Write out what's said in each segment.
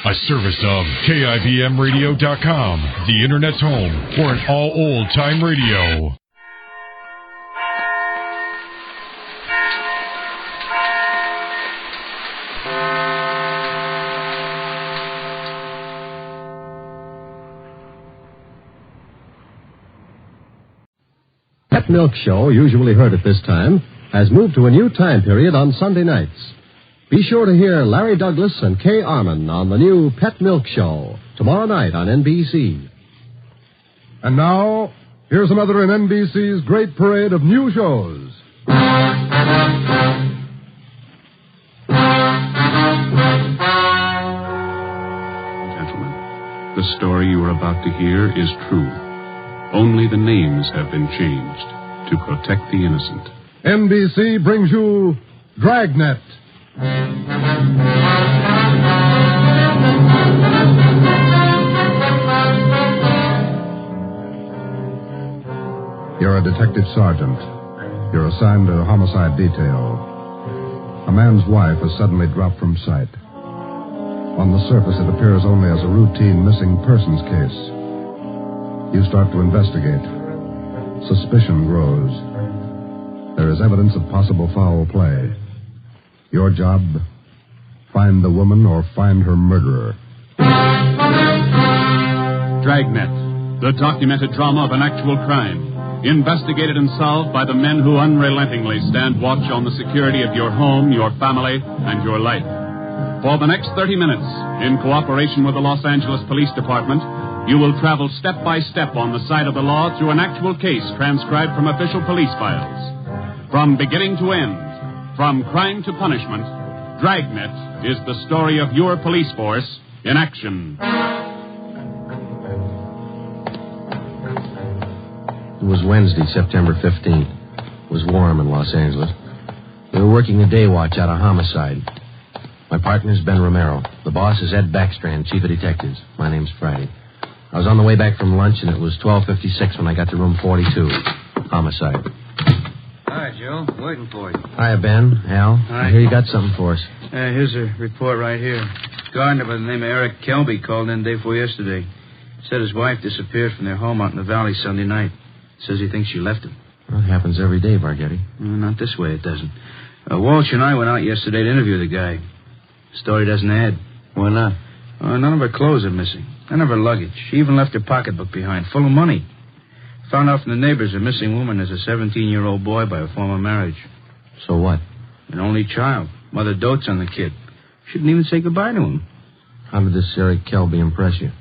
A service of KIBMradio.com, the Internet's home for an all-old-time radio. Pet Milk Show, usually heard at this time, has moved to a new time period on Sunday nights. Be sure to hear Larry Douglas and Kay Arman on the new Pet Milk Show tomorrow night on NBC. And now, here's another in NBC's great parade of new shows. Gentlemen, the story you are about to hear is true. Only the names have been changed to protect the innocent. NBC brings you Dragnet. You're a detective sergeant. You're assigned to a homicide detail. A man's wife has suddenly dropped from sight. On the surface, it appears only as a routine missing persons case. You start to investigate. Suspicion grows. There is evidence of possible foul play. Your job, find the woman or find her murderer. Dragnet, the documented drama of an actual crime. Investigated and solved by the men who unrelentingly stand watch on the security of your home, your family, and your life. For the next 30 minutes, in cooperation with the Los Angeles Police Department, you will travel step by step on the side of the law through an actual case transcribed from official police files. From beginning to end, from crime to punishment, Dragnet is the story of your police force in action. It was Wednesday, September 15th. It was warm in Los Angeles. We were working a day watch out of homicide. My partner's Ben Romero. The boss is Ed Backstrand, chief of detectives. My name's Friday. I was on the way back from lunch, and it was 12:56 when I got to room 42. Homicide. Hi, Joe. Waiting for you. Hiya, Ben. Al. Hi. I hear you got something for us. Here's a report right here. Gardener by the name of Eric Kelby called in day before yesterday. Said his wife disappeared from their home out in the valley Sunday night. Says he thinks she left him. Well, it happens every day, Barghetti. Not this way, it doesn't. Walsh and I went out yesterday to interview the guy. The story doesn't add. Why not? None of her clothes are missing. None of her luggage. She even left her pocketbook behind, full of money. Found out from the neighbors a missing woman is a 17-year-old boy by a former marriage. So what? An only child. Mother dotes on the kid. She didn't even say goodbye to him. How did this Eric Kelby impress you?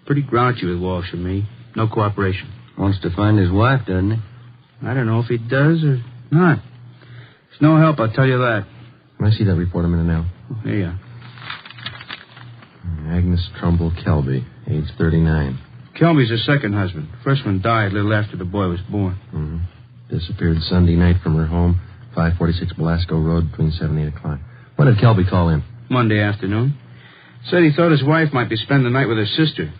Pretty grouchy with Walsh and me. No cooperation. Wants to find his wife, doesn't he? I don't know if he does or not. It's no help, I'll tell you that. I see that report a minute now. Here you are. Agnes Trumbull Kelby, age 39. Kelby's her second husband. First one died a little after the boy was born. Mm-hmm. Disappeared Sunday night from her home, 546 Belasco Road, between 7 and 8 o'clock. When did Kelby call in? Monday afternoon. Said he thought his wife might be spending the night with her sister.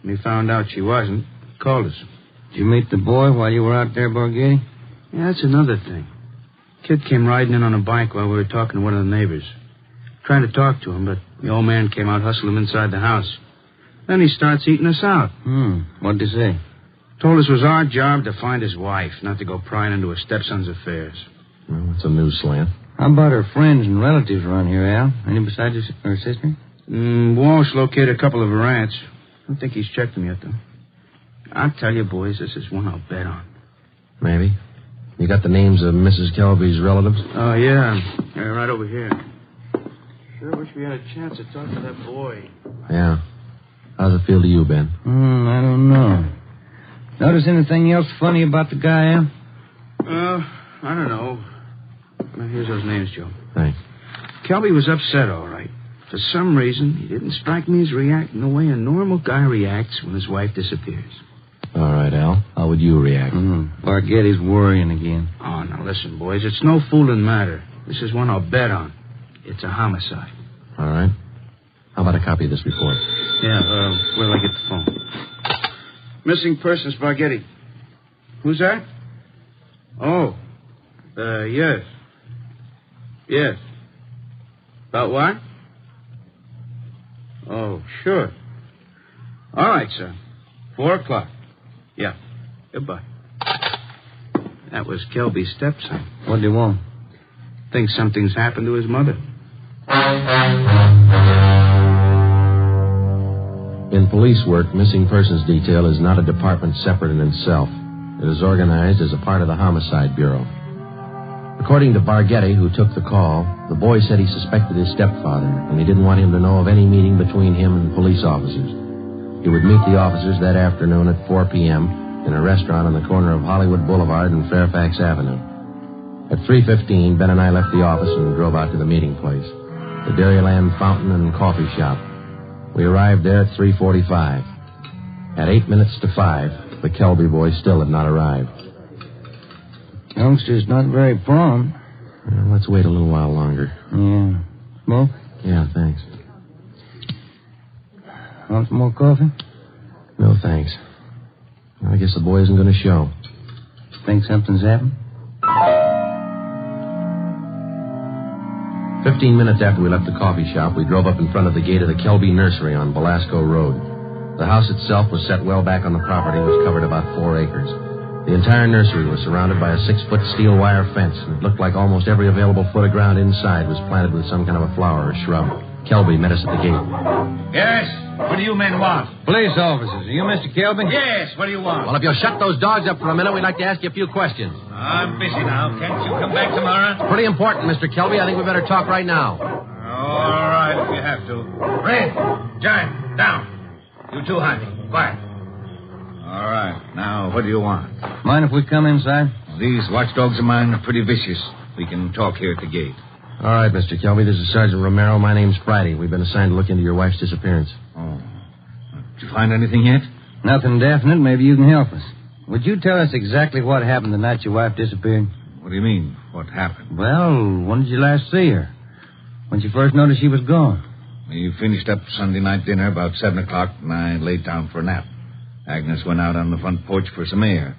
When he found out she wasn't, he called us. Did you meet the boy while you were out there, Borghetti? Yeah, that's another thing. Kid came riding in on a bike while we were talking to one of the neighbors. Trying to talk to him, but the old man came out hustling him inside the house. Then he starts eating us out. What'd he say? Told us it was our job to find his wife, not to go prying into her stepson's affairs. Well, that's a news slant. How about her friends and relatives around here, Al? Any besides her sister? Walsh located a couple of her aunts. I don't think he's checked them yet, though. I'll tell you, boys, this is one I'll bet on. Maybe. You got the names of Mrs. Kelby's relatives? Oh, yeah. They're right over here. Sure wish we had a chance to talk to that boy. Yeah. How's it feel to you, Ben? I don't know. Notice anything else funny about the guy, Al? I don't know. Well, here's those names, Joe. Thanks. Kelby was upset, all right. For some reason, he didn't strike me as reacting the way a normal guy reacts when his wife disappears. All right, Al. How would you react? Barghetti's worrying again. Oh, now listen, boys. It's no fooling matter. This is one I'll bet on. It's a homicide. All right. How about a copy of this report? Yeah, where'll I get the phone? Missing persons, Barghetti. Who's that? Oh. Yes. Yes. About what? Oh, sure. All right, sir. 4 o'clock. Yeah. Goodbye. That was Kelby's stepson. What do you want? Thinks something's happened to his mother. In police work, missing persons detail is not a department separate in itself. It is organized as a part of the Homicide Bureau. According to Barghetti, who took the call, the boy said he suspected his stepfather, and he didn't want him to know of any meeting between him and police officers. He would meet the officers that afternoon at 4 p.m. in a restaurant on the corner of Hollywood Boulevard and Fairfax Avenue. At 3:15, Ben and I left the office and drove out to the meeting place, the Dairyland Fountain and Coffee Shop. We arrived there at 3:45. At 8 minutes to 5, the Kelby boy still had not arrived. Youngster's not very prompt. Well, let's wait a little while longer. Yeah. Smoke? Yeah, thanks. Want some more coffee? No, thanks. I guess the boy isn't going to show. Think something's happened? 15 minutes after we left the coffee shop, we drove up in front of the gate of the Kelby Nursery on Belasco Road. The house itself was set well back on the property, which covered about 4 acres. The entire nursery was surrounded by a 6-foot steel wire fence, and it looked like almost every available foot of ground inside was planted with some kind of a flower or shrub. Kelby met us at the gate. Yes? What do you men want? Police officers. Are you Mr. Kelby? Yes, what do you want? Well, if you'll shut those dogs up for a minute, we'd like to ask you a few questions. I'm busy now. Can't you come back tomorrow? Pretty important, Mr. Kelby. I think we better talk right now. All right, if you have to. Red, Giant, down. You too, Honey. Quiet. All right. Now, what do you want? Mind if we come inside? These watchdogs of mine are pretty vicious. We can talk here at the gate. All right, Mr. Kelby. This is Sergeant Romero. My name's Friday. We've been assigned to look into your wife's disappearance. Oh. Did you find anything yet? Nothing definite. Maybe you can help us. Would you tell us exactly what happened the night your wife disappeared? What do you mean, what happened? Well, when did you last see her? When you first noticed she was gone? We finished up Sunday night dinner about 7 o'clock, and I laid down for a nap. Agnes went out on the front porch for some air.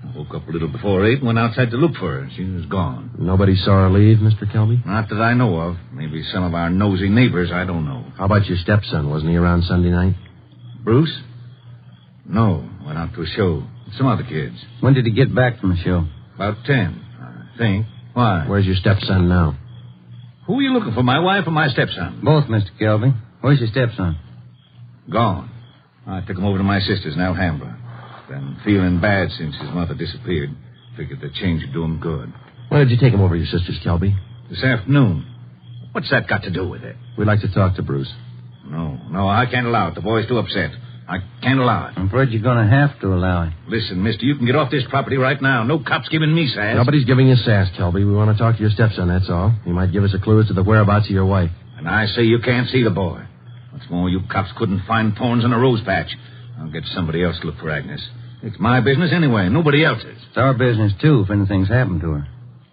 I woke up a little before 8 and went outside to look for her. She was gone. Nobody saw her leave, Mr. Kelby? Not that I know of. Maybe some of our nosy neighbors, I don't know. How about your stepson? Wasn't he around Sunday night? Bruce? No, went out to a show with some other kids. When did he get back from the show? About 10, I think. Why? Where's your stepson now? Who are you looking for, my wife or my stepson? Both, Mr. Kelby. Where's your stepson? Gone. I took him over to my sister's in Alhambra. Been feeling bad since his mother disappeared. Figured the change would do him good. Where did you take him over to your sister's, Kelby? This afternoon. What's that got to do with it? We'd like to talk to Bruce. No, I can't allow it. The boy's too upset. I can't allow it. I'm afraid you're going to have to allow it. Listen, mister, you can get off this property right now. No cop's giving me sass. Nobody's giving you sass, Kelby. We want to talk to your stepson, that's all. He might give us a clue as to the whereabouts of your wife. And I say you can't see the boy. What's more, you cops couldn't find thorns in a rose patch. I'll get somebody else to look for Agnes. It's my business anyway, nobody else's. It's our business, too, if anything's happened to her.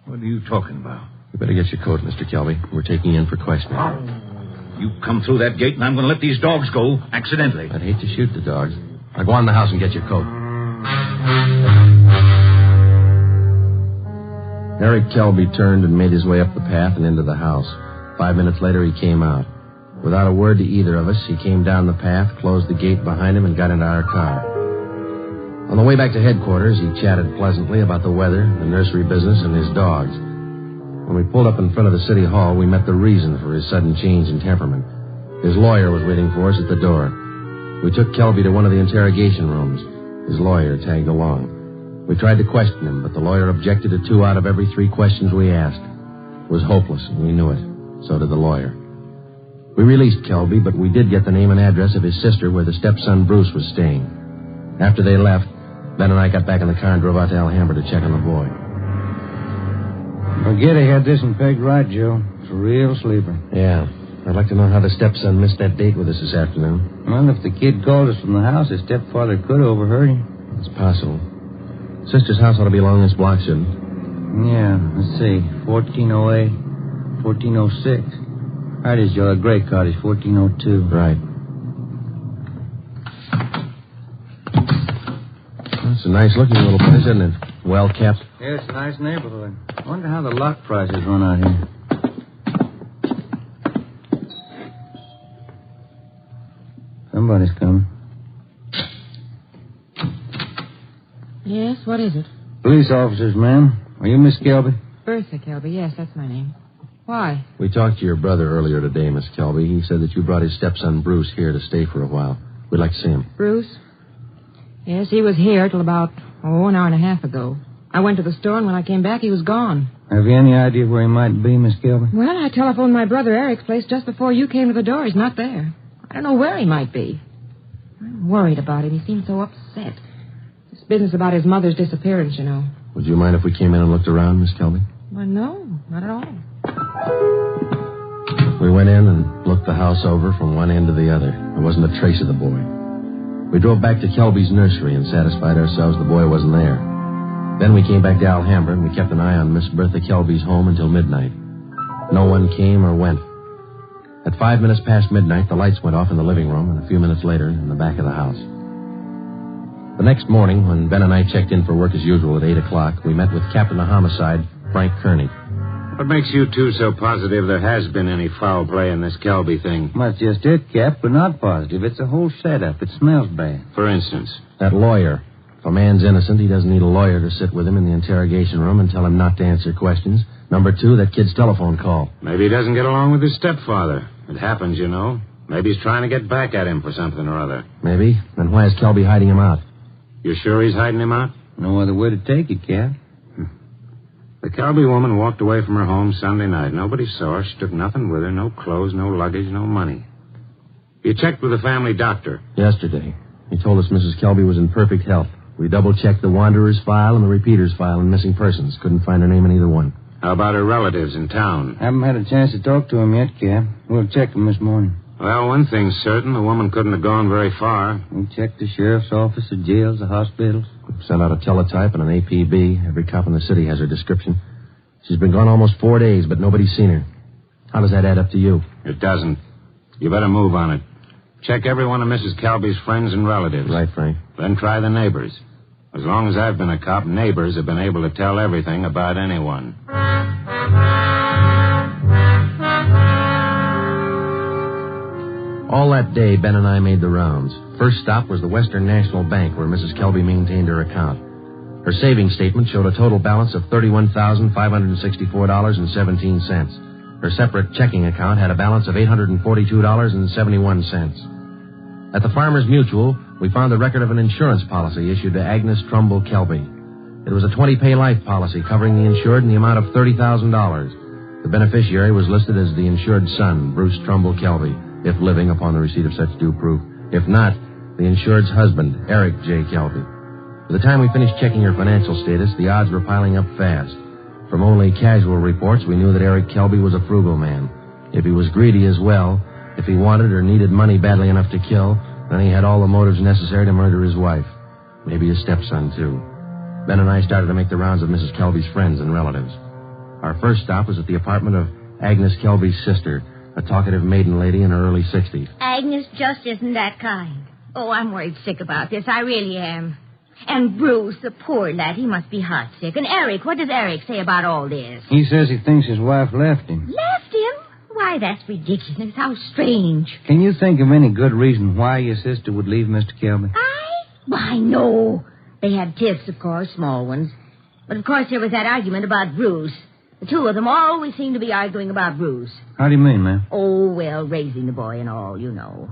What are you talking about? You better get your coat, Mr. Kelby. We're taking you in for questioning. You come through that gate, and I'm going to let these dogs go, accidentally. I'd hate to shoot the dogs. Now go on in the house and get your coat. Eric Kelby turned and made his way up the path and into the house. 5 minutes later, he came out. Without a word to either of us, he came down the path, closed the gate behind him, and got into our car. On the way back to headquarters, he chatted pleasantly about the weather, the nursery business, and his dogs. When we pulled up in front of the city hall, we met the reason for his sudden change in temperament. His lawyer was waiting for us at the door. We took Kelby to one of the interrogation rooms. His lawyer tagged along. We tried to question him, but the lawyer objected to 2 out of every 3 questions we asked. It was hopeless, and we knew it. So did the lawyer. We released Kelby, but we did get the name and address of his sister where the stepson Bruce was staying. After they left, Ben and I got back in the car and drove out to Alhambra to check on the boy. Barghetti had this one pegged right, Joe. It's a real sleeper. Yeah. I'd like to know how the stepson missed that date with us this afternoon. Well, if the kid called us from the house, his stepfather could have overheard him. It's possible. Sister's house ought to be along this block, shouldn't it? Yeah, let's see. 1408, 1406. Right is, Joe. A gray cottage, 1402. Right. It's a nice-looking little place, isn't it? Well-kept. Yeah, it's a nice neighborhood. I wonder how the lot prices run out here. Somebody's coming. Yes, what is it? Police officers, ma'am. Are you Miss Kelby? Bertha Kelby, yes, that's my name. Why? We talked to your brother earlier today, Miss Kelby. He said that you brought his stepson Bruce here to stay for a while. We'd like to see him. Bruce? Yes, he was here till about, an hour and a half ago. I went to the store, and when I came back, he was gone. Have you any idea where he might be, Miss Kelby? Well, I telephoned my brother Eric's place just before you came to the door. He's not there. I don't know where he might be. I'm worried about him. He seems so upset. This business about his mother's disappearance, you know. Would you mind if we came in and looked around, Miss Kelby? Well, no, not at all. We went in and looked the house over from one end to the other. There wasn't a trace of the boy. We drove back to Kelby's nursery and satisfied ourselves the boy wasn't there. Then we came back to Alhambra and we kept an eye on Miss Bertha Kelby's home until midnight. No one came or went. At 5 minutes past midnight, the lights went off in the living room, and a few minutes later, in the back of the house. The next morning, when Ben and I checked in for work as usual at 8 o'clock, we met with Captain of Homicide, Frank Kearney. What makes you two so positive there has been any foul play in this Kelby thing? That's just it, Cap, but not positive. It's a whole setup. It smells bad. For instance? That lawyer. If a man's innocent, he doesn't need a lawyer to sit with him in the interrogation room and tell him not to answer questions. Number two, that kid's telephone call. Maybe he doesn't get along with his stepfather. It happens, you know. Maybe he's trying to get back at him for something or other. Maybe. Then why is Kelby hiding him out? You sure he's hiding him out? No other way to take it, Cap. The Kelby woman walked away from her home Sunday night. Nobody saw her. She took nothing with her. No clothes, no luggage, no money. You checked with the family doctor? Yesterday. He told us Mrs. Kelby was in perfect health. We double-checked the Wanderer's file and the Repeater's file in missing persons. Couldn't find her name in either one. How about her relatives in town? Haven't had a chance to talk to him yet, Cap. We'll check him this morning. Well, one thing's certain. The woman couldn't have gone very far. We checked the sheriff's office, the jails, the hospitals. We sent out a teletype and an APB. Every cop in the city has her description. She's been gone almost 4 days, but nobody's seen her. How does that add up to you? It doesn't. You better move on it. Check every one of Mrs. Kelby's friends and relatives. Right, Frank. Then try the neighbors. As long as I've been a cop, neighbors have been able to tell everything about anyone. All that day, Ben and I made the rounds. First stop was the Western National Bank, where Mrs. Kelby maintained her account. Her savings statement showed a total balance of $31,564.17. Her separate checking account had a balance of $842.71. At the Farmers Mutual, we found the record of an insurance policy issued to Agnes Trumbull Kelby. It was a 20-pay life policy covering the insured in the amount of $30,000. The beneficiary was listed as the insured son, Bruce Trumbull Kelby, if living upon the receipt of such due proof. If not, the insured's husband, Eric J. Kelby. By the time we finished checking her financial status, the odds were piling up fast. From only casual reports, we knew that Eric Kelby was a frugal man. If he was greedy as well, if he wanted or needed money badly enough to kill, then he had all the motives necessary to murder his wife. Maybe his stepson, too. Ben and I started to make the rounds of Mrs. Kelby's friends and relatives. Our first stop was at the apartment of Agnes Kelby's sister, a talkative maiden lady in her early 60s. Agnes just isn't that kind. Oh, I'm worried sick about this. I really am. And Bruce, the poor lad, he must be heartsick. And Eric, what does Eric say about all this? He says he thinks his wife left him. Left him? Why, that's ridiculous. How strange. Can you think of any good reason why your sister would leave Mr. Kelby? Why, no. They had tiffs, of course, small ones. But, of course, there was that argument about Bruce. The two of them always seem to be arguing about Bruce. How do you mean, ma'am? Oh, well, raising the boy and all, you know.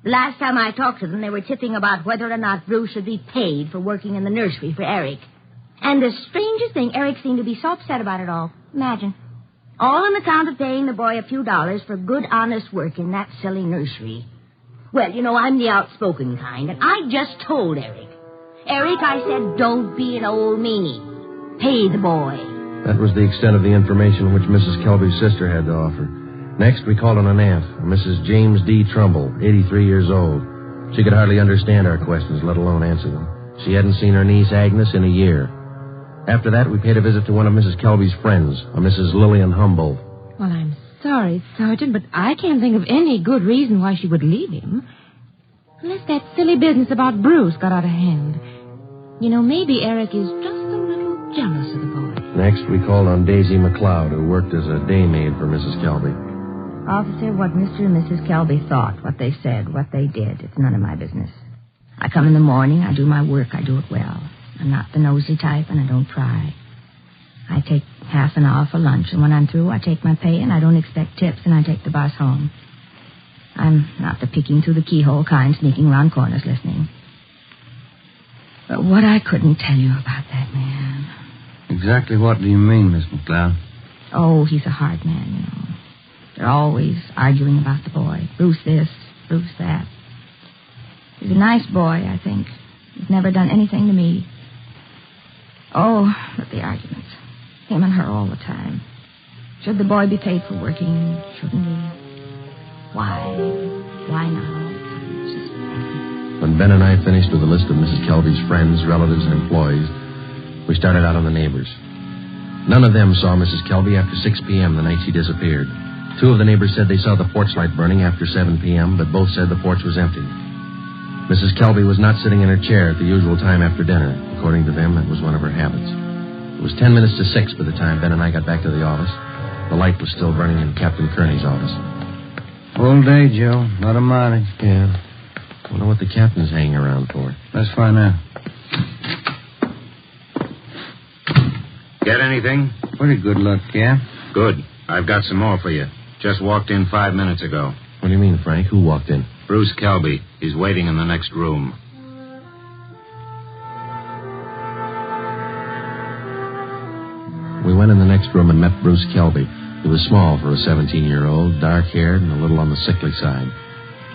The last time I talked to them, they were tipping about whether or not Bruce should be paid for working in the nursery for Eric. And the strangest thing, Eric seemed to be so upset about it all. Imagine. All on account of paying the boy a few dollars for good, honest work in that silly nursery. Well, you know, I'm the outspoken kind, and I just told Eric. Eric, I said, don't be an old meanie. Pay the boy. That was the extent of the information which Mrs. Kelby's sister had to offer. Next, we called on an aunt, Mrs. James D. Trumbull, 83 years old. She could hardly understand our questions, let alone answer them. She hadn't seen her niece, Agnes, in a year. After that, we paid a visit to one of Mrs. Kelby's friends, a Mrs. Lillian Humboldt. Well, I'm sorry, Sergeant, but I can't think of any good reason why she would leave him. Unless that silly business about Bruce got out of hand. You know, maybe Eric is just a little jealous of the boy. Next, we called on Daisy McLeod, who worked as a day maid for Mrs. Kelby. Officer, what Mr. and Mrs. Kelby thought, what they said, what they did, it's none of my business. I come in the morning, I do my work, I do it well. I'm not the nosy type, and I don't pry. I take half an hour for lunch, and when I'm through, I take my pay, and I don't expect tips, and I take the bus home. I'm not the peeking through the keyhole kind, sneaking around corners listening. But what I couldn't tell you about that man. Exactly what do you mean, Miss McLeod? Oh, he's a hard man, you know. They're always arguing about the boy. Bruce this, Bruce that. He's a nice boy, I think. He's never done anything to me. Oh, but the arguments. Him and her all the time. Should the boy be paid for working? Shouldn't he? Why? Why not? It's just... When Ben and I finished with a list of Mrs. Kelby's friends, relatives, and employees, we started out on the neighbors. None of them saw Mrs. Kelby after 6 p.m. the night she disappeared. 2 of the neighbors said they saw the porch light burning after 7 p.m., but both said the porch was empty. Mrs. Kelby was not sitting in her chair at the usual time after dinner. According to them, it was one of her habits. It was 10 minutes to 6 by the time Ben and I got back to the office. The light was still burning in Captain Kearney's office. Full day, Joe. Not a mileage. Yeah. I wonder what the captain's hanging around for. Let's find out. Get anything? Pretty good luck, Cap. Good. I've got some more for you. Just walked in 5 minutes ago. What do you mean, Frank? Who walked in? Bruce Kelby. He's waiting in the next room. We went in the next room and met Bruce Kelby. He was small for a 17-year-old, dark-haired, and a little on the sickly side.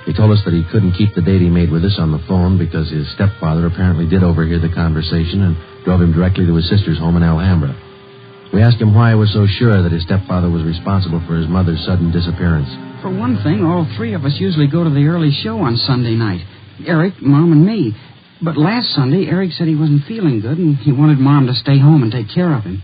He told us that he couldn't keep the date he made with us on the phone because his stepfather apparently did overhear the conversation and drove him directly to his sister's home in Alhambra. We asked him why he was so sure that his stepfather was responsible for his mother's sudden disappearance. For one thing, all 3 of us usually go to the early show on Sunday night. Eric, Mom, and me. But last Sunday, Eric said he wasn't feeling good, and he wanted Mom to stay home and take care of him.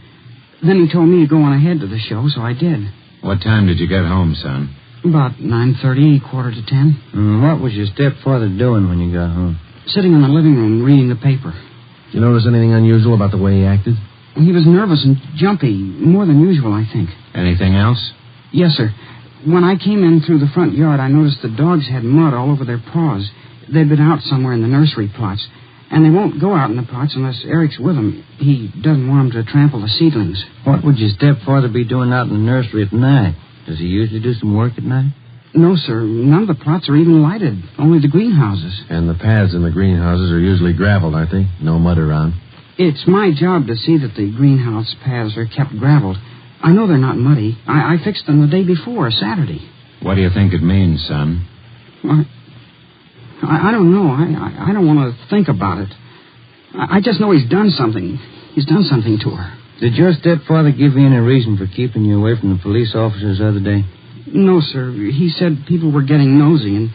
Then he told me to go on ahead to the show, so I did. What time did you get home, son? About 9:30, 9:45. What was your stepfather doing when you got home? Sitting in the living room reading the paper. Did you notice anything unusual about the way he acted? He was nervous and jumpy, more than usual, I think. Anything else? Yes, sir. When I came in through the front yard, I noticed the dogs had mud all over their paws. They'd been out somewhere in the nursery plots. And they won't go out in the plots unless Eric's with them. He doesn't want them to trample the seedlings. What would your stepfather be doing out in the nursery at night? Does he usually do some work at night? No, sir. None of the plots are even lighted. Only the greenhouses. And the paths in the greenhouses are usually graveled, aren't they? No mud around. It's my job to see that the greenhouse paths are kept graveled. I know they're not muddy. I fixed them the day before, Saturday. What do you think it means, son? I don't know. I don't want to think about it. I just know he's done something. He's done something to her. Did your stepfather give you any reason for keeping you away from the police officers the other day? No, sir. He said people were getting nosy, and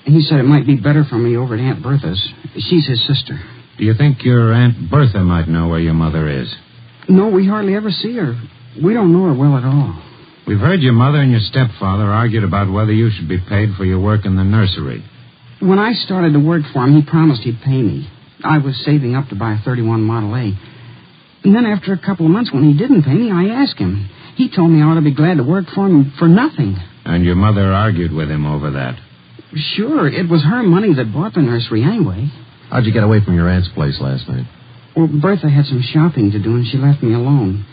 he said it might be better for me over at Aunt Bertha's. She's his sister. Do you think your Aunt Bertha might know where your mother is? No, we hardly ever see her. We don't know her well at all. We've heard your mother and your stepfather argued about whether you should be paid for your work in the nursery. When I started to work for him, he promised he'd pay me. I was saving up to buy a 31 Model A. And then after a couple of months, when he didn't pay me, I asked him. He told me I ought to be glad to work for him for nothing. And your mother argued with him over that? Sure, it was her money that bought the nursery anyway. How'd you get away from your aunt's place last night? Well, Bertha had some shopping to do, and she left me alone.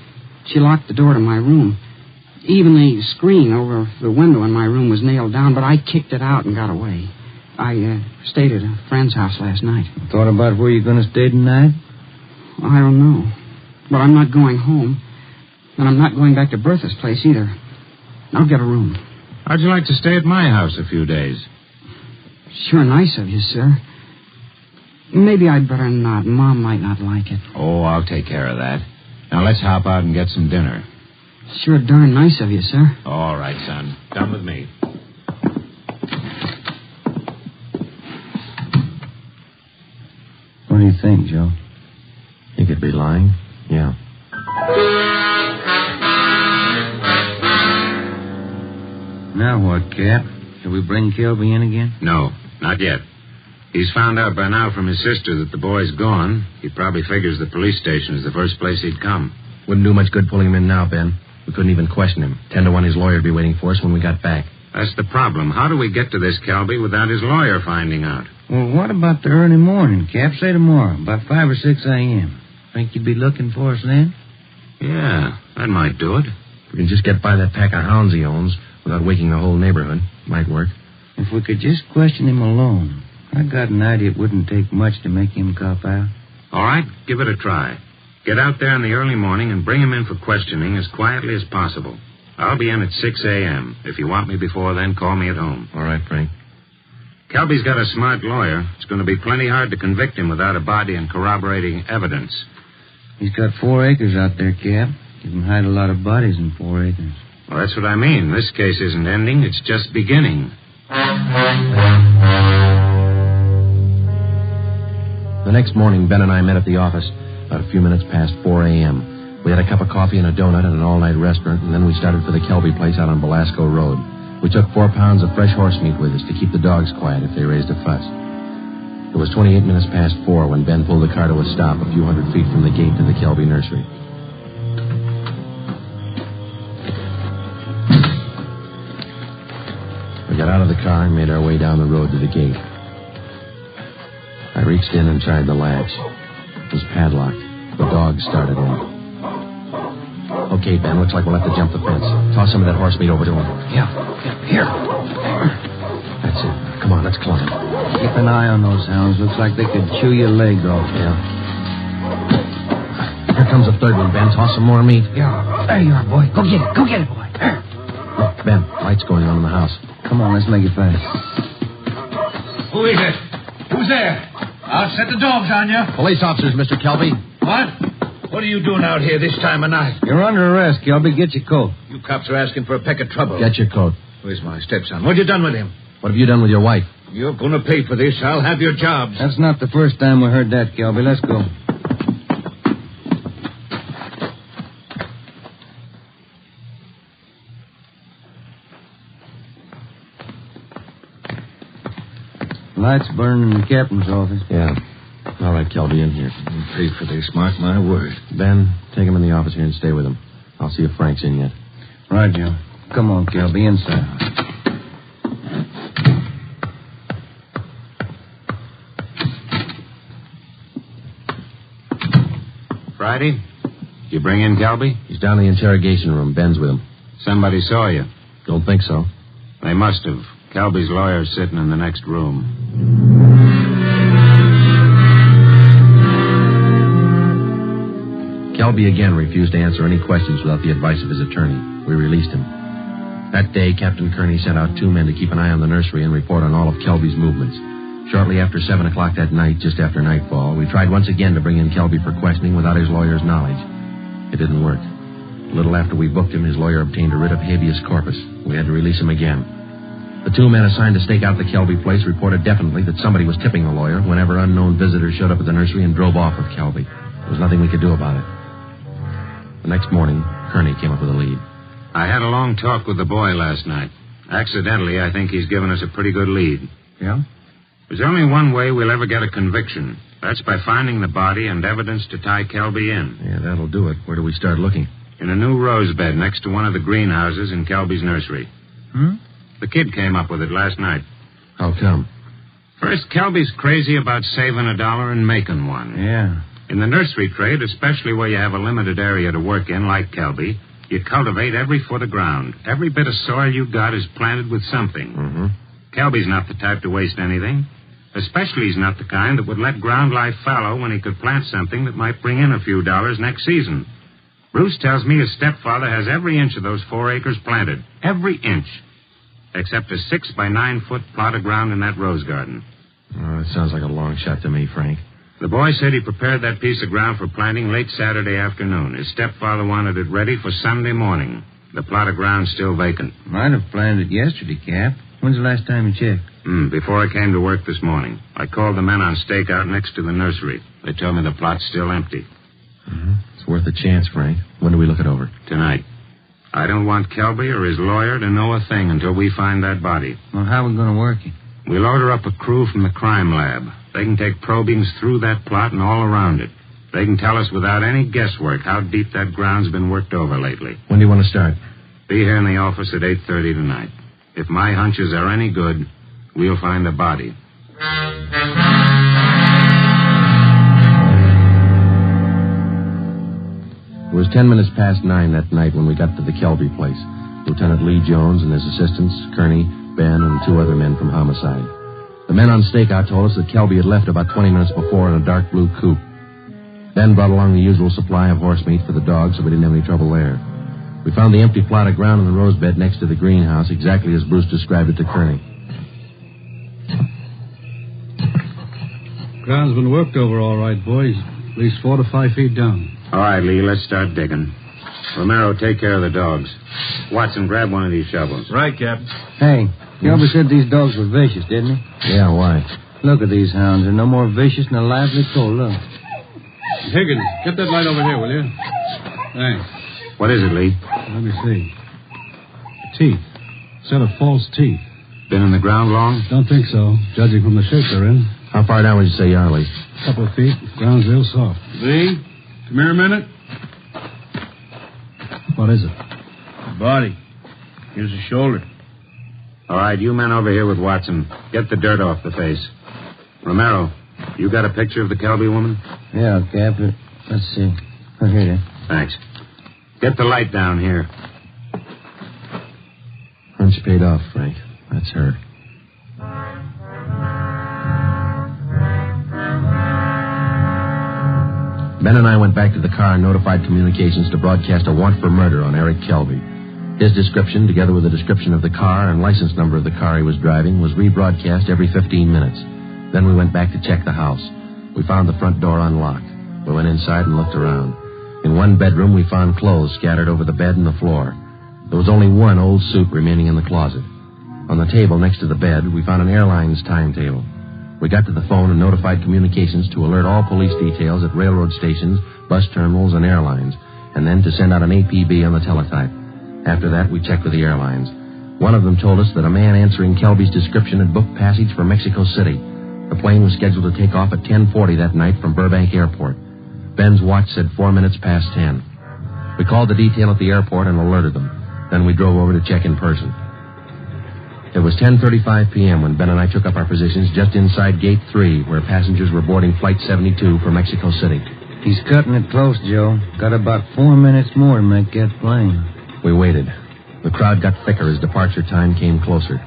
She locked the door to my room. Even the screen over the window in my room was nailed down, but I kicked it out and got away. I stayed at a friend's house last night. Thought about where you're going to stay tonight? I don't know. But I'm not going home. And I'm not going back to Bertha's place either. I'll get a room. How'd you like to stay at my house a few days? Sure nice of you, sir. Maybe I'd better not. Mom might not like it. Oh, I'll take care of that. Now let's hop out and get some dinner. Sure darn nice of you, sir. All right, son. Come with me. What do you think, Joe? He could be lying. Yeah. Now what, Cap? Shall we bring Kelby in again? No, not yet. He's found out by now from his sister that the boy's gone. He probably figures the police station is the first place he'd come. Wouldn't do much good pulling him in now, Ben. We couldn't even question him. 10 to 1 his lawyer would be waiting for us when we got back. That's the problem. How do we get to this Kelby without his lawyer finding out? Well, what about the early morning, Cap? Say tomorrow, about 5 or 6 a.m. Think you'd be looking for us then? Yeah, that might do it. If we can just get by that pack of hounds he owns without waking the whole neighborhood, might work. If we could just question him alone. I got an idea it wouldn't take much to make him cop out. All right, give it a try. Get out there in the early morning and bring him in for questioning as quietly as possible. I'll be in at 6 a.m. If you want me before then, call me at home. All right, Frank. Kelby's got a smart lawyer. It's going to be plenty hard to convict him without a body and corroborating evidence. He's got 4 acres out there, Cap. You can hide a lot of bodies in 4 acres. Well, that's what I mean. This case isn't ending. It's just beginning. The next morning, Ben and I met at the office about a few minutes past 4 a.m. We had a cup of coffee and a donut at an all-night restaurant, and then we started for the Kelby place out on Belasco Road. We took 4 pounds of fresh horse meat with us to keep the dogs quiet if they raised a fuss. It was 28 minutes past 4 when Ben pulled the car to a stop a few hundred feet from the gate to the Kelby nursery. We got out of the car and made our way down the road to the gate. I reached in and tried the latch. It was padlocked. The dogs started in. Okay, Ben, looks like we'll have to jump the fence. Toss some of that horse meat over to him. Yeah, here. That's it. Come on, let's climb. Keep an eye on those hounds. Looks like they could chew your leg off. Yeah. Here comes the third one, Ben. Toss some more meat. Yeah, there you are, boy. Go get it. Go get it, boy. There. Look, Ben, lights going on in the house. Come on, let's make it fast. Who is it? Who's there? I'll set the dogs on you. Police officers, Mr. Kelby. What? What are you doing out here this time of night? You're under arrest, Kelby. Get your coat. You cops are asking for a peck of trouble. Get your coat. Where's my stepson? What you done with him? What have you done with your wife? You're going to pay for this. I'll have your jobs. That's not the first time we heard that, Kelby. Let's go. Lights burning in the captain's office. Yeah. All right, Kelby, in here. I'll pay for this, mark my word. Ben, take him in the office here and stay with him. I'll see if Frank's in yet. Right, Joe. Come on, Kelby, inside. Friday? You bring in Kelby? He's down in the interrogation room. Ben's with him. Somebody saw you. Don't think so. They must have. Kelby's lawyer's sitting in the next room. Kelby again refused to answer any questions without the advice of his attorney. We released him. That day, Captain Kearney sent out 2 men to keep an eye on the nursery and report on all of Kelby's movements. Shortly after 7 o'clock that night, just after nightfall, we tried once again to bring in Kelby for questioning without his lawyer's knowledge. It didn't work. A little after we booked him, his lawyer obtained a writ of habeas corpus. We had to release him again. The 2 men assigned to stake out the Kelby place reported definitely that somebody was tipping the lawyer whenever unknown visitors showed up at the nursery and drove off with Kelby. There was nothing we could do about it. The next morning, Kearney came up with a lead. I had a long talk with the boy last night. Accidentally, I think he's given us a pretty good lead. Yeah? There's only one way we'll ever get a conviction. That's by finding the body and evidence to tie Kelby in. Yeah, that'll do it. Where do we start looking? In a new rose bed next to one of the greenhouses in Kelby's nursery. The kid came up with it last night. How come? First, Kelby's crazy about saving $1 and making one. Yeah. In the nursery trade, especially where you have a limited area to work in, like Kelby, you cultivate every foot of ground. Every bit of soil you got is planted with something. Kelby's not the type to waste anything. Especially he's not the kind that would let ground lie fallow when he could plant something that might bring in a few dollars next season. Bruce tells me his stepfather has every inch of those 4 acres planted. Every inch. Except a 6 by 9 foot plot of ground in that rose garden. Oh, that sounds like a long shot to me, Frank. The boy said he prepared that piece of ground for planting late Saturday afternoon. His stepfather wanted it ready for Sunday morning. The plot of ground's still vacant. Might have planted it yesterday, Cap. When's the last time you checked? Before I came to work this morning. I called the men on stakeout next to the nursery. They told me the plot's still empty. It's worth a chance, Frank. When do we look it over? Tonight. I don't want Kelby or his lawyer to know a thing until we find that body. Well, how are we going to work it? We'll order up a crew from the crime lab. They can take probings through that plot and all around it. They can tell us without any guesswork how deep that ground's been worked over lately. When do you want to start? Be here in the office at 8:30 tonight. If my hunches are any good, we'll find the body. It was 10 minutes past 9 that night when we got to the Kelby place. Lieutenant Lee Jones and his assistants, Kearney, Ben, and 2 other men from homicide. The men on stakeout told us that Kelby had left about 20 minutes before in a dark blue coupe. Ben brought along the usual supply of horse meat for the dogs, so we didn't have any trouble there. We found the empty plot of ground in the rose bed next to the greenhouse, exactly as Bruce described it to Kearney. Ground's been worked over all right, boys. At least 4 to 5 feet down. All right, Lee, let's start digging. Romero, take care of the dogs. Watson, grab one of these shovels. Right, Captain. Hey, Kelby said these dogs were vicious, didn't he? Yeah, why? Look at these hounds. They're no more vicious than a lively colt. Look. Higgins, get that light over here, will you? Thanks. What is it, Lee? Let me see. Teeth. Set of false teeth. Been in the ground long? Don't think so, judging from the shape they're in. How far down would you say you are, Lee? A couple of feet. Ground's real soft. Lee, come here a minute. What is it? Body. Here's the shoulder. All right, you men over here with Watson. Get the dirt off the face. Romero, you got a picture of the Kelby woman? Yeah, Cap. Let's see. Oh, here it is. Thanks. Get the light down here. Hunch paid off, Frank. That's her. Ben and I went back to the car and notified communications to broadcast a warrant for murder on Eric Kelby. His description, together with a description of the car and license number of the car he was driving, was rebroadcast every 15 minutes. Then we went back to check the house. We found the front door unlocked. We went inside and looked around. In one bedroom, we found clothes scattered over the bed and the floor. There was only one old suit remaining in the closet. On the table next to the bed, we found an airline's timetable. We got to the phone and notified communications to alert all police details at railroad stations, bus terminals, and airlines, and then to send out an APB on the teletype. After that, we checked with the airlines. One of them told us that a man answering Kelby's description had booked passage for Mexico City. The plane was scheduled to take off at 10:40 that night from Burbank Airport. Ben's watch said 4 minutes past 10. We called the detail at the airport and alerted them. Then we drove over to check in person. It was 10:35 p.m. when Ben and I took up our positions just inside Gate 3, where passengers were boarding Flight 72 for Mexico City. He's cutting it close, Joe. Got about 4 minutes more to make that plane. We waited. The crowd got thicker as departure time came closer.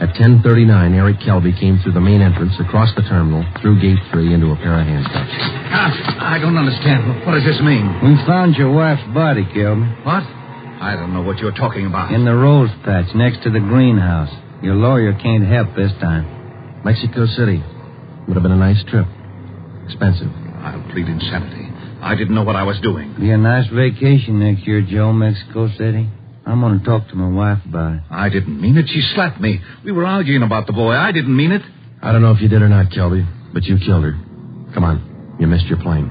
At 10:39, Eric Kelby came through the main entrance, across the terminal, through Gate 3, into a pair of handcuffs. I don't understand. What does this mean? We found your wife's body, Kelby. What? I don't know what you're talking about. In the rose patch next to the greenhouse. Your lawyer can't help this time. Mexico City. Would have been a nice trip. Expensive. I'll plead insanity. I didn't know what I was doing. Be a nice vacation next year, Joe, Mexico City. I'm going to talk to my wife about it. I didn't mean it. She slapped me. We were arguing about the boy. I didn't mean it. I don't know if you did or not, Kelby, but you killed her. Come on. You missed your plane.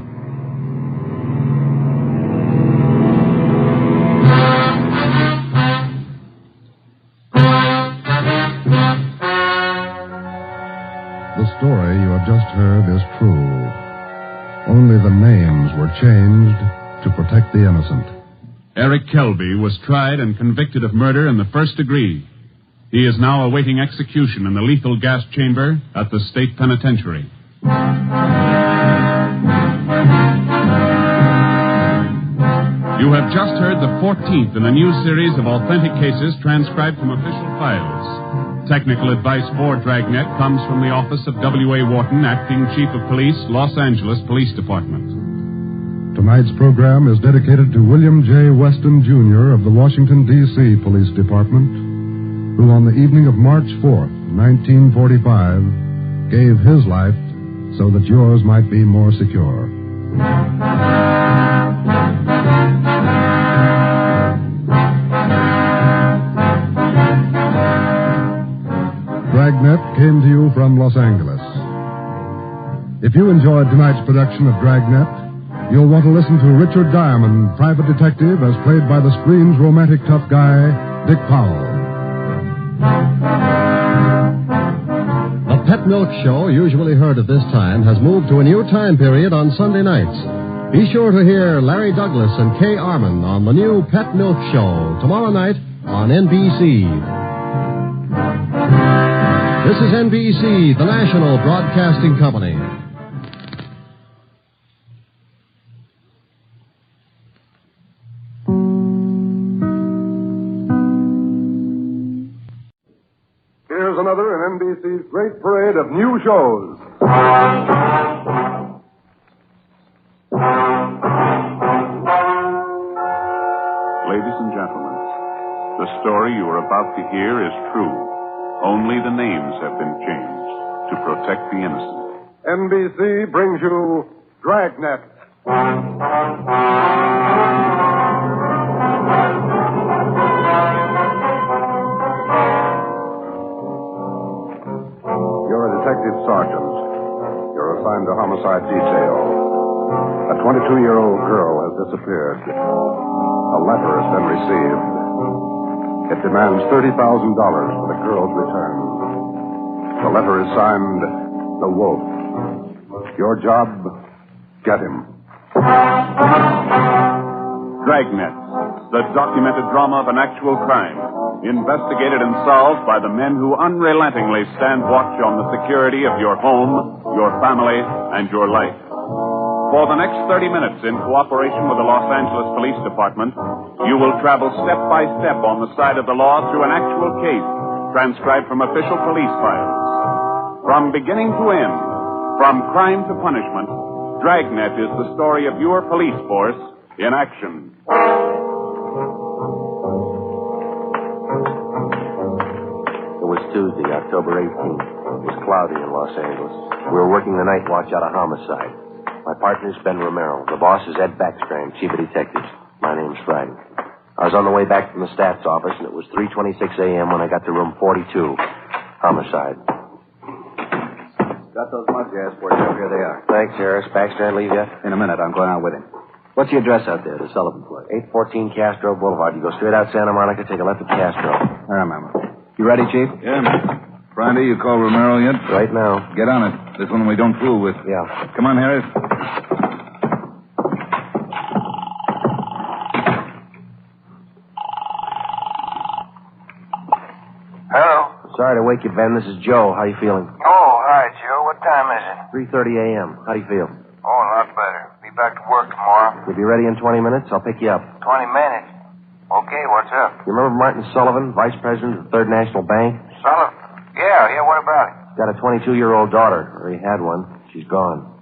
The story you have just heard is true. Only the names were changed to protect the innocent. Eric Kelby was tried and convicted of murder in the first degree. He is now awaiting execution in the lethal gas chamber at the state penitentiary. You have just heard the 14th in a new series of authentic cases transcribed from official files. Technical advice for Dragnet comes from the office of W.A. Wharton, Acting Chief of Police, Los Angeles Police Department. Tonight's program is dedicated to William J. Weston, Jr. of the Washington, D.C. Police Department, who on the evening of March 4th, 1945, gave his life so that yours might be more secure. Dragnet came to you from Los Angeles. If you enjoyed tonight's production of Dragnet, you'll want to listen to Richard Diamond, private detective, as played by the screen's romantic tough guy, Dick Powell. The Pet Milk Show, usually heard at this time, has moved to a new time period on Sunday nights. Be sure to hear Larry Douglas and Kay Arman on the new Pet Milk Show tomorrow night on NBC. This is NBC, the national broadcasting company. Here's another in NBC's great parade of new shows. Ladies and gentlemen, the story you are about to hear is true. Only the names have been changed to protect the innocent. NBC brings you Dragnet. You're a detective sergeant. You're assigned to homicide detail. A 22-year-old girl has disappeared. A letter has been received. It demands $30,000 for the girl's return. The letter is signed, The Wolf. Your job, get him. Dragnet, the documented drama of an actual crime, investigated and solved by the men who unrelentingly stand watch on the security of your home, your family, and your life. For the next 30 minutes, in cooperation with the Los Angeles Police Department, you will travel step by step on the side of the law through an actual case transcribed from official police files. From beginning to end, from crime to punishment, Dragnet is the story of your police force in action. It was Tuesday, October 18th. It was cloudy in Los Angeles. We were working the night watch out of homicide. My partner's Ben Romero. The boss is Ed Backstrand, chief of detectives. My name's Friday. I was on the way back from the stats office, and it was 3:26 a.m. when I got to room 42. Homicide. Got those mugs you asked for, Joe. Here they are. Thanks, Harris. Backstrand leave yet? In a minute. I'm going out with him. What's the address out there, the Sullivan place? 814 Castro Boulevard. You go straight out Santa Monica, take a left at Castro. I remember. You ready, Chief? Yeah, Friday, you call Romero yet? Right now. Get on it. This one we don't fool with. Yeah. Come on, Harris. Hello? Sorry to wake you, Ben. This is Joe. How you feeling? Oh, hi, Joe. What time is it? 3:30 a.m. How do you feel? Oh, a lot better. Be back to work tomorrow. You'll be ready in 20 minutes? I'll pick you up. 20 minutes? Okay, what's up? You remember Martin Sullivan, vice president of the Third National Bank? Sullivan? Yeah, what about it? Got a 22-year-old daughter, or he had one. She's gone.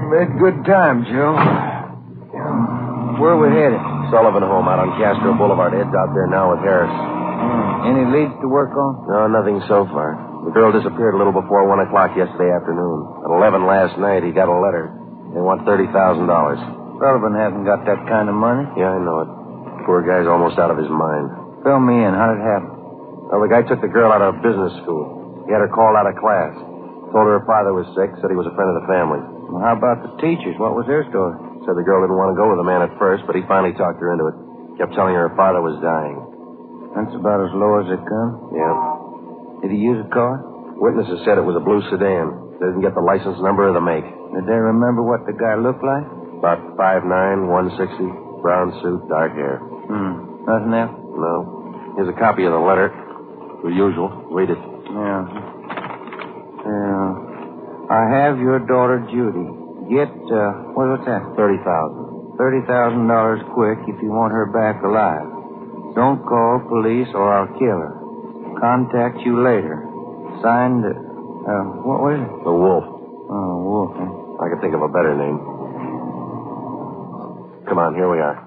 Made good time, Joe. Where are we headed? Sullivan home out on Castro Boulevard. Ed's out there now with Harris. Any leads to work on? No, nothing so far. The girl disappeared a little before 1 o'clock yesterday afternoon. At 11 last night, he got a letter. They want $30,000. Sullivan hasn't got that kind of money. Yeah, I know it. Poor guy's almost out of his mind. Fill me in. How did it happen? Well, the guy took the girl out of business school. He had her called out of class. Told her father was sick, said he was a friend of the family. Well, how about the teachers? What was their story? Said the girl didn't want to go with the man at first, but he finally talked her into it. Kept telling her father was dying. That's about as low as it come? Yeah. Did he use a car? Witnesses said it was a blue sedan. They didn't get the license number or the make. Did they remember what the guy looked like? About 5'9", 160, brown suit, dark hair. Nothing else? No. Here's a copy of the letter. The usual. Read it. Yeah. I have your daughter, Judy. Get, what's that? $30,000. $30,000 quick if you want her back alive. Don't call police or I'll kill her. Contact you later. Signed, what is it? The Wolf. Oh, Wolf, huh? I could think of a better name. Come on, here we are.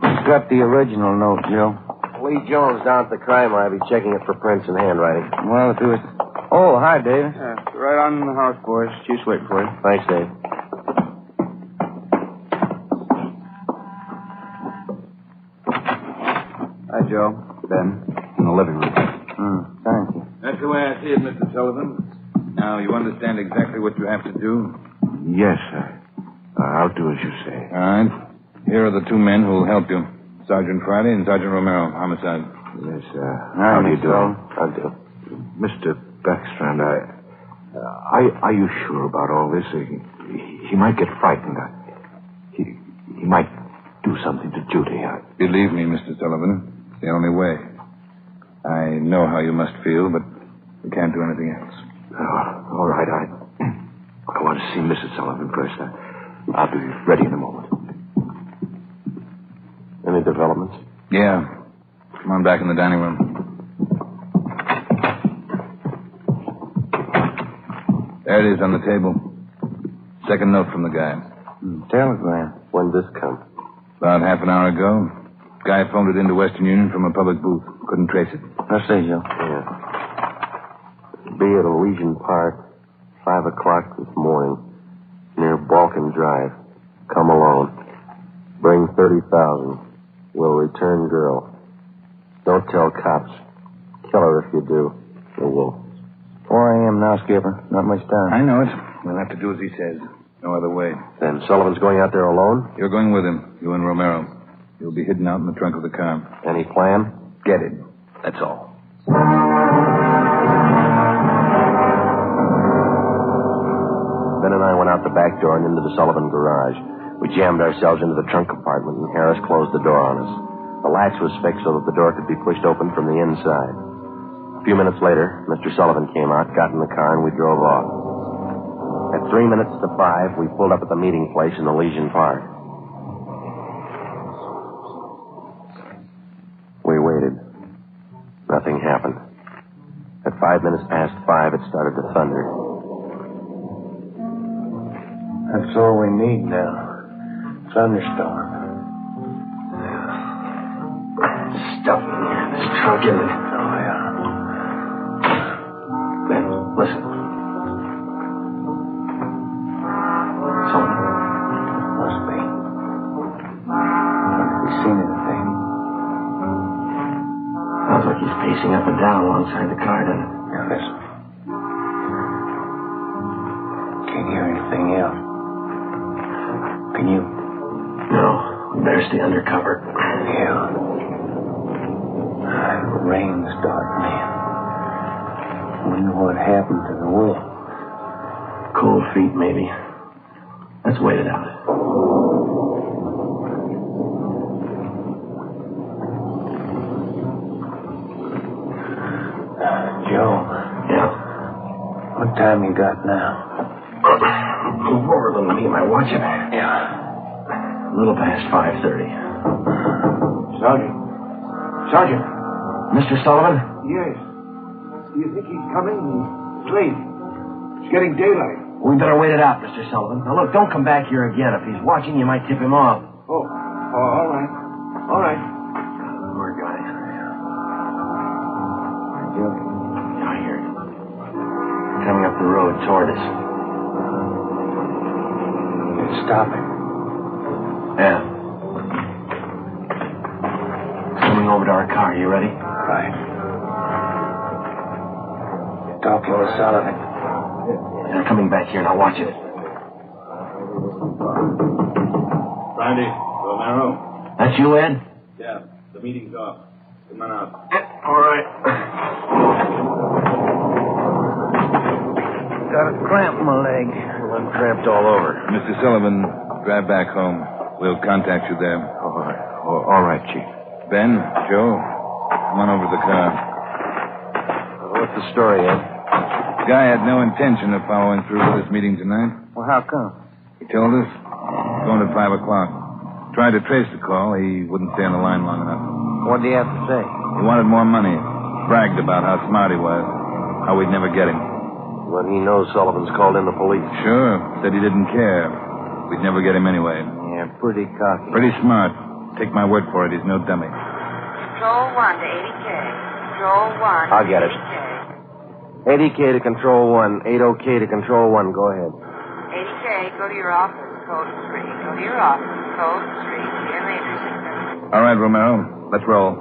Who's got the original note, Joe? Lee Jones down at the crime lab. He's checking it for prints and handwriting. Well, if it was... Oh, hi, David. Right on the house, boys. Chief's waiting for you. Thanks, Dave. Hi, Joe. Ben. In the living room. Thank you. That's the way I see it, Mr. Sullivan. Now, you understand exactly what you have to do? Yes, sir. I'll do as you say. All right. Here are the two men who will help you. Sergeant Friday and Sergeant Romero, homicide. Yes, how do you do? Mr. Backstrand, are you sure about all this? He might get frightened. He might do something to Judy. Believe me, Mr. Sullivan, it's the only way. I know how you must feel, but we can't do anything else. All right, I want to see Mrs. Sullivan first. I'll be ready in a moment. Any developments? Yeah. Come on back in the dining room. There it is on the table. Second note from the guy. Telegram. When did this come? About half an hour ago. Guy phoned it into Western Union from a public booth. Couldn't trace it. I see, Joe. Yeah. Be at Elysian Park, 5 o'clock this morning, near Balkan Drive. Come alone. Bring 30,000. Will return girl. Don't tell cops. Kill her if you do. Or will. 4 a.m. now, Skipper. Not much time. I know it. We'll have to do as he says. No other way. Then Sullivan's going out there alone? You're going with him. You and Romero. You'll be hidden out in the trunk of the car. Any plan? Get it. That's all. Ben and I went out the back door and into the Sullivan garage. We jammed ourselves into the trunk compartment, and Harris closed the door on us. The latch was fixed so that the door could be pushed open from the inside. A few minutes later, Mr. Sullivan came out, got in the car, and we drove off. At 3 minutes to 5, we pulled up at the meeting place in Elysian Park. We waited. Nothing happened. At 5 minutes past 5, it started to thunder. That's all we need now. Thunderstorm. Stuff in here in this trunk, isn't it? Oh, yeah. Ben, listen. Sullivan. Must be. Have we seen anything? Sounds like he's pacing up and down alongside the car, doesn't it? Now, listen. Can't hear anything else. Can you? No. We better stay under cover. Yeah. The rain's starting in. Wonder what happened to the wool. Cold feet, maybe. Let's wait it out. Joe. Yeah? What time you got now? Move over a little. Me and my watch it. Yeah. A little past 5:30. Sergeant. Mr. Sullivan? Yes. Do you think he's coming? It's late. It's getting daylight. We better wait it out, Mr. Sullivan. Now, look, don't come back here again. If he's watching, you might tip him off. Oh, all right. All right. Poor guy. Joe. Yeah, I hear it. Coming up the road toward us. It's stopping. Yeah. Coming over to our car. You ready? Right. You're talking with Sullivan. They're coming back here. Now watch it. Friday, Romero. That's you, Ed? Yeah, the meeting's off. Come on out. All right. Got a cramp in my leg. I'm cramped all over. Mr. Sullivan, drive back home. We'll contact you there. All right, Chief. Ben, Joe, come on over to the car. What's the story, Ed? The guy had no intention of following through with this meeting tonight. Well, how come? He told us. Going at 5 o'clock. Tried to trace the call. He wouldn't stay on the line long enough. What do you have to say? He wanted more money. Bragged about how smart he was. How we'd never get him. But he knows Sullivan's called in the police. Sure. Said he didn't care. We'd never get him anyway. Yeah, pretty cocky. Pretty smart. Take my word for it. He's no dummy. Control 1 to 80K. Control 1 I'll get it. 80K to Control 1. 80K to Control 1. Go ahead. 80K, go to your office. Code 3. Go to your office. Code 3. GM Major 6. All right, Romero. Let's roll.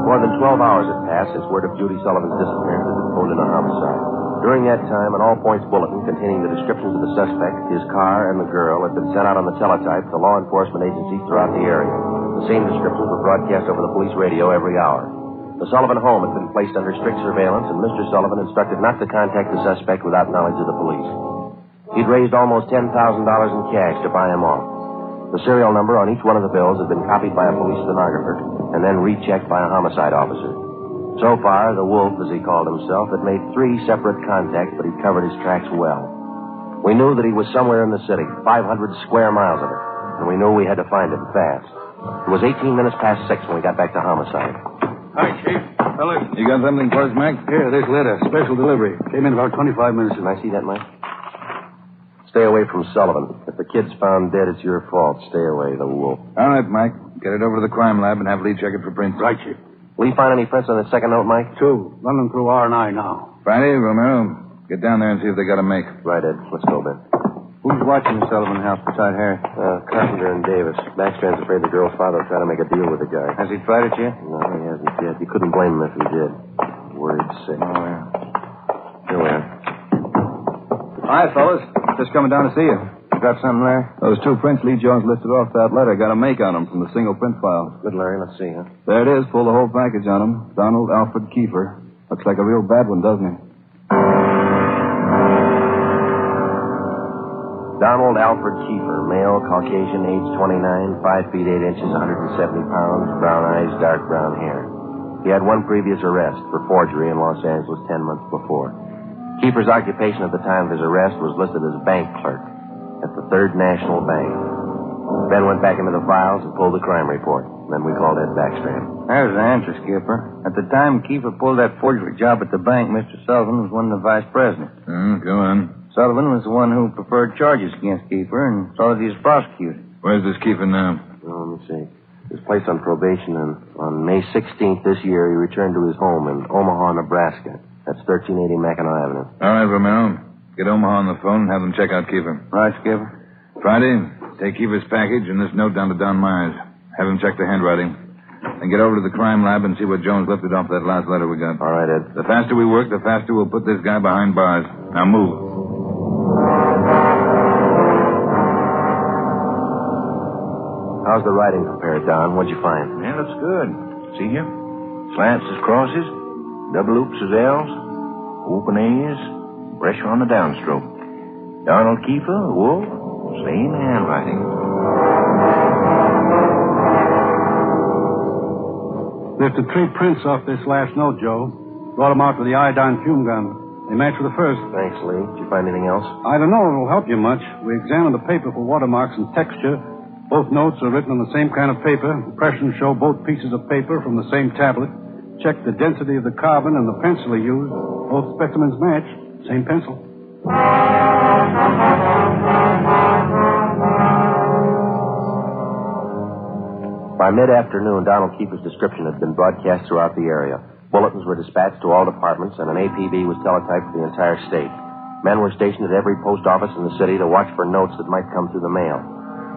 More than 12 hours had passed since word of Judy Sullivan's disappearance had been phoned in a homicide. During that time, an all-points bulletin containing the descriptions of the suspect, his car, and the girl had been sent out on the teletype to law enforcement agencies throughout the area. The same descriptions were broadcast over the police radio every hour. The Sullivan home had been placed under strict surveillance, and Mr. Sullivan instructed not to contact the suspect without knowledge of the police. He'd raised almost $10,000 in cash to buy him off. The serial number on each one of the bills had been copied by a police stenographer and then rechecked by a homicide officer. So far, the Wolf, as he called himself, had made 3 separate contacts, but he'd covered his tracks well. We knew that he was somewhere in the city, 500 square miles of it, and we knew we had to find him fast. It was 18 minutes past 6 when we got back to homicide. Hi, Chief. Fellas. You got something for us, Mac? Here, this letter. Special delivery. Came in about 25 minutes ago. Can I see that, Mike? Stay away from Sullivan. If the kid's found dead, it's your fault. Stay away, the Wolf. All right, Mike. Get it over to the crime lab and have Lee check it for prints. Right, Chief. Will you find any prints on the second note, Mike? 2. Running through R&I now. Friday, Romero, get down there and see if they got a make. Right, Ed. Let's go, Ben. Who's watching the Sullivan house beside Harry? Carpenter and Davis. Backstrand's afraid the girl's father will try to make a deal with the guy. Has he tried it yet? No, he hasn't yet. You couldn't blame him if he did. Worried sick. Oh, yeah. Here we are. Hi, fellas. Just coming down to see you. You got something there? Those 2 prints Lee Jones listed off that letter got a make on them from the single print file. Good, Larry. Let's see, huh? There it is. Pull the whole package on them. Donald Alfred Kiefer. Looks like a real bad one, doesn't he? Donald Alfred Kiefer, male, Caucasian, age 29, 5 feet 8 inches, 170 pounds, brown eyes, dark brown hair. He had 1 previous arrest for forgery in Los Angeles 10 months before. Kiefer's occupation at the time of his arrest was listed as bank clerk at the Third National Bank. Ben went back into the files and pulled the crime report. Then we called Ed Backstrand. There's the answer, Skipper. At the time Kiefer pulled that forgery job at the bank, Mr. Sullivan was one of the vice presidents. Go on. Sullivan was the one who preferred charges against Kiefer and saw that he was prosecuted. Where's this Kiefer now? Well, let me see. He was placed on probation, and on May 16th this year, he returned to his home in Omaha, Nebraska. That's 1380 Mackinac Avenue. All right, Romero. Get Omaha on the phone and have them check out Kiefer. Right, Skipper. Friday, take Kiefer's package and this note down to Don Myers. Have him check the handwriting. Then get over to the crime lab and see what Jones lifted off that last letter we got. All right, Ed. The faster we work, the faster we'll put this guy behind bars. Now move. How's the writing compared, Don? What'd you find? Yeah, looks good. See here? Slants as crosses, double oops as L's, open A's, pressure on the downstroke. Donald Kiefer, Wolf, same handwriting. Lifted 3 prints off this last note, Joe. Brought them out with the iodine fume gun. They match with the first. Thanks, Lee. Did you find anything else? I don't know if it'll help you much. We examined the paper for watermarks and texture. Both notes are written on the same kind of paper. Impressions show both pieces of paper from the same tablet. Checked the density of the carbon and the pencil he used. Both specimens match. Same pencil. By mid-afternoon, Donald Kiefer's description had been broadcast throughout the area. Bulletins were dispatched to all departments, and an APB was teletyped to the entire state. Men were stationed at every post office in the city to watch for notes that might come through the mail.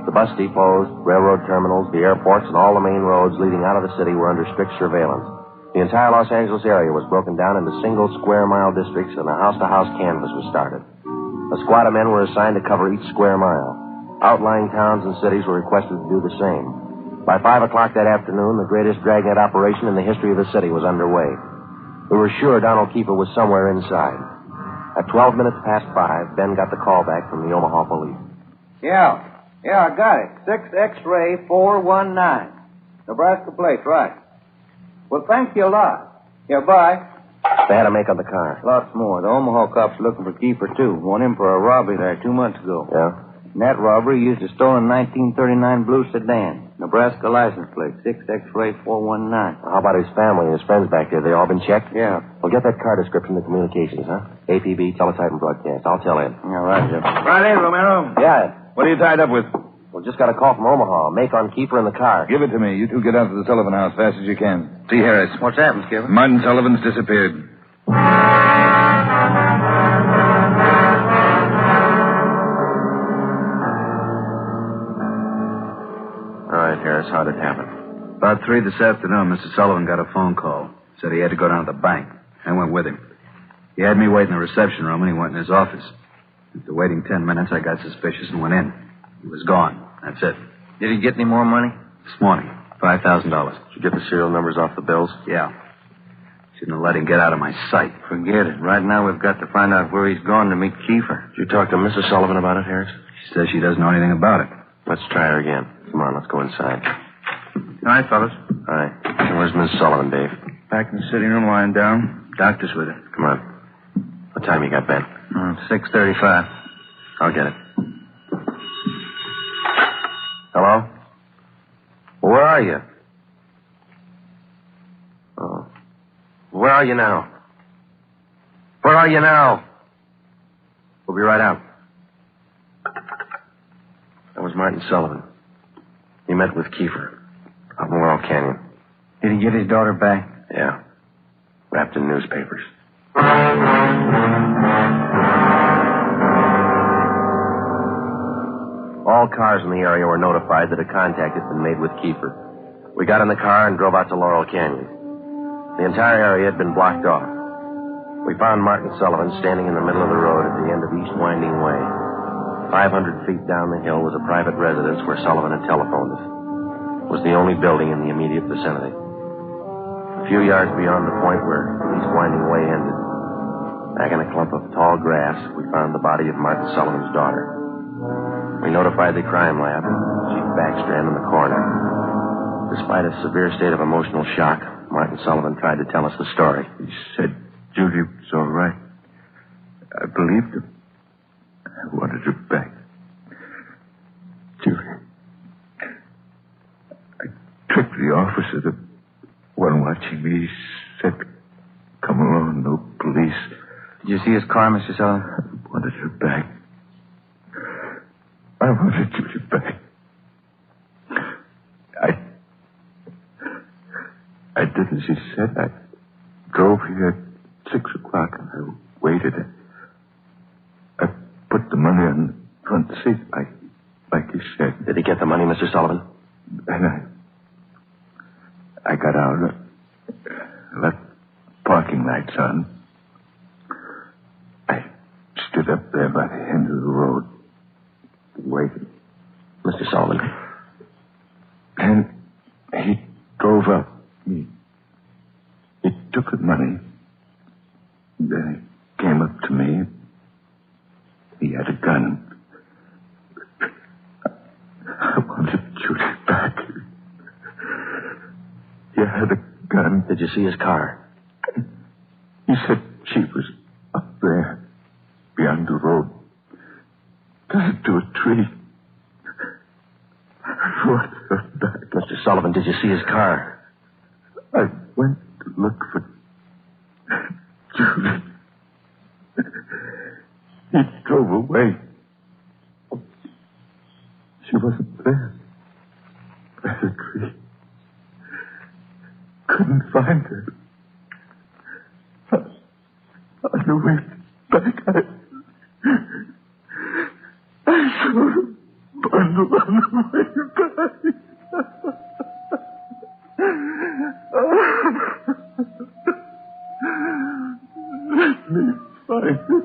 The bus depots, railroad terminals, the airports, and all the main roads leading out of the city were under strict surveillance. The entire Los Angeles area was broken down into single square-mile districts, and a house-to-house canvass was started. A squad of men were assigned to cover each square mile. Outlying towns and cities were requested to do the same. By 5 o'clock that afternoon, the greatest dragnet operation in the history of the city was underway. We were sure Donald Kiefer was somewhere inside. At 12 minutes past 5, Ben got the call back from the Omaha police. Yeah, I got it. 6 X-ray 419. Nebraska plate, right. Well, thank you a lot. Yeah, bye. They had a make on the car. Lots more. The Omaha cops looking for Kiefer, too. Want him for a robbery there 2 months ago. Yeah? In that robbery, used a stolen 1939 blue sedan. Nebraska license plate, 6 X-ray 419. How about his family and his friends back there? They all been checked? Yeah. Well, get that car description to communications, huh? APB, teletype, and broadcast. I'll tell Ed. All right, Jim. Friday, Romero. Yeah, Ed. What are you tied up with? Well, just got a call from Omaha. Make on Kiefer in the car. Give it to me. You two get out to the Sullivan house fast as you can. See Harris. What's happened, Skipper? Martin Sullivan's disappeared. All right, Harris, how'd it happen? About 3 this afternoon, Mr. Sullivan got a phone call. Said he had to go down to the bank. I went with him. He had me wait in the reception room, and he went in his office. After waiting 10 minutes, I got suspicious and went in. He was gone. That's it. Did he get any more money? This morning, $5,000. Did you get the serial numbers off the bills? Yeah. Shouldn't have let him get out of my sight. Forget it. Right now, we've got to find out where he's gone to meet Kiefer. Did you talk to Mrs. Sullivan about it, Harris? She says she doesn't know anything about it. Let's try her again. Come on, let's go inside. All right, fellas. All right. And where's Miss Sullivan, Dave? Back in the sitting room, lying down. Doctor's with her. Come on. What time you got, Ben? 6:35. I'll get it. Hello? Where are you? Oh. Where are you now? Where are you now? We'll be right out. That was Martin Sullivan. He met with Kiefer out in Laurel Canyon. Did he get his daughter back? Yeah. Wrapped in newspapers. All cars in the area were notified that a contact had been made with Kiefer. We got in the car and drove out to Laurel Canyon. The entire area had been blocked off. We found Martin Sullivan standing in the middle of the road at the end of East Winding Way. 500 feet down the hill was a private residence where Sullivan had telephoned us. It was the only building in the immediate vicinity. A few yards beyond the point where East Winding Way ended, back in a clump of tall grass, we found the body of Martin Sullivan's daughter. We notified the crime lab, Chief Backstrand in the coroner. Despite a severe state of emotional shock, Martin Sullivan tried to tell us the story. He said Judy was all right. I believed him. I wanted her back. Judy. I tricked the officer, the one watching me. He said, come along, no police. Did you see his car, Mr. Sullivan? I wanted her back. I wanted Judy back. I did as he said. I drove here at 6 o'clock and I waited. I put the money on the front seat like he said. Did he get the money, Mr. Sullivan? And I got out, left parking lights on. I stood up there by the end of the road, waiting. Mr. Sullivan. And he drove up. He took the money. Then he came up to me. He had a gun. I wanted Judy back. He had a gun. Did you see his car? He said she was up there, beyond the road, tied to a tree. I wanted her back. Mr. Sullivan, did you see his car? I went to look for Judy. He drove away. She wasn't there. By the tree. Couldn't find her. On the way back, I saw her bundle on the way back. Let me find her.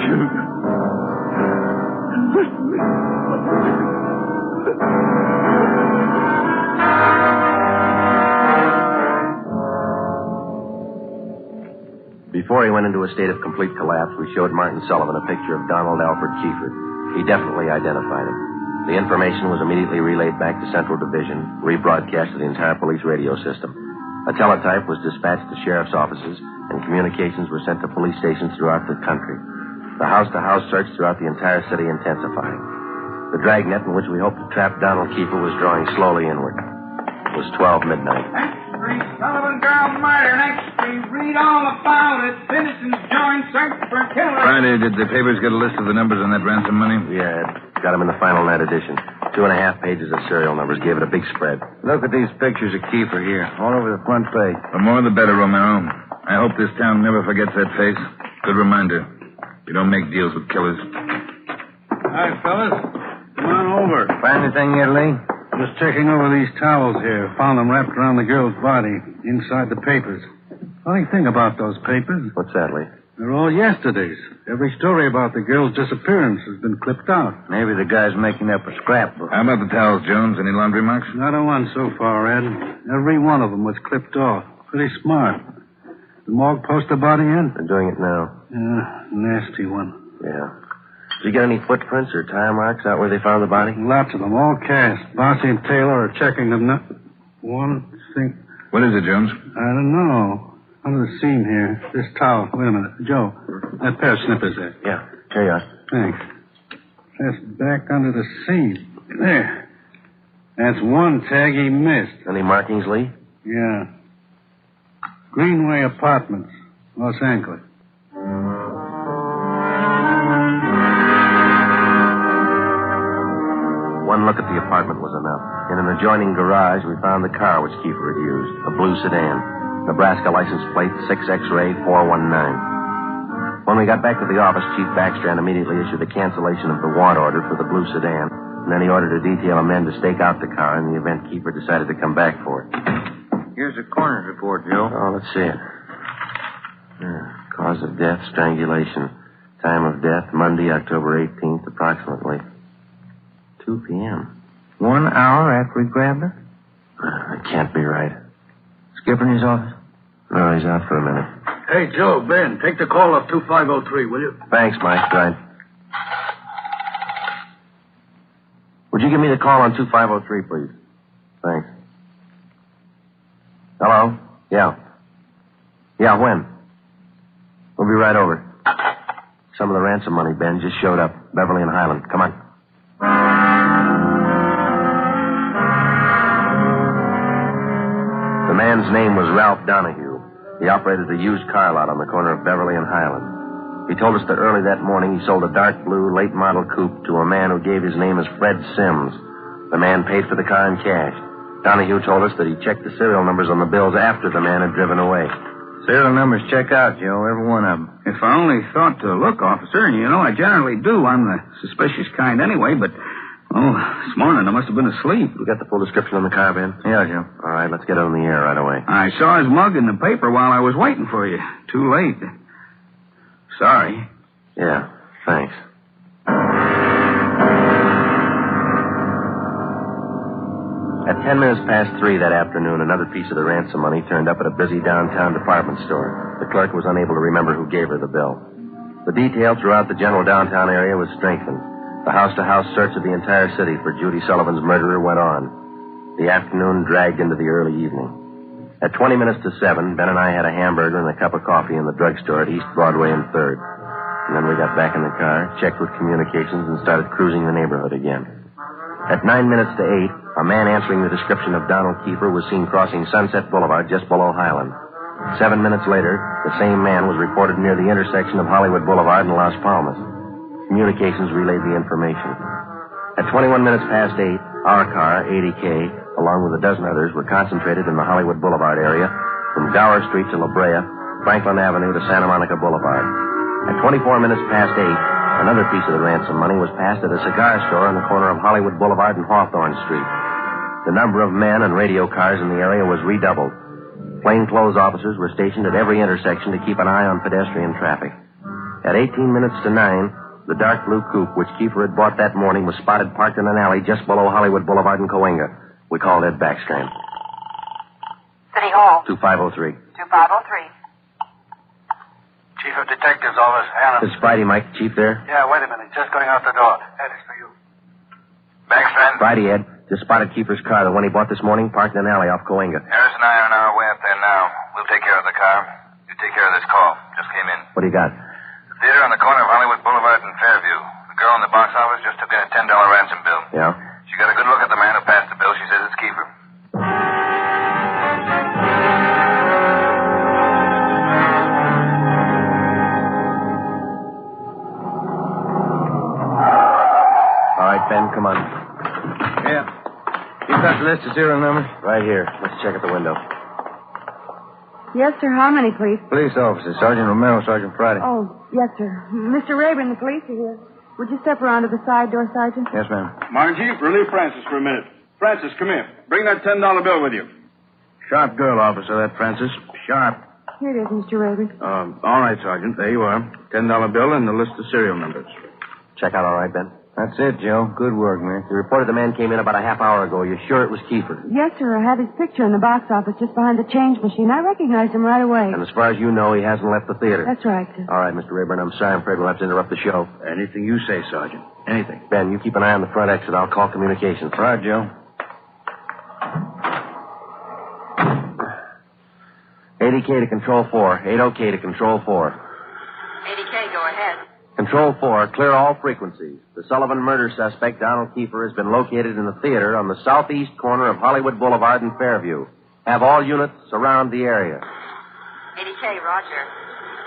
Judy. Let me find her. Before he went into a state of complete collapse, we showed Martin Sullivan a picture of Donald Alfred Kiefer. He definitely identified him. The information was immediately relayed back to Central Division, rebroadcast to the entire police radio system. A teletype was dispatched to sheriff's offices, and communications were sent to police stations throughout the country. The house-to-house search throughout the entire city intensifying. The dragnet in which we hoped to trap Donald Kiefer was drawing slowly inward. It was 12 midnight. Sullivan girl murder. Next street. Read all about it. Citizens join search for killer. Friday, did the papers get a list of the numbers on that ransom money? Yeah, got them in the final night edition. 2.5 pages of serial numbers. Gave it a big spread. Look at these pictures of Kiefer here, all over the front page. The more the better, Romero. I hope this town never forgets that face. Good reminder. You don't make deals with killers. Hi, fellas. Come on over. Find anything yet, Lee? Just checking over these towels here. Found them wrapped around the girl's body, inside the papers. Funny thing about those papers, What's that, Lee? they're all yesterday's. Every story about the girl's disappearance has been clipped out. Maybe the guy's making up a scrapbook. How about the towels, Jones? Any laundry marks? Not a one so far, Ed. Every one of them was clipped off. Pretty smart. The morgue post the body in? They're doing it now. Yeah, nasty one. Yeah. Did you get any footprints or tire marks out where they found the body? Lots of them, all cast. Bossy and Taylor are checking them now. One thing. What is it, Jones? I don't know. Under the seam here. This towel. Wait a minute. Joe, that pair of snippers there. Yeah. Here you are. Thanks. Just back under the seam. There. That's one tag he missed. Any markings, Lee? Yeah. Greenway Apartments, Los Angeles. One look at the apartment was enough. In an adjoining garage, we found the car which Kiefer had used, a blue sedan. Nebraska license plate 6X-ray 419. When we got back to the office, Chief Backstrand immediately issued a cancellation of the want order for the blue sedan, and then he ordered a detail of men to stake out the car in the event Kiefer decided to come back for it. Here's the coroner's report, Joe. Oh, let's see it. Cause of death, strangulation. Time of death, Monday, October 18th, approximately 2 p.m. 1 hour after he grabbed her? That can't be right. Skipper in his office? No, he's out for a minute. Hey, Joe, Ben, take the call off 2503, will you? Thanks, Mike. Right. Would you give me the call on 2503, please? Thanks. Hello? Yeah. Yeah, when? We'll be right over. Some of the ransom money, Ben, just showed up. Beverly and Highland. Come on. The man's name was Ralph Donahue. He operated a used car lot on the corner of Beverly and Highland. He told us that early that morning he sold a dark blue late model coupe to a man who gave his name as Fred Sims. The man paid for the car in cash. Donahue told us that he checked the serial numbers on the bills after the man had driven away. Serial numbers check out, Joe, every one of them. If I only thought to look, officer, and you know I generally do. I'm the suspicious kind anyway, but, this morning I must have been asleep. You got the full description on the car, Ben? Yeah, Joe. All right, let's get it on the air right away. I saw his mug in the paper while I was waiting for you. Too late. Sorry. Yeah, thanks. At 10 minutes past 3 that afternoon, another piece of the ransom money turned up at a busy downtown department store. The clerk was unable to remember who gave her the bill. The detail throughout the general downtown area was strengthened. The house-to-house search of the entire city for Judy Sullivan's murderer went on. The afternoon dragged into the early evening. At 20 minutes to 7, Ben and I had a hamburger and a cup of coffee in the drugstore at East Broadway and 3rd. And then we got back in the car, checked with communications, and started cruising the neighborhood again. At 9 minutes to 8, a man answering the description of Donald Kiefer was seen crossing Sunset Boulevard just below Highland. 7 minutes later, the same man was reported near the intersection of Hollywood Boulevard and Las Palmas. Communications relayed the information. At 21 minutes past 8, our car, 80K, along with a dozen others, were concentrated in the Hollywood Boulevard area from Gower Street to La Brea, Franklin Avenue to Santa Monica Boulevard. At 24 minutes past 8, another piece of the ransom money was passed at a cigar store on the corner of Hollywood Boulevard and Hawthorne Street. The number of men and radio cars in the area was redoubled. Plainclothes officers were stationed at every intersection to keep an eye on pedestrian traffic. At 18 minutes to 9, the dark blue coupe which Kiefer had bought that morning was spotted parked in an alley just below Hollywood Boulevard and Cahuenga. We called Ed Backstrand. City Hall. 2503. 2503. Chief of Detectives Office, Hannah. It's Friday, Mike. Chief there? Yeah, wait a minute. Just going out the door. Ed, it's for you. Backstrand? Friday, Ed. Just spotted Kiefer's car, the one he bought this morning, parked in an alley off Cahuenga. Harris and I are on our way up there now. We'll take care of the car. You take care of this call. Just came in. What do you got? The theater on the corner of Hollywood Boulevard and Fairview. The girl in the box office just took in a $10 ransom bill. Yeah? She got a good look at the man who passed the bill. She says it's Kiefer. All right, Ben, come on. Yeah. You got the list of serial numbers? Right here. Let's check at the window. Yes, sir. How many, please? Police officers. Sergeant Romero, Sergeant Friday. Oh, yes, sir. Mr. Rayburn, the police are here. Would you step around to the side door, Sergeant? Yes, ma'am. Margie, relieve Francis for a minute. Francis, come here. Bring that $10 bill with you. Sharp girl, officer, that Francis. Sharp. Here it is, Mr. Rayburn. All right, Sergeant. There you are. $10 bill and the list of serial numbers. Check out all right, Ben? That's it, Joe. Good work, man. You reported the man came in about a half hour ago. You're sure it was Kiefer? Yes, sir. I had his picture in the box office just behind the change machine. I recognized him right away. And as far as you know, he hasn't left the theater. That's right, sir. All right, Mr. Rayburn, I'm sorry. I'm afraid we'll have to interrupt the show. Anything you say, Sergeant. Anything. Ben, you keep an eye on the front exit. I'll call communications. All right, Joe. 80K to Control 4. 80K to Control 4. 80K, go ahead. Control 4, clear all frequencies. The Sullivan murder suspect, Donald Kiefer, has been located in the theater on the southeast corner of Hollywood Boulevard and Fairview. Have all units surround the area. 80K, roger.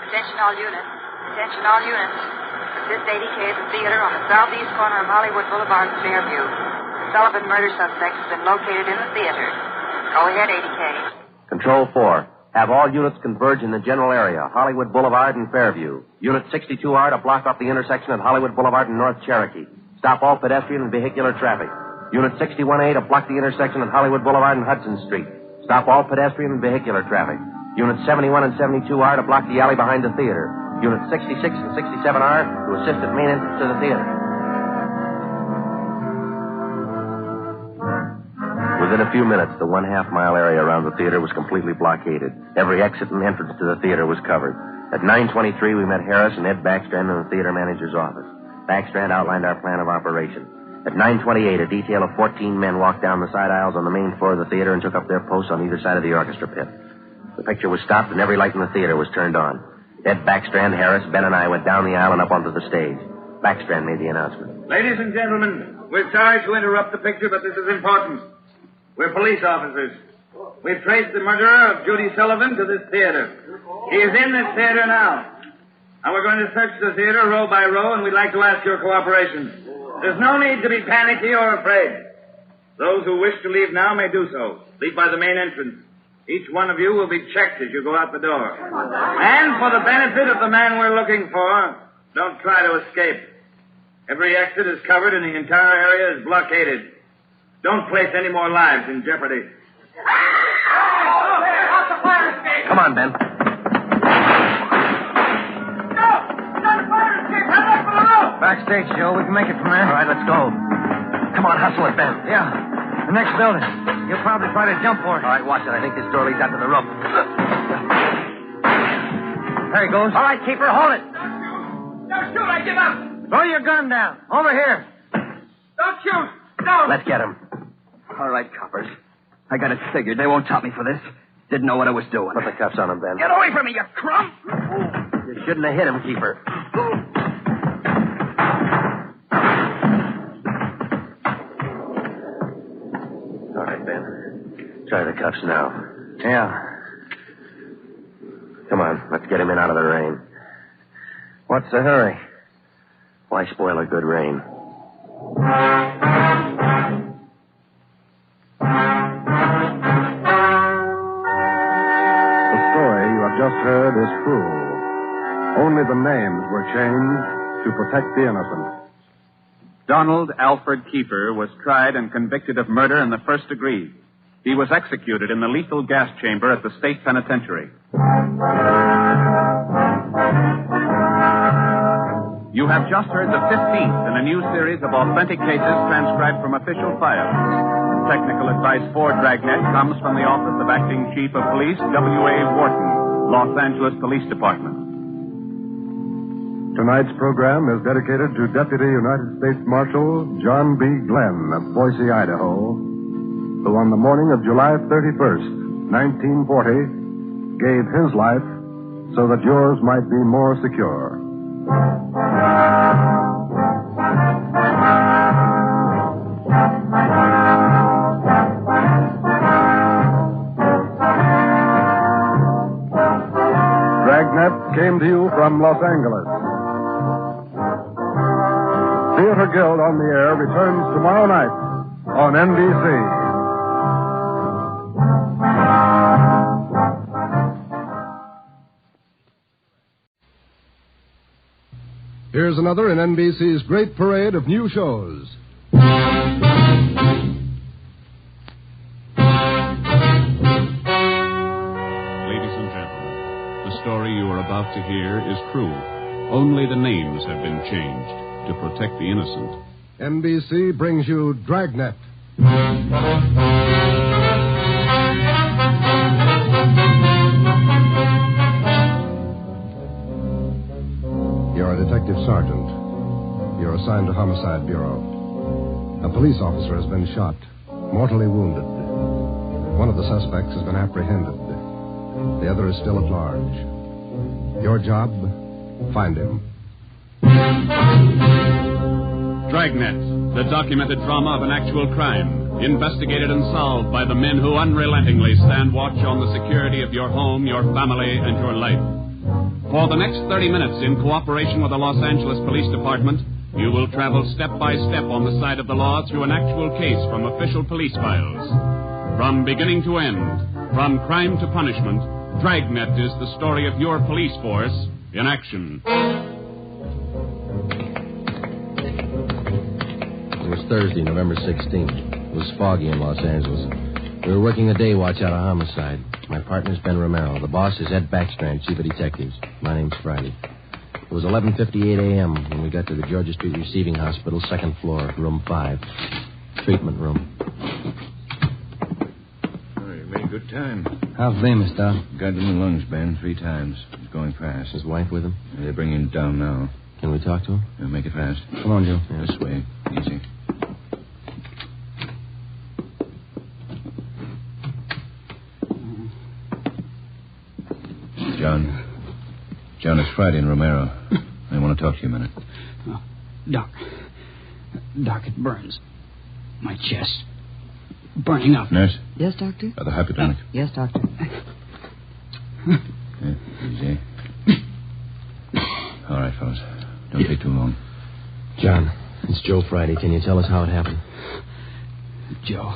Attention all units. Attention all units. Assist 80K at the theater on the southeast corner of Hollywood Boulevard and Fairview. The Sullivan murder suspect has been located in the theater. Go ahead, 80K. Control 4, have all units converge in the general area, Hollywood Boulevard and Fairview. Unit 62R to block off the intersection at Hollywood Boulevard and North Cherokee. Stop all pedestrian and vehicular traffic. Unit 61A to block the intersection at Hollywood Boulevard and Hudson Street. Stop all pedestrian and vehicular traffic. Unit 71 and 72R to block the alley behind the theater. Unit 66 and 67R to assist at main entrance to the theater. Within a few minutes, the 1/2 mile area around the theater was completely blockaded. Every exit and entrance to the theater was covered. At 9:23, we met Harris and Ed Backstrand in the theater manager's office. Backstrand outlined our plan of operation. At 9:28, a detail of 14 men walked down the side aisles on the main floor of the theater and took up their posts on either side of the orchestra pit. The picture was stopped and every light in the theater was turned on. Ed Backstrand, Harris, Ben, and I went down the aisle and up onto the stage. Backstrand made the announcement. Ladies and gentlemen, we're sorry to interrupt the picture, but this is important. We're police officers. We've traced the murderer of Judy Sullivan to this theater. He is in this theater now. And we're going to search the theater row by row, and we'd like to ask your cooperation. There's no need to be panicky or afraid. Those who wish to leave now may do so. Leave by the main entrance. Each one of you will be checked as you go out the door. And for the benefit of the man we're looking for, don't try to escape. Every exit is covered and the entire area is blockaded. Don't place any more lives in jeopardy. Come on, Ben. Backstage, Joe. We can make it from there. All right, let's go. Come on, hustle it, Ben. Yeah. The next building. You'll probably try to jump for it. All right, watch it. I think this door leads out to the roof. There he goes. All right, keeper, hold it. Don't shoot. I give up. Throw your gun down. Over here. Don't shoot. Don't. Let's get him. All right, coppers. I got it figured. They won't top me for this. Didn't know what I was doing. Put the cuffs on him, Ben. Get away from me, you crump! You shouldn't have hit him, Keeper. All right, Ben. Try the cuffs now. Yeah. Come on, let's get him in out of the rain. What's the hurry? Why spoil a good rain? Just heard is true. Only the names were changed to protect the innocent. Donald Alfred Kiefer was tried and convicted of murder in the first degree. He was executed in the lethal gas chamber at the state penitentiary. You have just heard the 15th in a new series of authentic cases transcribed from official files. Technical advice for Dragnet comes from the Office of Acting Chief of Police, W.A. Wharton, Los Angeles Police Department. Tonight's program is dedicated to Deputy United States Marshal John B. Glenn of Boise, Idaho, who on the morning of July 31st, 1940, gave his life so that yours might be more secure. Dragnet came to you from Los Angeles. Theater Guild on the Air returns tomorrow night on NBC. Here's another in NBC's great parade of new shows. Ladies and gentlemen, about to hear is true. Only the names have been changed to protect the innocent. NBC brings you Dragnet. You're a detective sergeant. You're assigned to Homicide Bureau. A police officer has been shot, mortally wounded. One of the suspects has been apprehended. The other is still at large. Your job, find him. Dragnet, the documented drama of an actual crime, investigated and solved by the men who unrelentingly stand watch on the security of your home, your family, and your life. For the next 30 minutes, in cooperation with the Los Angeles Police Department, you will travel step by step on the side of the law through an actual case from official police files. From beginning to end, from crime to punishment, Dragnet is the story of your police force in action. It was Thursday, November 16th. It was foggy in Los Angeles. We were working a day watch out of Homicide. My partner's Ben Romero. The boss is Ed Backstrand, chief of detectives. My name's Friday. It was 11:58 a.m. when we got to the Georgia Street Receiving Hospital, second floor, room 5. Treatment room. Oh, you made good time. How famous, Doc? Got him in the lungs, Ben, 3 times. He's going fast. His wife with him? They're bringing him down now. Can we talk to him? Yeah, make it fast. Come on, Joe. Yeah, this way. Easy. John, it's Friday and Romero. I want to talk to you a minute. Oh, Doc, it burns. My chest. Burning up. Nurse? Yes, Doctor? The hypodermic. Yes, Doctor. Yeah, easy. All right, fellas. Don't take too long. John, it's Joe Friday. Can you tell us how it happened? Joe.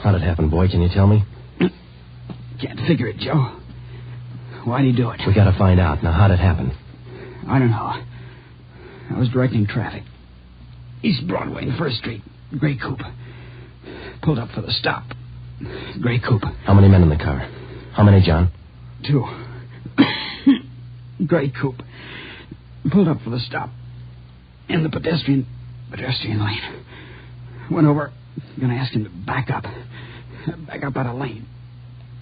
How'd it happen, boy? Can you tell me? Can't figure it, Joe. Why'd he do it? We gotta find out. Now, how'd it happen? I don't know. I was directing traffic. East Broadway and First Street. Gray coupe. Pulled up for the stop. Gray coupe. How many men in the car? How many, John? 2. Gray coupe. Pulled up for the stop. In the pedestrian lane. Went over. Gonna ask him to back up. Back up out of lane.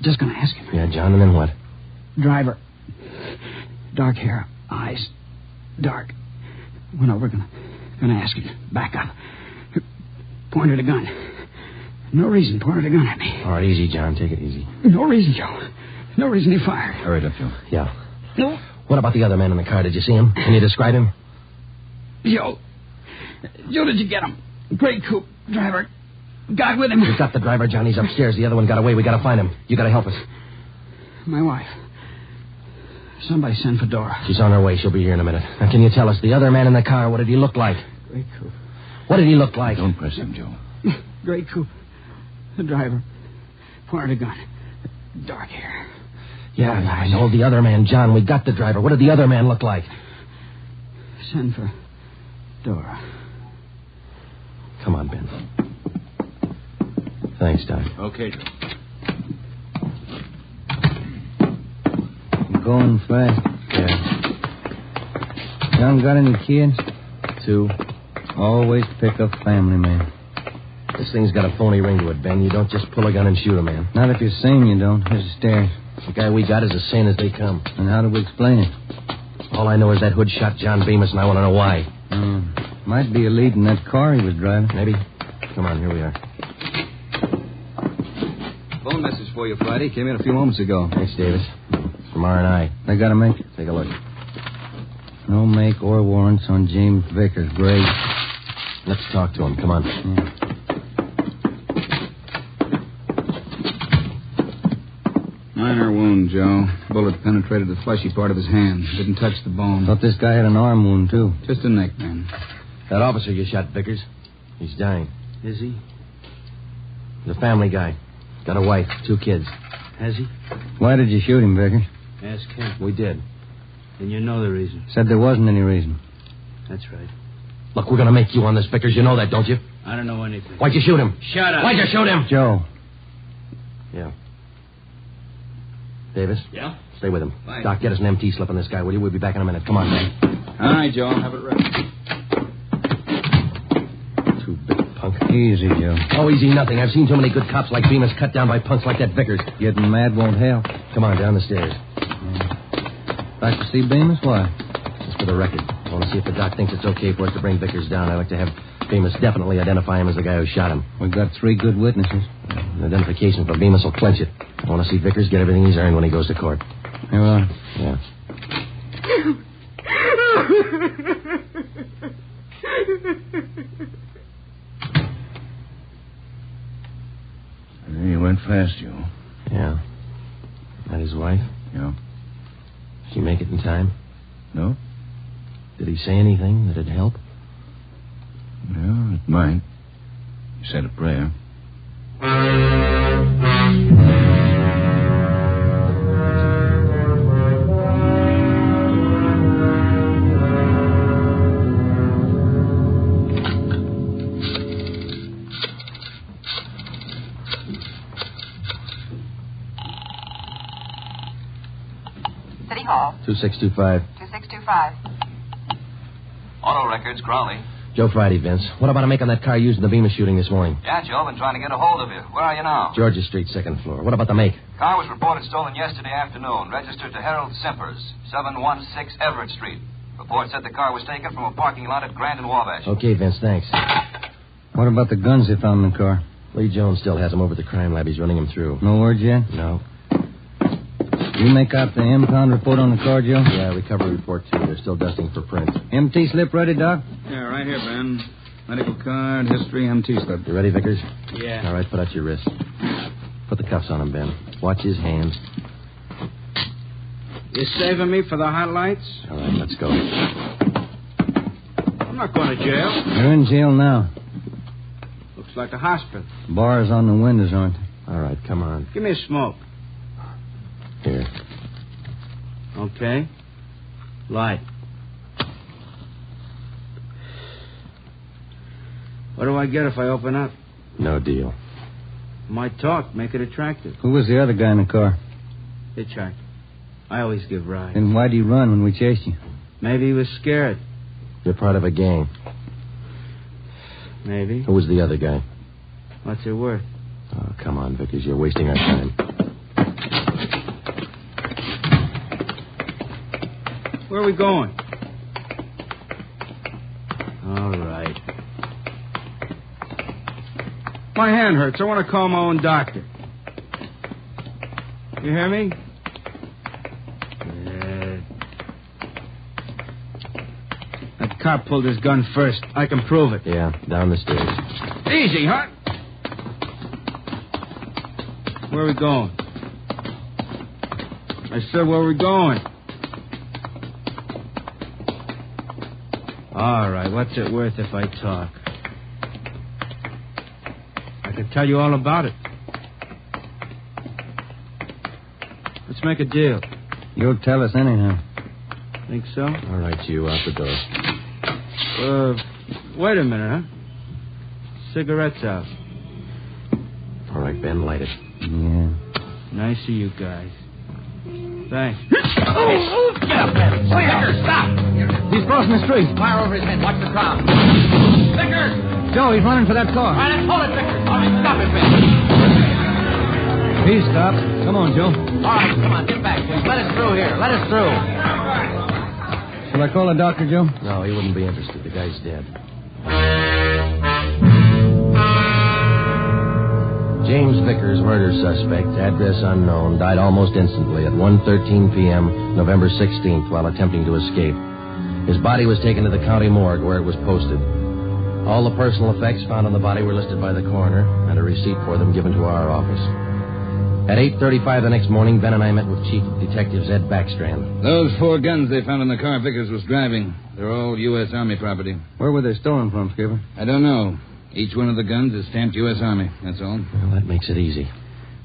Just gonna ask him. Yeah, John, and then what? Driver. Dark hair. Eyes. Dark. Went over. Gonna ask him to back up. Pointed a gun. No reason. Pointed a gun at me. All right, easy, John. Take it easy. No reason, Joe. No reason he fired. Hurry it up, Joe. Yeah. No. What about the other man in the car? Did you see him? Can you describe him? Joe, did you get him? Gray coupe. Driver. Got with him. We got the driver, John. He's upstairs. The other one got away. We gotta find him. You gotta help us. My wife. Somebody send for Dora. She's on her way. She'll be here in a minute. Now, can you tell us, the other man in the car, what did he look like? Gray coupe. What did he look like? Don't press him, Joe. Gray coupe. The driver. Pointed a gun. Dark hair. Yeah, I know. The other man, John. We got the driver. What did the other man look like? Send for Dora. Come on, Ben. Thanks, Doc. Okay, Joe. Going fast. Yeah. John got any kids? 2. Always pick up family, man. This thing's got a phony ring to it, Ben. You don't just pull a gun and shoot a man. Not if you're sane, you don't. Here's the stairs. The guy we got is as sane as they come. And how do we explain it? All I know is that hood shot John Bemis, and I want to know why. Might be a lead in that car he was driving. Maybe. Come on, here we are. Phone message for you, Friday. Came in a few moments ago. Thanks, Davis. It's from R&I. They got to make it. Take a look. No make or warrants on James Vickers. Great. Let's talk to him. Come on. Yeah. Minor wound, Joe. Bullet penetrated the fleshy part of his hand. Didn't touch the bone. Thought this guy had an arm wound, too. Just a neck, man. That officer you shot, Vickers, he's dying. Is he? He's a family guy. Got a wife, 2 kids. Has he? Why did you shoot him, Vickers? Ask him. We did. And you know the reason. Said there wasn't any reason. That's right. Look, we're going to make you on this, Vickers. You know that, don't you? I don't know anything. Why'd you shoot him? Shut up. Why'd you shoot him? Joe. Yeah. Davis? Yeah? Stay with him. Fine. Doc, get us an MT slip on this guy, will you? We'll be back in a minute. Come on, man. All right, Joe. I'll have it ready. Too big, punk. Easy, Joe. Oh, easy nothing. I've seen too many good cops like Bemis cut down by punks like that Vickers. Getting mad won't help. Come on, down the stairs. Back to see Bemis? Why? Just for the record. I want to see if the doc thinks it's okay for us to bring Vickers down. I'd like to have Bemis definitely identify him as the guy who shot him. We've got 3 good witnesses. An identification for Bemis will clinch it. I want to see Vickers get everything he's earned when he goes to court. Here we are. Yeah. You went fast, Joe. Yeah. That his wife? Yeah. Did she make it in time? No? Did he say anything that'd help? Yeah, it might. He said a prayer. City Hall. 2625. 2625. Auto records, Crowley. Joe Friday, Vince. What about a make on that car used in the Bemis shooting this morning? Yeah, Joe, been trying to get a hold of you. Where are you now? Georgia Street, second floor. What about the make? Car was reported stolen yesterday afternoon. Registered to Harold Simpers, 716 Everett Street. Report said the car was taken from a parking lot at Grand and Wabash. Okay, Vince, thanks. What about the guns they found in the car? Lee Jones still has them over at the crime lab. He's running them through. No word yet? No. You make out the impound report on the car, Joe? Yeah, recovery report, too. They're still dusting for prints. MT slip ready, Doc? Yeah, right here, Ben. Medical card, history, MT slip. You ready, Vickers? Yeah. All right, put out your wrist. Put the cuffs on him, Ben. Watch his hands. You saving me for the hot lights? All right, let's go. I'm not going to jail. You're in jail now. Looks like a hospital. Bars on the windows, aren't they? All right, come on. Give me a smoke. Here. Okay. Light. What do I get if I open up? No deal. Might talk, make it attractive. Who was the other guy in the car? Hitchhike. I always give rides. Then why'd he run when we chased you? Maybe he was scared. You're part of a gang. Maybe. Who was the other guy? What's it worth? Oh, come on, Vickers. You're wasting our time. Where are we going? All right. My hand hurts. I want to call my own doctor. You hear me? Yeah. That cop pulled his gun first. I can prove it. Yeah, down the stairs. Easy, huh? Where are we going? I said, where are we going? All right, what's it worth if I talk? I can tell you all about it. Let's make a deal. You'll tell us anyhow. Think so? All right, you out the door. Wait a minute, huh? Cigarettes out. All right, Ben, light it. Yeah. Nice of you guys. Thanks. Oh, get up, Ben. Vickers, stop. He's crossing the street. Fire over his head. Watch the crowd. Vickers! Joe, he's running for that car. All right, let's hold it, Vickers. All right, stop it, Ben. He stopped. Come on, Joe. All right, come on, get back. Let us through here. Let us through. Shall I call a doctor, Joe? No, he wouldn't be interested. The guy's dead. James Vickers, murder suspect, address unknown, died almost instantly at 1:13 p.m., November 16th, while attempting to escape. His body was taken to the county morgue, where it was posted. All the personal effects found on the body were listed by the coroner, and a receipt for them given to our office. At 8:35 the next morning, Ben and I met with Chief Detective Ed Backstrand. Those 4 guns they found in the car Vickers was driving. They're all U.S. Army property. Where were they stolen from, Skipper? I don't know. Each one of the guns is stamped U.S. Army, that's all. Well, that makes it easy.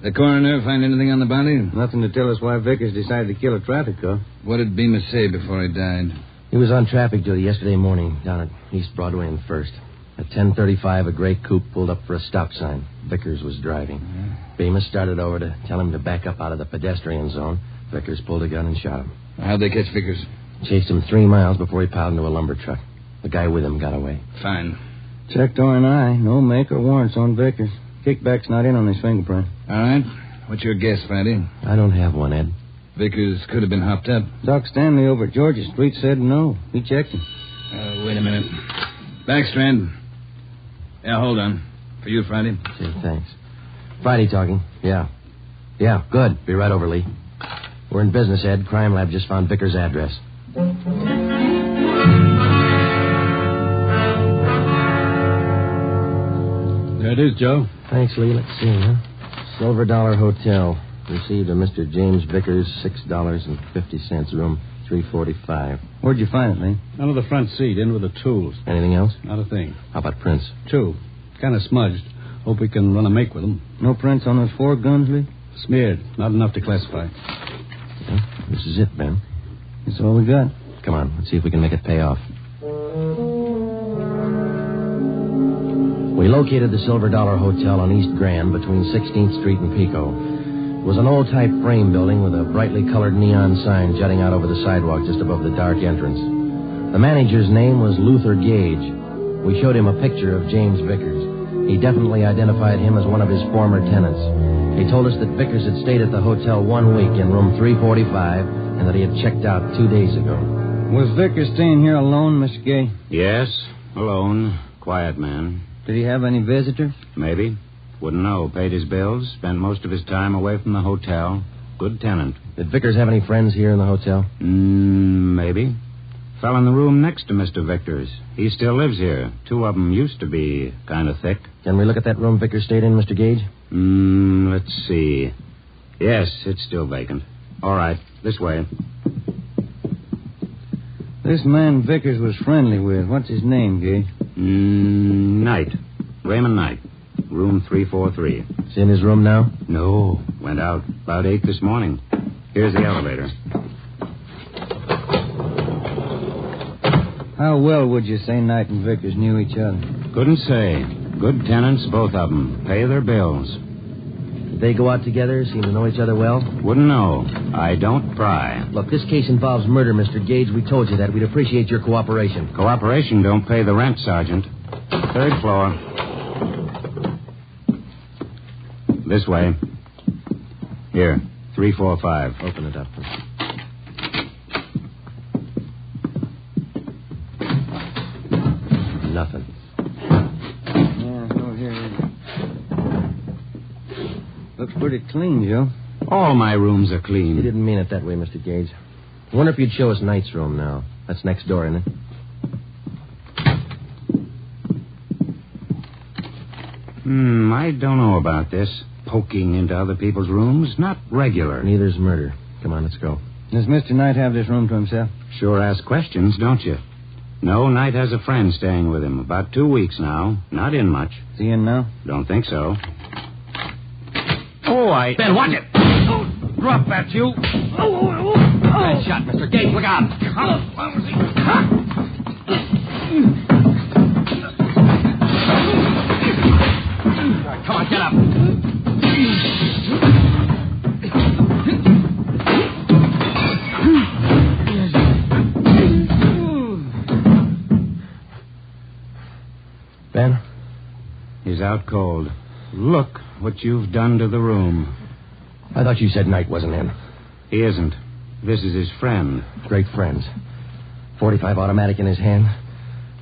The coroner find anything on the body? Nothing to tell us why Vickers decided to kill a traffic cop. What did Bemis say before he died? He was on traffic duty yesterday morning down at East Broadway and First. At 10:35, a gray coupe pulled up for a stop sign. Vickers was driving. Bemis started over to tell him to back up out of the pedestrian zone, Vickers pulled a gun and shot him. How'd they catch Vickers? Chased him 3 miles before he piled into a lumber truck. The guy with him got away. Fine. Checked R&I. No make or warrants on Vickers. Kickback's not in on his fingerprint. All right. What's your guess, Friday? I don't have one, Ed. Vickers could have been hopped up. Doc Stanley over at Georgia Street said no. He checked him. Wait a minute. Backstrand. Yeah, hold on. For you, Friday. Okay, thanks. Friday talking. Yeah. Yeah, good. Be right over, Lee. We're in business, Ed. Crime Lab just found Vickers' address. There it is, Joe. Thanks, Lee. Let's see, huh? Silver Dollar Hotel. Received a Mr. James Vickers, $6.50, room 345. Where'd you find it, Lee? Under the front seat, in with the tools. Anything else? Not a thing. How about prints? 2. Kind of smudged. Hope we can run a make with them. No prints on those 4 guns, Lee? Smeared. Not enough to classify. Yeah, this is it, Ben. That's all we got. Come on, let's see if we can make it pay off. We located the Silver Dollar Hotel on East Grand between 16th Street and Pico. It was an old-type frame building with a brightly colored neon sign jutting out over the sidewalk just above the dark entrance. The manager's name was Luther Gage. We showed him a picture of James Vickers. He definitely identified him as one of his former tenants. He told us that Vickers had stayed at the hotel 1 week in room 345 and that he had checked out 2 days ago. Was Vickers staying here alone, Mr. Gay? Yes, alone. Quiet man. Did he have any visitors? Maybe. Wouldn't know. Paid his bills. Spent most of his time away from the hotel. Good tenant. Did Vickers have any friends here in the hotel? Maybe. Fell in the room next to Mr. Vickers. He still lives here. 2 of them used to be kind of thick. Can we look at that room Vickers stayed in, Mr. Gage? Let's see. Yes, it's still vacant. All right. This way. This man Vickers was friendly with. What's his name, Gage? Knight. Raymond Knight. Room 343. Is he in his room now? No. Went out about 8 this morning. Here's the elevator. How well would you say Knight and Vickers knew each other? Couldn't say. Good tenants, both of them. Pay their bills. Did they go out together? Seem to know each other well? Wouldn't know. I don't pry. Look, this case involves murder, Mr. Gage. We told you that. We'd appreciate your cooperation. Cooperation don't pay the rent, Sergeant. 3rd floor. This way. Here, 345. Open it up. Nothing. Yeah, over here. Looks pretty clean, Joe. All my rooms are clean. You didn't mean it that way, Mr. Gage. I wonder if you'd show us Knight's room now. That's next door, isn't it? I don't know about this. Poking into other people's rooms. Not regular. Neither's murder. Come on, let's go. Does Mr. Knight have this room to himself? Sure ask questions, don't you? No, Knight has a friend staying with him. About 2 weeks now. Not in much. Is he in now? Don't think so. Ben, watch it! Oh, drop that, you! Nice shot, Mr. Gage. Look out! Come on, get up. Ben? He's out cold. Look what you've done to the room. I thought you said Knight wasn't in. He isn't. This is his friend. Great friends. 45 automatic in his hand.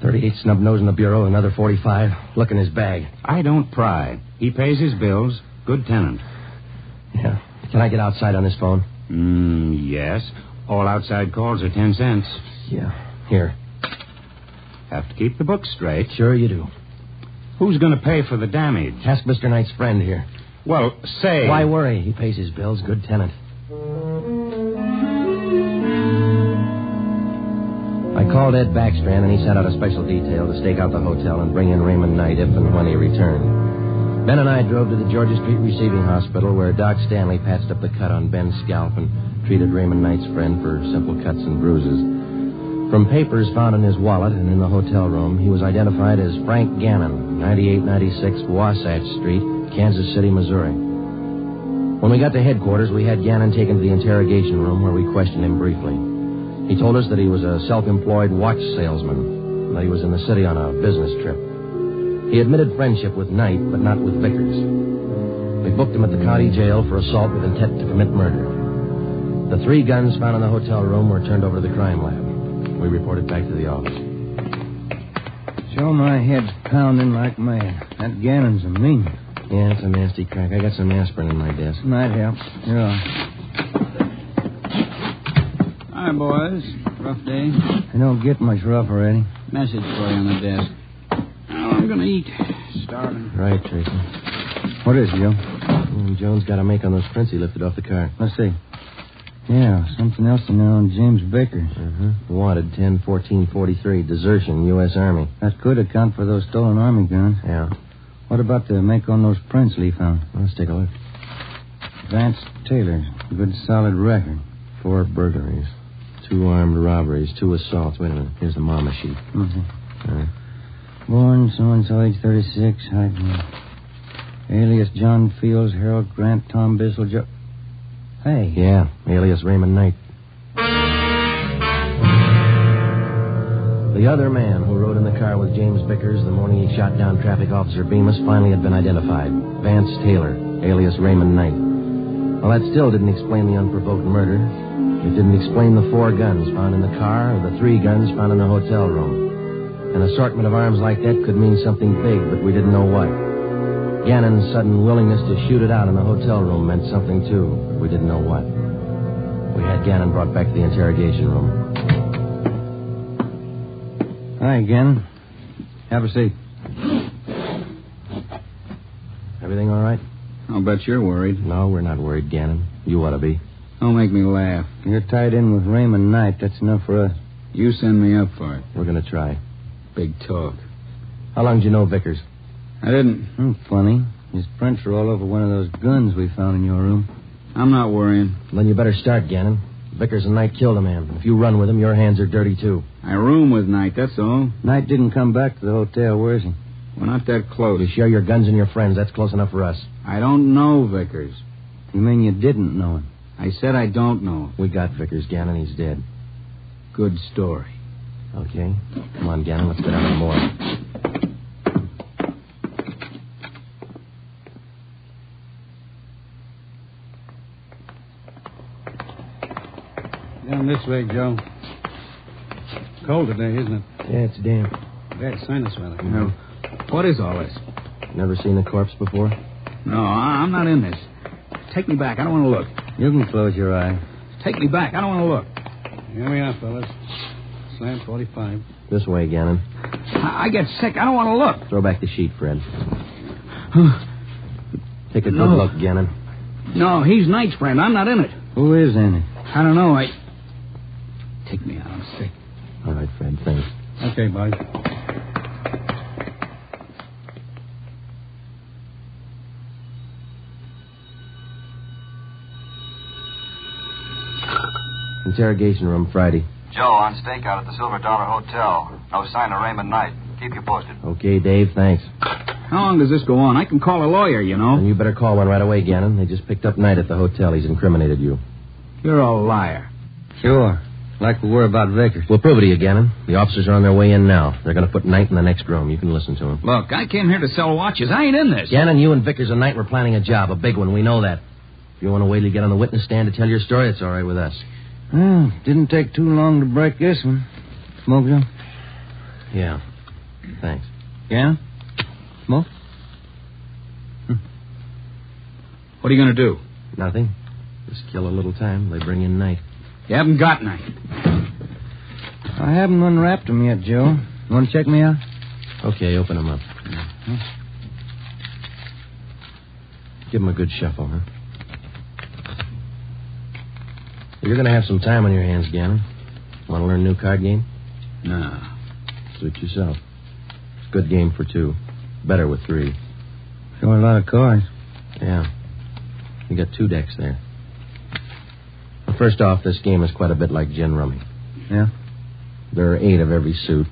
38 snub nose in the bureau, another 45. Look in his bag. I don't pry. He pays his bills. Good tenant. Yeah. Can I get outside on this phone? Yes. All outside calls are 10 cents. Yeah. Here. Have to keep the books straight. Sure you do. Who's going to pay for the damage? Ask Mr. Knight's friend here. Well, say... Why worry? He pays his bills. Good tenant. I called Ed Backstrand, and he sent out a special detail to stake out the hotel and bring in Raymond Knight if and when he returned. Ben and I drove to the Georgia Street Receiving Hospital, where Doc Stanley patched up the cut on Ben's scalp and treated Raymond Knight's friend for simple cuts and bruises. From papers found in his wallet and in the hotel room, he was identified as Frank Gannon, 9896 Wasatch Street, Kansas City, Missouri. When we got to headquarters, we had Gannon taken to the interrogation room where we questioned him briefly. He told us that he was a self-employed watch salesman and that he was in the city on a business trip. He admitted friendship with Knight, but not with Vickers. We booked him at the county jail for assault with intent to commit murder. The 3 guns found in the hotel room were turned over to the crime lab. We reported back to the office. Joe, my head's pounding like mad. That Gannon's a mean. Yeah, it's a nasty crack. I got some aspirin in my desk. Might help. Yeah. Hi, boys. Rough day? I don't get much rougher, Eddie. Message for you on the desk. Oh, I'm going to eat. Starving. Right, Tracy. What is it, Joe? Jones got a make on those prints he lifted off the car. Let's see. Yeah, something else to know on James Vickers. Wanted 10-14-43, desertion, U.S. Army. That could account for those stolen Army guns. Yeah. What about the make on those prints Lee found? Let's take a look. Vance Taylor. Good solid record. 4 burglaries, 2 armed robberies, 2 assaults. Wait a minute. Here's the mama sheet. All right. Born so-and-so, age 36. Height. Alias John Fields, Harold Grant, Tom Bissell, Joe... Hey. Yeah, alias Raymond Knight. The other man who rode in the car with James Vickers the morning he shot down Traffic Officer Bemis finally had been identified. Vance Taylor, alias Raymond Knight. Well, that still didn't explain the unprovoked murder. It didn't explain the 4 guns found in the car or the 3 guns found in the hotel room. An assortment of arms like that could mean something big, but we didn't know what. Gannon's sudden willingness to shoot it out in the hotel room meant something, too, but we didn't know what. We had Gannon brought back to the interrogation room. Hi, Gannon. Have a seat. Everything all right? I'll bet you're worried. No, we're not worried, Gannon. You ought to be. Don't make me laugh. You're tied in with Raymond Knight. That's enough for us. You send me up for it. We're going to try. Big talk. How long did you know Vickers? I didn't. Funny. His prints are all over one of those guns we found in your room. I'm not worrying. Then you better start, Gannon. Vickers and Knight killed a man. If you run with him, your hands are dirty, too. I room with Knight, that's all. Knight didn't come back to the hotel. Where is he? We're not that close. You share your guns and your friends. That's close enough for us. I don't know Vickers. You mean you didn't know him? I said I don't know. We got Vickers, Gannon. He's dead. Good story. Okay. Come on, Gannon. Let's get on the more. Down this way, Joe. Cold today, isn't it? Yeah, it's damp. Bad sinus weather. No. What is all this? Never seen a corpse before? No, I'm not in this. Take me back. I don't want to look. You can close your eye. Take me back. I don't want to look. Here we are, fellas. Slam 45. This way, Gannon. I get sick. I don't want to look. Throw back the sheet, Fred. Take a good look, Gannon. No, he's Knight's friend. I'm not in it. Who is in it? I don't know. Take me out. I'm sick. All right, Fred. Thanks. Okay, boys. Interrogation room, Friday. Joe, on stakeout at the Silver Dollar Hotel. No sign of Raymond Knight. Keep you posted. Okay, Dave. Thanks. How long does this go on? I can call a lawyer, you know. And you better call one right away, Gannon. They just picked up Knight at the hotel. He's incriminated you. You're a liar. Sure. Like we were about Vickers. We'll prove it to you, Gannon. The officers are on their way in now. They're going to put Knight in the next room. You can listen to them. Look, I came here to sell watches. I ain't in this. Gannon, you and Vickers and Knight were planning a job, a big one. We know that. If you want to wait till you get on the witness stand to tell your story, it's all right with us. Well, didn't take too long to break this one. Smoke some? Yeah. Thanks. Yeah? Smoke? What are you going to do? Nothing. Just kill a little time. They bring in Knight. You haven't got Knight. I haven't unwrapped them yet, Joe. You want to check me out? Okay, open them up. Give them a good shuffle, huh? You're going to have some time on your hands, Gannon. Want to learn a new card game? No. Suit yourself. It's a good game for 2. Better with 3. Sure a lot of cards. Yeah. You got 2 decks there. Well, first off, this game is quite a bit like gin rummy. Yeah? There are 8 of every suit.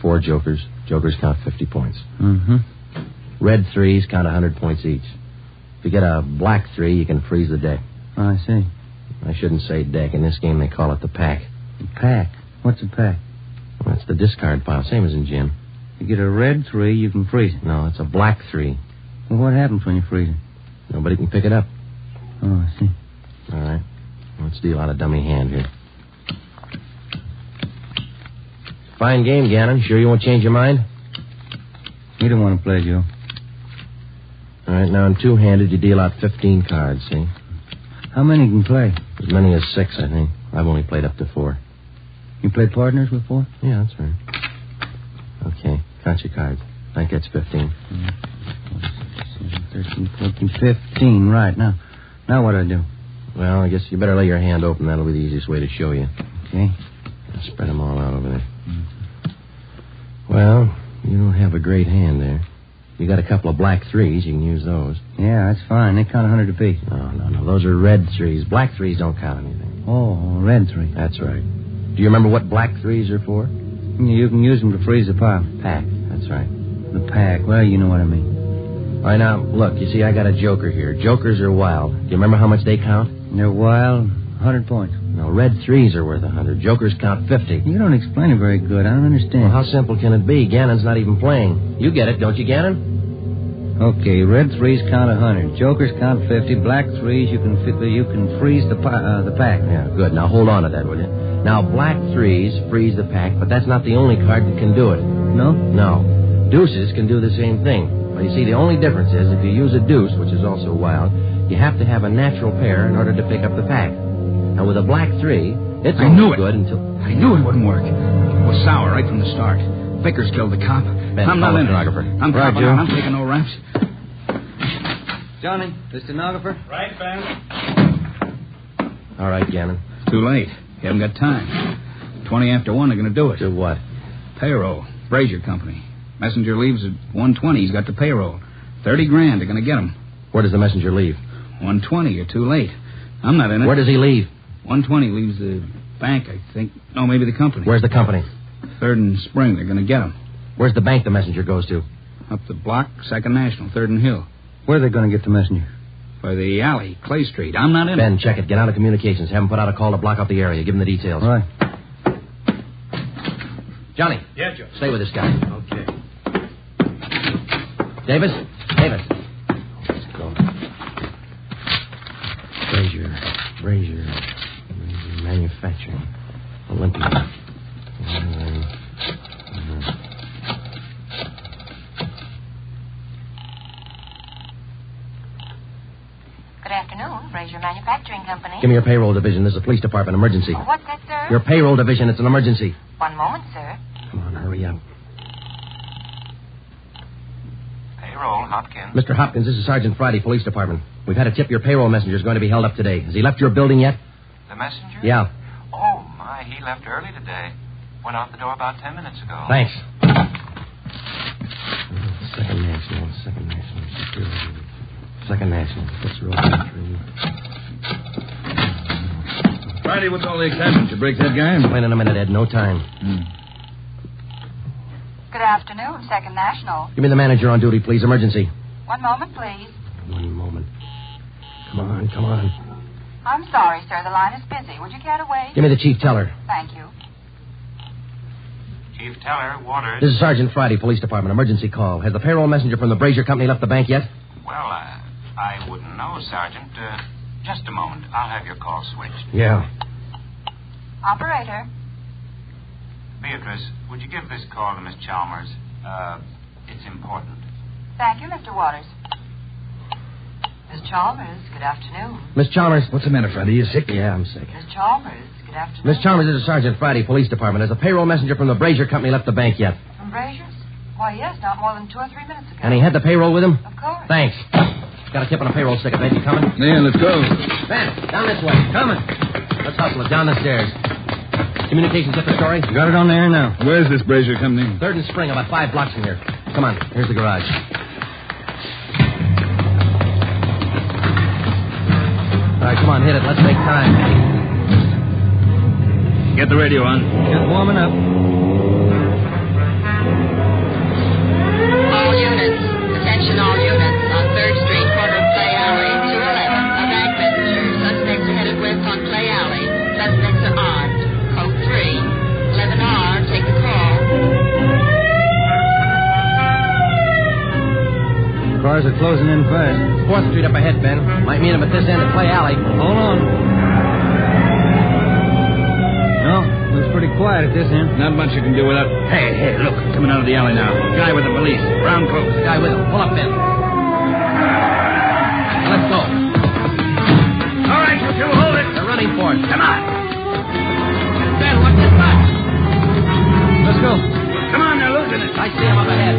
4 jokers. Jokers count 50 points. Mm-hmm. Red 3s count 100 points each. If you get a black 3, you can freeze the deck. Oh, I see. I shouldn't say deck. In this game, they call it the pack. The pack? What's a pack? Well, that's the discard pile, same as in gin. You get a red 3, you can freeze it. No, it's a black 3. Well, what happens when you freeze it? Nobody can pick it up. Oh, I see. All right. Let's deal out a dummy hand here. Fine game, Gannon. Sure you won't change your mind? You don't want to play, Joe. All right, now in two-handed, you deal out 15 cards, see? How many can play? As many as 6, I think. I've only played up to 4. You played partners before? Yeah, that's right. Okay, count your cards. I think that's 15. 13, 14, 15, right. Now what do I do? Well, I guess you better lay your hand open. That'll be the easiest way to show you. Okay. I'll spread them all out over there. Well, you don't have a great hand there. You got a couple of black 3s. You can use those. Yeah, that's fine. They count 100 apiece. No. Those are red 3s. Black 3s don't count anything. Oh, red 3. That's right. Do you remember what black 3s are for? You can use them to freeze the pile. Pack. That's right. The pack. Well, you know what I mean. All right, now, look. You see, I got a joker here. Jokers are wild. Do you remember how much they count? They're wild. 100 points. No, red 3s are worth 100. Jokers count 50. You don't explain it very good. I don't understand. Well, how simple can it be? Gannon's not even playing. You get it, don't you, Gannon? Okay, red 3s count 100. Jokers count 50. Black 3s, you can freeze the pack. Yeah, good. Now, hold on to that, will you? Now, black 3s freeze the pack, but that's not the only card that can do it. No? No. Deuces can do the same thing. Well, you see, the only difference is if you use a deuce, which is also wild, you have to have a natural pair in order to pick up the pack. And with a black 3, it's only good until... I knew it wouldn't work. It was sour right from the start. Vickers killed the cop. Ben, I'm not in it. I'm right, copping out. I'm taking no raps. Johnny, the stenographer? Right, Ben. All right, Gannon. Too late. You haven't got time. 20 after 1, they're going to do it. Do what? Payroll. Brazier Company. Messenger leaves at 1:20. He's got the payroll. 30 grand. They're going to get him. Where does the messenger leave? 1:20. You're too late. I'm not in it. Where does he leave? 1:20 leaves the bank, I think. No, maybe the company. Where's the company? 3rd and Spring. They're going to get him. Where's the bank the messenger goes to? Up the block, 2nd National, 3rd and Hill. Where are they going to get the messenger? By the alley, Clay Street. I'm not in Ben, it. check it. Get out of communications. Have him put out a call to block up the area. Give him the details. Right. Johnny. Yeah, Joe. Stay with this guy. Okay. Davis. Let's go. Brazier Manufacturing. Olympia. Good afternoon, Brazier Manufacturing Company. Give me your payroll division. This is a police department emergency. What's that, sir? Your payroll division. It's an emergency. One moment, sir. Come on, hurry up. Payroll, Hopkins. Mr. Hopkins, this is Sergeant Friday, Police Department. We've had a tip your payroll messenger is going to be held up today. Has he left your building yet? The messenger? Yeah. Oh, my, he left early today. Went out the door about 10 minutes ago. Thanks. Second National. What's roll entry? Friday, what's all the excitement? You break that guy? Explain in a minute, Ed. No time. Good afternoon, 2nd National. Give me the manager on duty, please. Emergency. One moment, please. One moment. Come on. I'm sorry, sir. The line is busy. Would you care to wait? Give me the chief teller. Thank you. Chief Teller, Waters. This is Sergeant Friday, Police Department. Emergency call. Has the payroll messenger from the Brazier Company left the bank yet? Well, I wouldn't know, Sergeant. Just a moment. I'll have your call switched. Yeah. Operator. Beatrice, would you give this call to Miss Chalmers? It's important. Thank you, Mr. Waters. Miss Chalmers, good afternoon. Miss Chalmers. What's the matter, Friday? You sick? Yeah, I'm sick. Miss Chalmers, good afternoon. Miss Chalmers, this is Sergeant Friday, Police Department. Has the payroll messenger from the Brazier Company left the bank yet? From Brazier's? Why, yes, not more than 2 or 3 minutes ago. And he had the payroll with him? Of course. Thanks. Got a tip on a payroll sticker. Ben, you coming? Yeah, let's go. Ben, down this way. Coming. Let's hustle it. Down the stairs. Communications at the story? Got it on there now. Where's this Brazier Company? 3rd and Spring, about 5 blocks from here. Come on. Here's the garage. All right, come on, hit it. Let's make time. Get the radio on. Just warming up. All units. Attention all units. On 3rd Street, corner of Clay Alley. Cars are closing in fast. 4th Street up ahead, Ben. Might meet him at this end of Clay Alley. Hold on. No, looks pretty quiet at this end. Not much you can do without... Hey, look. Coming out of the alley now. Guy with the police. Brown clothes. Guy with him. Pull up, Ben. Now, let's go. All right, you two, hold it. They're running for us. Come on. Ben, watch this back. Let's go. Come on, they're losing it. I see him up ahead.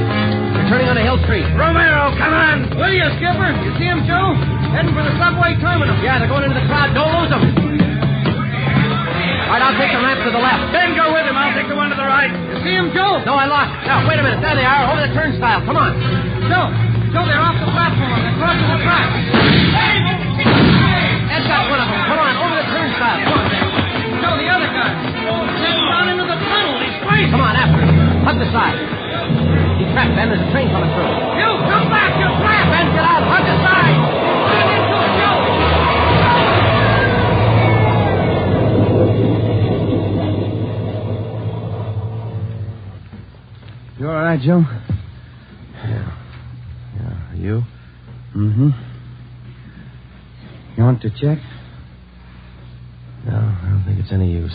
They're turning onto Hill Street. Romero, come on. Will you, Skipper? You see him, Joe? Heading for the subway terminal. Yeah, they're going into the crowd. Don't lose them. All right, I'll take the ramp to the left. Ben, go with him. I'll take the one to the right. You see him, Joe? No, I lost. Now, wait a minute. There they are, over the turnstile. Come on. Joe, they're off the platform. They're crossing the track. Ed's got one of them. Come on, over the turnstile. Come on, Ben. Joe, the other guy. Heading down into the tunnel. He's crazy. Come on, after him. Hug the side. He's trapped, Ben. There's a train coming through. You, come back. You're trapped. Ben, get out. Hug the side. Get into it, Joe. You all right, Joe? Yeah. You? Mm-hmm. You want to check? No, I don't think it's any use.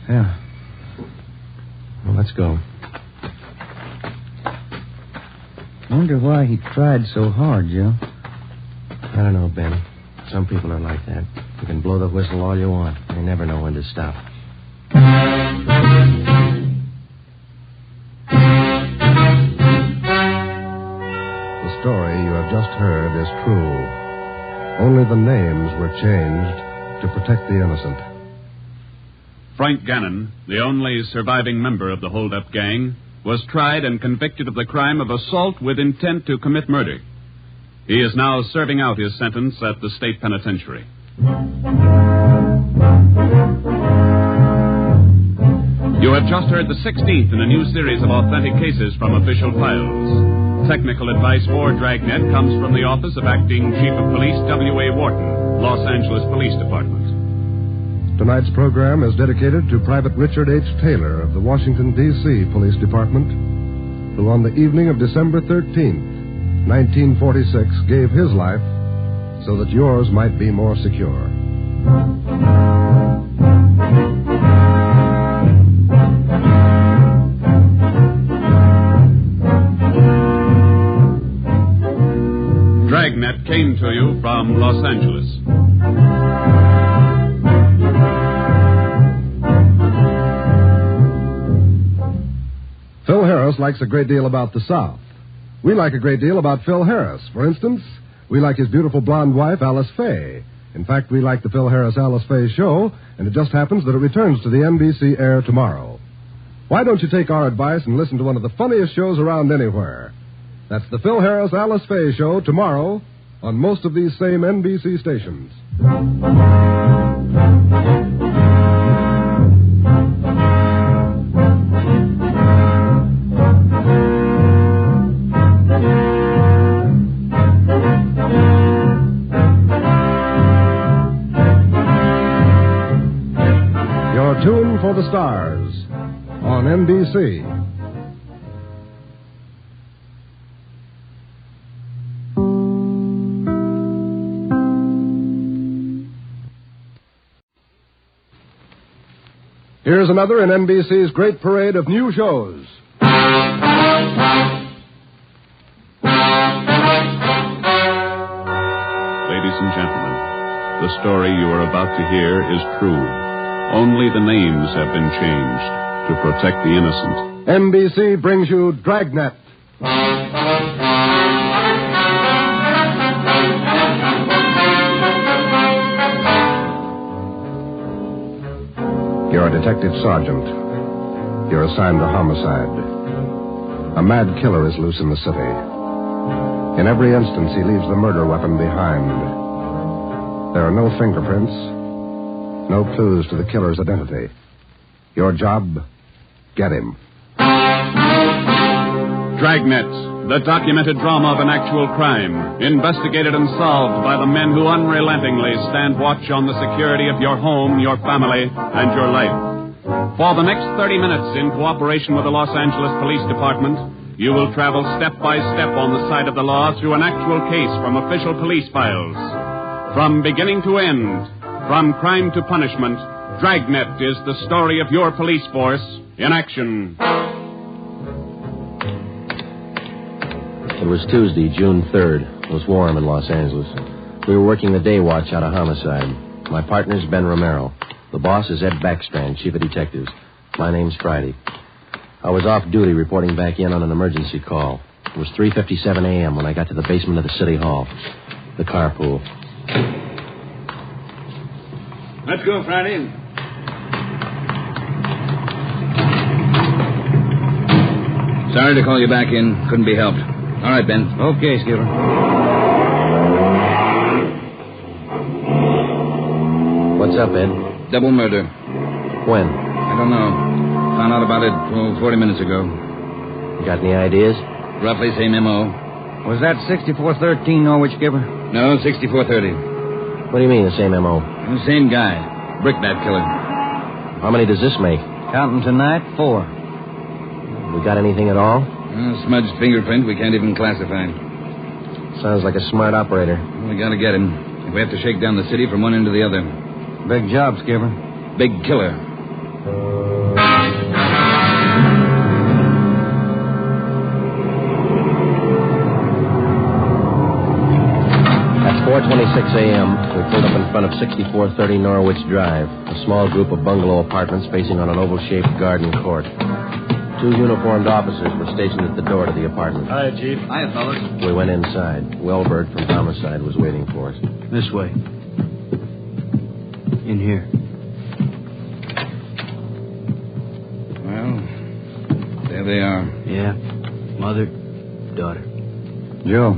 Yeah. Well, let's go. Wonder why he tried so hard, Joe. I don't know, Ben. Some people are like that. You can blow the whistle all you want. They never know when to stop. The story you have just heard is true. Only the names were changed to protect the innocent. Frank Gannon, the only surviving member of the hold-up gang, was tried and convicted of the crime of assault with intent to commit murder. He is now serving out his sentence at the state penitentiary. You have just heard the 16th in a new series of authentic cases from official files. Technical advice for Dragnet comes from the office of Acting Chief of Police W.A. Wharton, Los Angeles Police Department. Tonight's program is dedicated to Private Richard H. Taylor of the Washington, D.C. Police Department, who on the evening of December 13th, 1946, gave his life so that yours might be more secure. Dragnet came to you from Los Angeles. Phil Harris likes a great deal about the South. We like a great deal about Phil Harris. For instance, we like his beautiful blonde wife, Alice Faye. In fact, we like the Phil Harris-Alice Faye show, and it just happens that it returns to the NBC air tomorrow. Why don't you take our advice and listen to one of the funniest shows around anywhere? That's the Phil Harris-Alice Faye show tomorrow on most of these same NBC stations. Tune for the Stars on NBC. Here's another in NBC's great parade of new shows. Ladies and gentlemen, the story you are about to hear is true. Only the names have been changed to protect the innocent. NBC brings you Dragnet. You're a detective sergeant. You're assigned to homicide. A mad killer is loose in the city. In every instance, he leaves the murder weapon behind. There are no fingerprints. No clues to the killer's identity. Your job, get him. Dragnet, the documented drama of an actual crime, investigated and solved by the men who unrelentingly stand watch on the security of your home, your family, and your life. For the next 30 minutes, in cooperation with the Los Angeles Police Department, You will travel step by step on the side of the law through an actual case from official police files. From beginning to end, from crime to punishment, Dragnet is the story of your police force in action. It was Tuesday, June 3rd. It was warm in Los Angeles. We were working the day watch out of homicide. My partner's Ben Romero. The boss is Ed Backstrand, chief of detectives. My name's Friday. I was off duty reporting back in on an emergency call. It was 3:57 a.m. when I got to the basement of the city hall. The carpool. Let's go, Friday. Sorry to call you back in. Couldn't be helped. All right, Ben. Okay, Skipper. What's up, Ed? Double murder. When? I don't know. Found out about it 40 minutes ago. You got any ideas? Roughly same M.O. Was that 6413 Norwich, Skipper? No, 6430. What do you mean, the same M.O.? The same guy. Brickbat killer. How many does this make? Counting tonight, 4. We got anything at all? Smudged fingerprint we can't even classify. Sounds like a smart operator. We gotta get him. If we have to shake down the city from one end to the other. Big job, Skipper. Big killer. At 4:26 a.m., we pulled up in front of 6430 Norwich Drive, a small group of bungalow apartments facing on an oval-shaped garden court. 2 uniformed officers were stationed at the door to the apartment. Hi, Chief. Hiya, fellas. We went inside. Welberg from Homicide was waiting for us. This way. In here. Well, there they are. Yeah. Mother, daughter. Joe,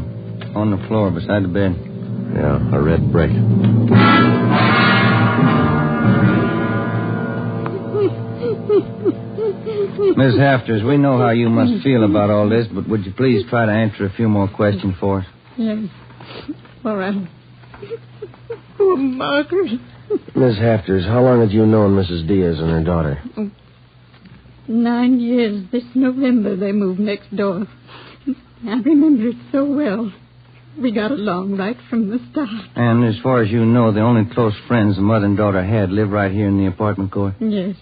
on the floor beside the bed. Yeah, a red brick. Miss Hafters, we know how you must feel about all this, but would you please try to answer a few more questions for us? Yes. All right. Poor Margaret. Miss Hafters, how long had you known Mrs. Diaz and her daughter? 9 years. This November they moved next door. I remember it so well. We got along right from the start. And as far as you know, the only close friends the mother and daughter had live right here in the apartment court? Yes.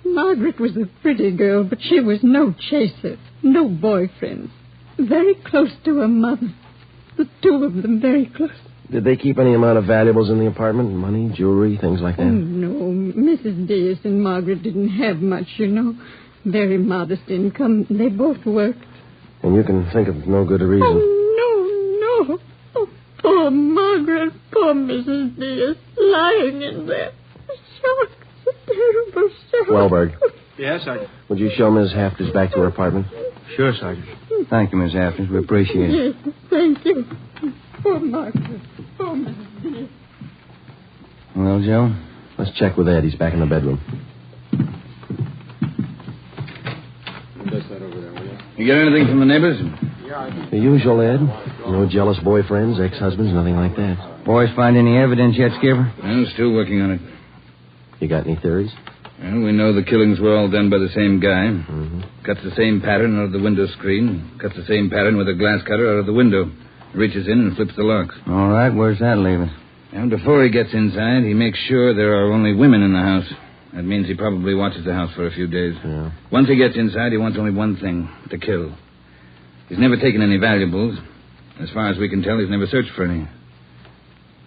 Margaret was a pretty girl, but she was no chaser, no boyfriend. Very close to her mother. The 2 of them very close. Did they keep any amount of valuables in the apartment? Money, jewelry, things like that? Oh, no. Mrs. Diaz and Margaret didn't have much, you know. Very modest income. They both worked. And you can think of no good reason. Oh, no. Oh, poor Margaret. Poor Mrs. Diaz. Lying in there. Shock. A terrible shock. Welberg. Yes, Sergeant. Would you show Ms. Hafters back to her apartment? Sure, Sergeant. Thank you, Miss Hafters. We appreciate it. Yes, thank you. Poor Margaret. Poor Mrs. Diaz. Well, Joe? Let's check with Ed. He's back in the bedroom. You get anything from the neighbors? The usual, Ed. No jealous boyfriends, ex-husbands, nothing like that. Boys find any evidence yet, Skipper? I'm still working on it. You got any theories? Well, we know the killings were all done by the same guy. Mm-hmm. Cuts the same pattern out of the window screen. Cuts the same pattern with a glass cutter out of the window. Reaches in and flips the locks. All right, where's that leave us? And before he gets inside, he makes sure there are only women in the house. That means he probably watches the house for a few days. Yeah. Once he gets inside, he wants only one thing, to kill. He's never taken any valuables. As far as we can tell, he's never searched for any.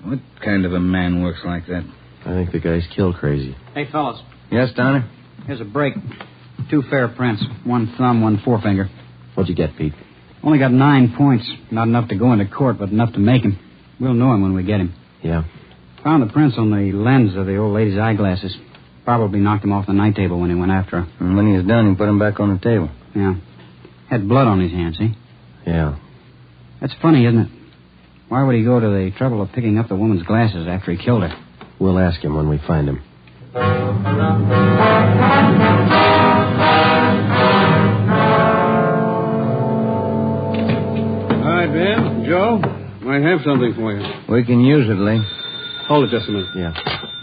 What kind of a man works like that? I think the guy's kill crazy. Hey, fellas. Yes, Donner? Here's a break. 2 fair prints. 1 thumb, 1 forefinger. What'd you get, Pete? Only got 9 points. Not enough to go into court, but enough to make him. We'll know him when we get him. Yeah. Found the prints on the lens of the old lady's eyeglasses. Probably knocked him off the night table when he went after her. And when he was done, he put him back on the table. Yeah. Had blood on his hands, see? Yeah. That's funny, isn't it? Why would he go to the trouble of picking up the woman's glasses after he killed her? We'll ask him when we find him. All right, Ben. Joe, I have something for you. We can use it, Lee. Hold it just a minute. Yeah.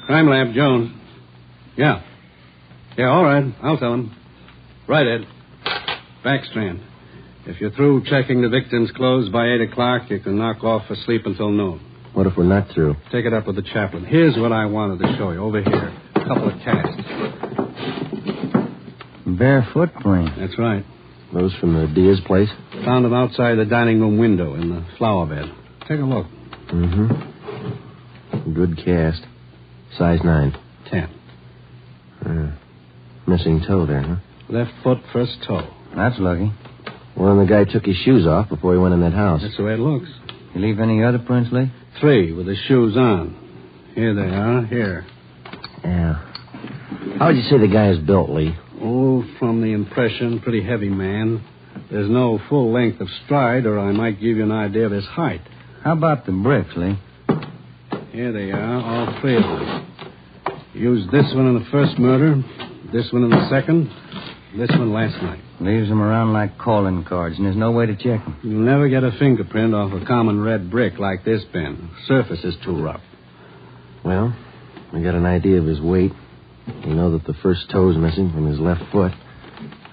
Crime Lab, Jones. Yeah, all right. I'll tell him. Right, Ed. Backstrand. If you're through checking the victim's clothes by 8 o'clock, you can knock off for sleep until noon. What if we're not through? Take it up with the chaplain. Here's what I wanted to show you. Over here. A couple of casts. Bare footprint. That's right. Those from the Diaz place? Found them outside the dining room window in the flower bed. Take a look. Mm-hmm. Good cast. Size 9. 10. Missing toe there, huh? Left foot, first toe. That's lucky. Well, then the guy took his shoes off before he went in that house. That's the way it looks. You leave any other prints, Lee? 3 with the shoes on. Here they are. Here. Yeah. How would you say the guy is built, Lee? Oh, from the impression, pretty heavy man. There's no full length of stride, or I might give you an idea of his height. How about the bricks, Lee? Here they are, all 3 of them. Used this one in the first murder, this one in the second, this one last night. Leaves them around like calling cards, and there's no way to check them. You'll never get a fingerprint off a common red brick like this bin. Surface is too rough. Well, we got an idea of his weight. We know that the first toe's missing from his left foot.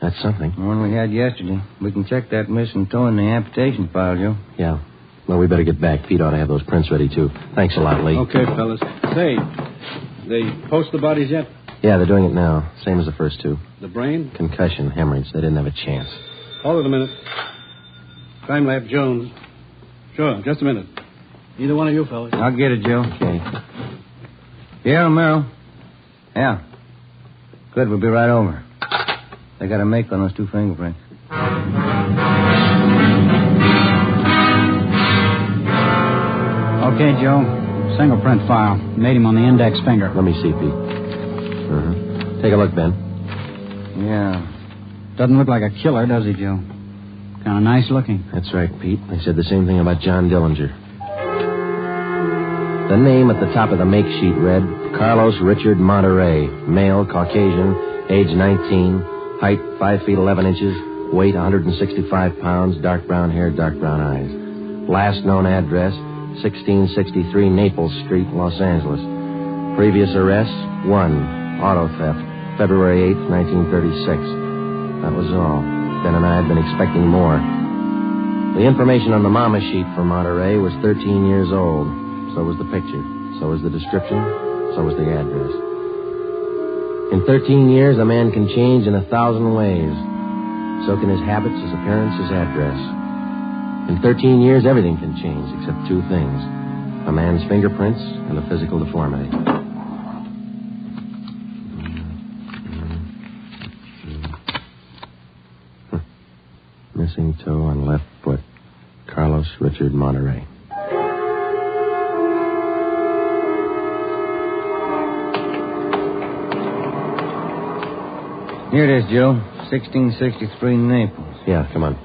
That's something. The one we had yesterday. We can check that missing toe in the amputation file, Joe. Yeah. Well, we better get back. Pete ought to have those prints ready, too. Thanks a lot, Lee. Okay, fellas. Say, they post the bodies yet? Yeah, they're doing it now. Same as the first 2. The brain? Concussion, hemorrhage. They didn't have a chance. Hold it a minute. Crime Lab Jones. Sure, just a minute. Either one of you fellas. I'll get it, Joe. Okay. Yeah, Romero. Yeah. Good, we'll be right over. They got a make on those 2 fingerprints. Okay, Joe. Single print file. Made him on the index finger. Let me see, Pete. Take a look, Ben. Yeah. Doesn't look like a killer, does he, Joe? Kind of nice looking. That's right, Pete. They said the same thing about John Dillinger. The name at the top of the make sheet read Carlos Richard Monterey, male, Caucasian, age 19, height 5 feet 11 inches, weight 165 pounds, dark brown hair, dark brown eyes. Last known address, 1663 Naples Street, Los Angeles. Previous arrests, 1, auto theft, February 8th, 1936. That was all. Ben and I had been expecting more. The information on the mama sheet for Monterey was 13 years old. So was the picture. So was the description. So was the address. In 13 years, a man can change in 1,000 ways. So can his habits, his appearance, his address. In 13 years, everything can change except 2 things. A man's fingerprints and a physical deformity. Missing toe on left foot. Carlos Richard Monterey. Here it is, Joe. 1663 Naples. Yeah, come on.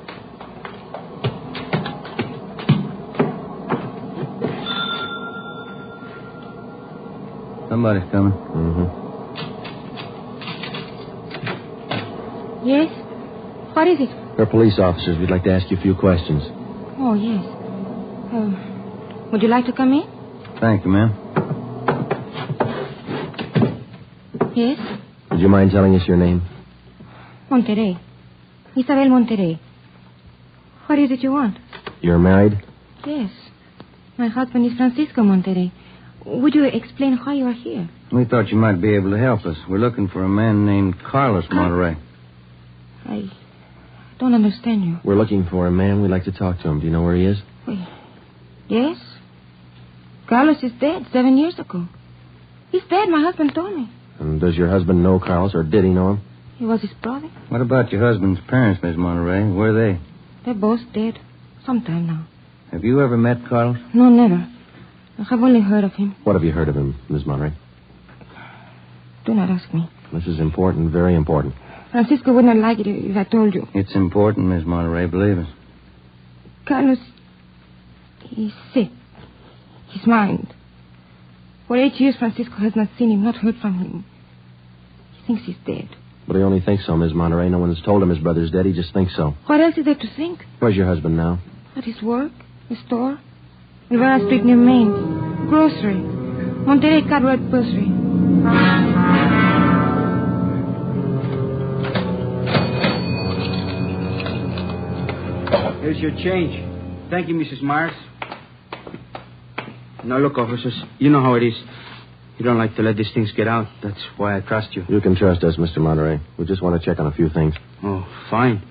Somebody's coming. Yes? What is it? We're police officers. We'd like to ask you a few questions. Oh, yes. Would you like to come in? Thank you, ma'am. Yes? Would you mind telling us your name? Monterey. Isabel Monterey. What is it you want? You're married? Yes. My husband is Francisco Monterey. Would you explain why you are here? We thought you might be able to help us. We're looking for a man named Carlos Monterey. I don't understand you. We're looking for a man. We'd like to talk to him. Do you know where he is? Yes. Carlos is dead 7 years ago. He's dead, my husband told me. And does your husband know Carlos, or did he know him? He was his brother. What about your husband's parents, Miss Monterey? Where are they? They're both dead. Sometime now. Have you ever met Carlos? No, never. I have only heard of him. What have you heard of him, Miss Monterey? Do not ask me. This is important, very important. Francisco wouldn't like it if I told you. It's important, Miss Monterey, believe us. Carlos, he's sick. His mind. For 8 years, Francisco has not seen him, not heard from him. He thinks he's dead. But he only thinks so, Miss Monterey. No one's told him his brother's dead. He just thinks so. What else is there to think? Where's your husband now? At his work, his store. Rivera Street near Main. Grocery. Monterey Cartwright Grocery. Here's your change. Thank you, Mrs. Myers. Now, look, officers, you know how it is. You don't like to let these things get out. That's why I trust you. You can trust us, Mr. Monterey. We just want to check on a few things. Oh, fine.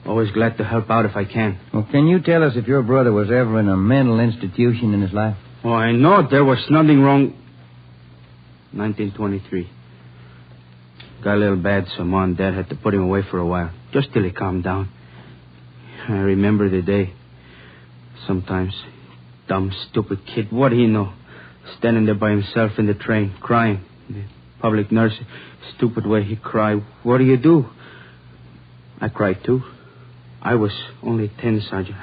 Always glad to help out if I can. Well, can you tell us if your brother was ever in a mental institution in his life? Oh, I know there was nothing wrong. 1923. Got a little bad, so Mom and Dad had to put him away for a while, just till he calmed down. I remember the day. Sometimes. Dumb, stupid kid. What do you know? Standing there by himself in the train, crying. The public nurse, stupid way he cried. What do you do? I cried, too. I was only 10, Sergeant.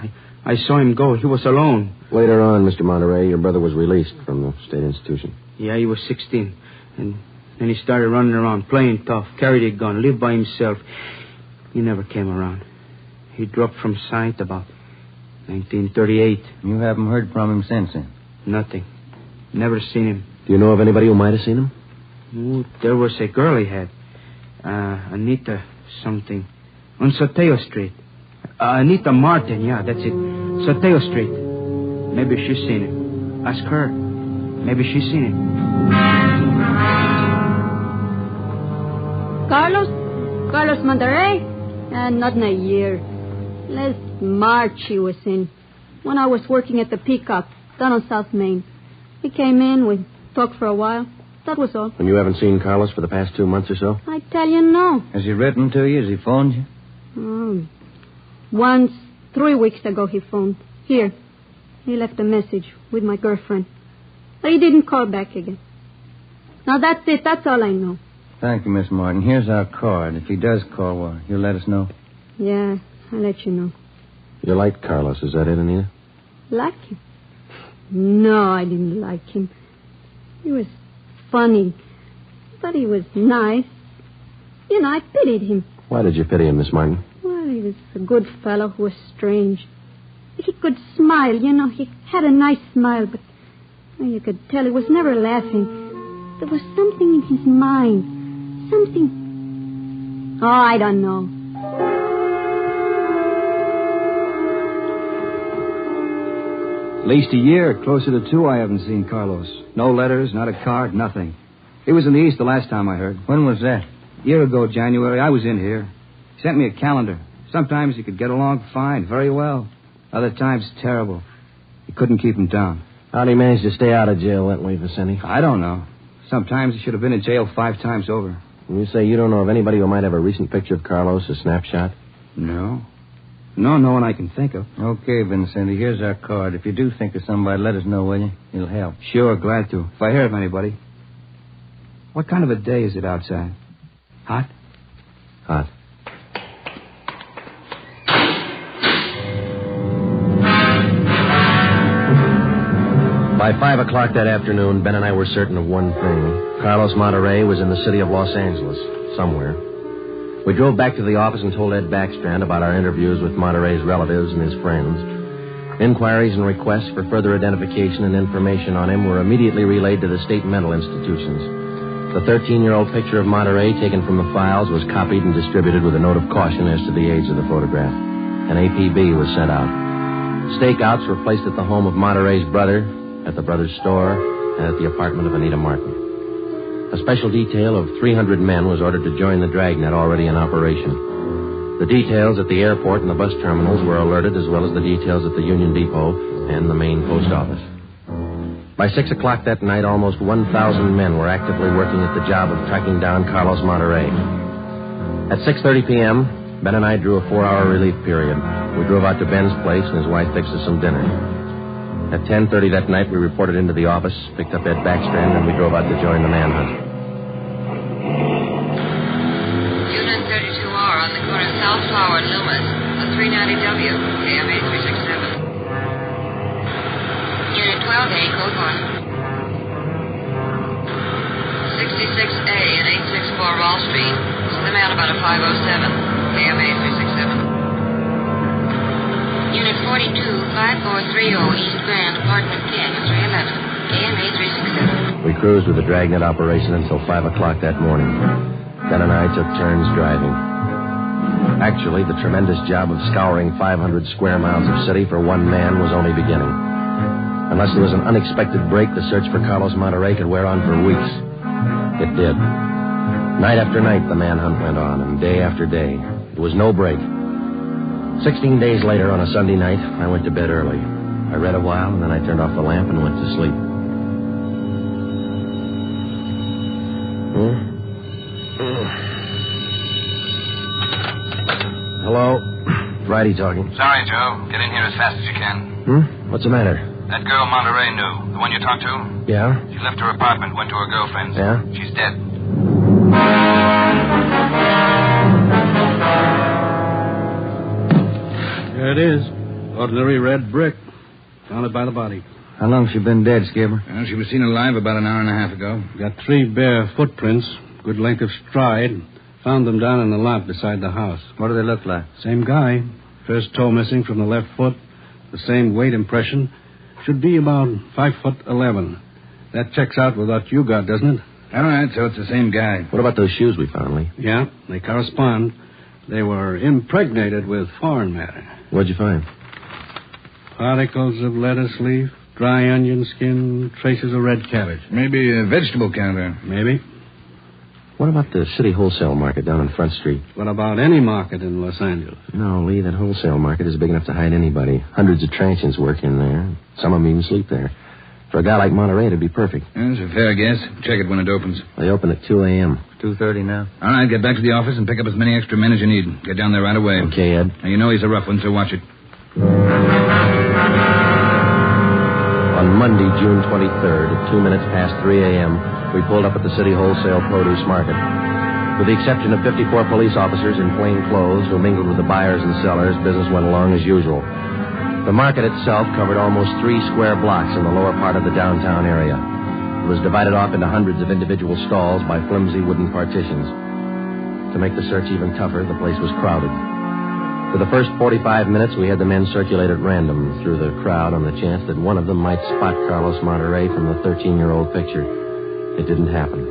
I saw him go. He was alone. Later on, Mr. Monterey, your brother was released from the state institution. Yeah, he was 16. And then he started running around, playing tough, carried a gun, lived by himself. He never came around. He dropped from sight about 1938. You haven't heard from him since then? Nothing. Never seen him. Do you know of anybody who might have seen him? Oh, there was a girl he had. Anita something. On Soteo Street. Anita Martin, yeah, that's it. Soteo Street. Maybe she's seen him. Ask her. Maybe she's seen him. Carlos Monterey? Not in a year. Last March he was in. When I was working at the Peacock, down on South Main. He came in, we talked for a while. That was all. And you haven't seen Carlos for the past 2 months or so? I tell you, no. Has he written to you? Has he phoned you? Once, 3 weeks ago, he phoned. Here. He left a message with my girlfriend. But he didn't call back again. Now, that's it. That's all I know. Thank you, Miss Martin. Here's our card. If he does call, well, you'll let us know. Yeah, I'll let you know. You liked Carlos, is that it, Anita? Like him? No, I didn't like him. He was funny. But he was nice. You know, I pitied him. Why did you pity him, Miss Martin? Well, he was a good fellow who was strange. He could smile, you know. He had a nice smile, but you could tell he was never laughing. There was something in his mind. Something... Oh, I don't know. At least a year, closer to 2, I haven't seen Carlos. No letters, not a card, nothing. He was in the East the last time I heard. When was that? A year ago, January. I was in here. He sent me a calendar. Sometimes he could get along fine, very well. Other times, terrible. He couldn't keep him down. How'd he manage to stay out of jail that way, Vicente? I don't know. Sometimes he should have been in jail 5 times over. When you say you don't know of anybody who might have a recent picture of Carlos, a snapshot? No. No one I can think of. Okay, Vincenti, here's our card. If you do think of somebody, let us know, will you? It'll help. Sure, glad to. If I hear of anybody. What kind of a day is it outside? Hot? Hot. By 5 o'clock that afternoon, Ben and I were certain of one thing. Carlos Monterey was in the city of Los Angeles, somewhere. We drove back to the office and told Ed Backstrand about our interviews with Monterey's relatives and his friends. Inquiries and requests for further identification and information on him were immediately relayed to the state mental institutions. The 13-year-old picture of Monterey taken from the files was copied and distributed with a note of caution as to the age of the photograph. An APB was sent out. Stakeouts were placed at the home of Monterey's brother, at the brother's store, and at the apartment of Anita Martin. A special detail of 300 men was ordered to join the Dragnet already in operation. The details at the airport and the bus terminals were alerted, as well as the details at the Union Depot and the main post office. By 6 o'clock that night, almost 1,000 men were actively working at the job of tracking down Carlos Monterey. At 6:30 p.m., Ben and I drew a 4-hour relief period. We drove out to Ben's place, and his wife fixed us some dinner. At 10:30 that night, we reported into the office, picked up Ed Backstrand, and we drove out to join the manhunt. Unit 32R on the corner of South Flower and Loomis, a 390W, KMA 367. Unit 12A, code 1. 66A and 864 Wall Street. Send them out about a 507, KMA 367. Unit 42, 5430 East Grand, Apartment 10, 311, KMA 367. We cruised with the Dragnet operation until 5 o'clock that morning. Ben and I took turns driving. Actually, the tremendous job of scouring 500 square miles of city for one man was only beginning. Unless there was an unexpected break, the search for Carlos Monterrey could wear on for weeks. It did. Night after night, the manhunt went on, and day after day. There was no break. 16 days later, on a Sunday night, I went to bed early. I read a while, and then I turned off the lamp and went to sleep. Hello? Friday talking. Sorry, Joe. Get in here as fast as you can. What's the matter? That girl Monterey knew. The one you talked to? Yeah? She left her apartment, went to her girlfriend's. Yeah? She's dead. There it is. Ordinary red brick. Found it by the body. How long's she been dead, Skipper? Well, she was seen alive about an hour and a half ago. Got 3 bare footprints, good length of stride. Found them down in the lot beside the house. What do they look like? Same guy. First toe missing from the left foot. The same weight impression. Should be about 5'11". That checks out with what you got, doesn't it? All right, so it's the same guy. What about those shoes we found, Lee? Yeah, they correspond. They were impregnated with foreign matter. What'd you find? Particles of lettuce leaf, dry onion skin, traces of red cabbage. Maybe a vegetable counter. Maybe. What about the city wholesale market down on Front Street? What about any market in Los Angeles? No, Lee, that wholesale market is big enough to hide anybody. Hundreds of transients work in there. Some of them even sleep there. For a guy like Monterey, it'd be perfect. That's a fair guess. Check it when it opens. They open at 2 a.m. 2:30 now. All right, get back to the office and pick up as many extra men as you need. Get down there right away. Okay, Ed. Now, you know he's a rough one, so watch it. On Monday, June 23rd, at 2 minutes past 3 a.m., we pulled up at the city wholesale produce market. With the exception of 54 police officers in plain clothes who mingled with the buyers and sellers, business went along as usual. The market itself covered almost 3 square blocks in the lower part of the downtown area. It was divided off into hundreds of individual stalls by flimsy wooden partitions. To make the search even tougher, the place was crowded. For the first 45 minutes, we had the men circulate at random through the crowd on the chance that one of them might spot Carlos Monterrey from the 13-year-old picture. It didn't happen.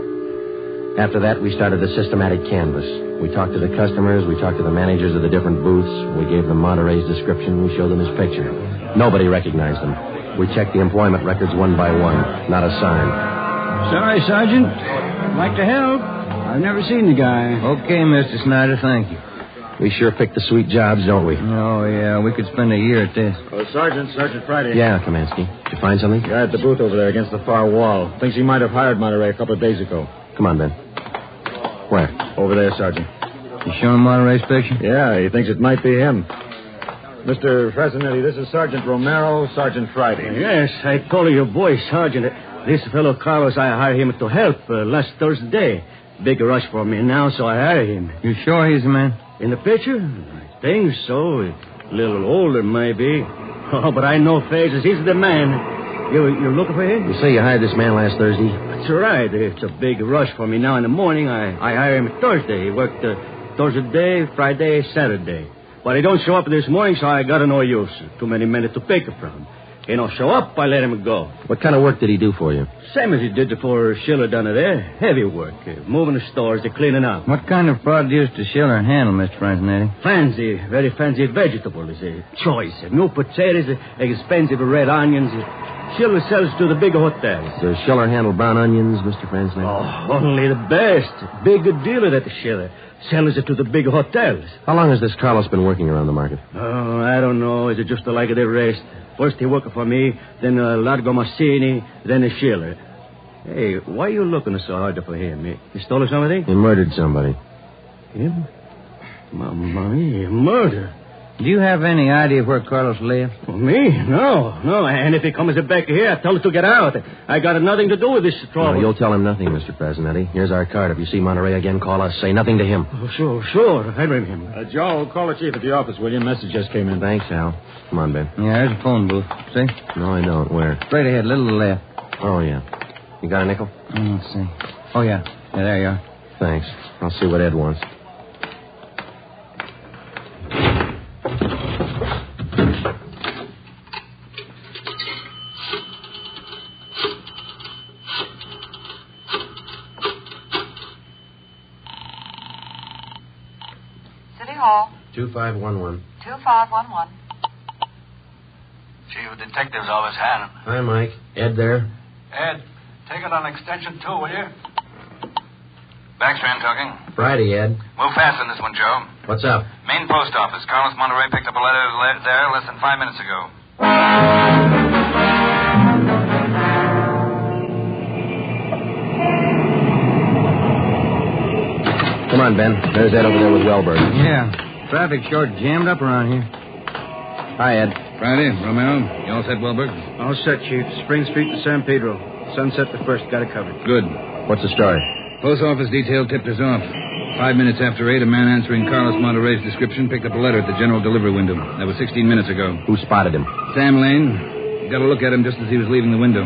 After that, we started a systematic canvass. We talked to the customers. We talked to the managers of the different booths. We gave them Monterey's description. We showed them his picture. Nobody recognized him. We checked the employment records one by one. Not a sign. Sorry, Sergeant. I'd like to help. I've never seen the guy. Okay, Mr. Snyder, thank you. We sure pick the sweet jobs, don't we? Oh, yeah, we could spend a year at this. Oh, Sergeant Friday. Yeah, Kamansky. Did you find something? Guy at the booth over there against the far wall. Thinks he might have hired Monterey a couple of days ago. Come on, Ben. Where? Over there, Sergeant. You showing Monterey's picture? Yeah, he thinks it might be him. Mr. Fresnetti, this is Sergeant Romero, Sergeant Friday. Yes, I told your boy, Sergeant. This fellow Carlos, I hired him to help last Thursday. Big rush for me now, so I hired him. You sure he's the man? In the picture? I think so. A little older, maybe. Oh, but I know faces. He's the man. You're looking for him? You say you hired this man last Thursday? That's right. It's a big rush for me now in the morning. I hired him Thursday. He worked Thursday, Friday, Saturday. But he don't show up this morning, so I got no use. Too many men to pick from. He don't show up, I let him go. What kind of work did he do for you? Same as he did for Schiller down there. Heavy work. Moving the stores, cleaning up. What kind of produce does Schiller handle, Mr. Fresnetti? Fancy, very fancy vegetables. Choice. New potatoes, expensive red onions. Schiller sells to the big hotels. Does Schiller handle brown onions, Mr. Fresnetti? Oh, only the best. Big dealer at the Schiller. Sells it to the big hotels. How long has this Carlos been working around the market? Oh, I don't know. It's just like the rest. First he worked for me, then Largo Massini, then Schiller. Hey, why are you looking so hard for him? He stole something? He murdered somebody. Him? Mamma mia, murder. Do you have any idea where Carlos lives? Me? No. And if he comes back here, I tell him to get out. I got nothing to do with this trouble. No, you'll tell him nothing, Mr. Fresnetti. Here's our card. If you see Monterey again, call us. Say nothing to him. Oh, sure. I ring him. Joe, call the chief at the office, will you? Message just came in. Thanks, Al. Come on, Ben. Yeah, there's a phone booth. See? No, I don't. Where? Straight ahead, little left. Oh, yeah. You got a nickel? Let's see. Oh, yeah. Yeah, there you are. Thanks. I'll see what Ed wants. City Hall. 2511. 2511. Chief of Detectives Office, Hannon. Hi, Mike. Ed there? Ed, take it on extension 2, will you? Backstrand talking. Friday, Ed. Move fast on this one, Joe. What's up? Main post office. Carlos Monterey picked up a letter there less than 5 minutes ago. Come on, Ben. There's Ed over there with Wellberg. Yeah. Traffic short jammed up around here. Hi, Ed. Friday, Romero. You all set, Wellberg? All set, Chief. Spring Street to San Pedro. Sunset the first. Got it covered. Good. What's the story? Post office detail tipped us off. 5 minutes after 8, a man answering Carlos Monterey's description picked up a letter at the general delivery window. That was 16 minutes ago. Who spotted him? Sam Lane. Got a look at him just as he was leaving the window.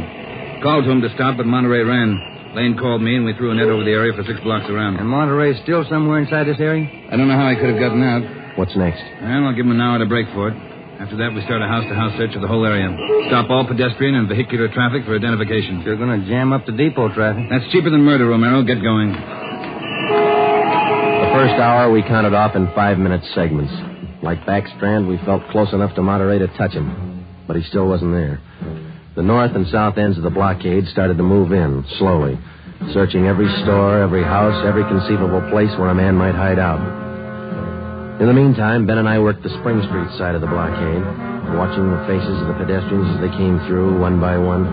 Called to him to stop, but Monterey ran. Lane called me, and we threw a net over the area for 6 blocks around. And Monterey's still somewhere inside this area? I don't know how he could have gotten out. What's next? Well, I'll give him an hour to break for it. After that, we start a house-to-house search of the whole area. Stop all pedestrian and vehicular traffic for identification. You're going to jam up the depot traffic. That's cheaper than murder, Romero. Get going. The first hour we counted off in 5-minute segments. Like Backstrand, we felt close enough to Monterey to touch him. But he still wasn't there. The north and south ends of the blockade started to move in, slowly. Searching every store, every house, every conceivable place where a man might hide out. In the meantime, Ben and I worked the Spring Street side of the blockade, watching the faces of the pedestrians as they came through one by one,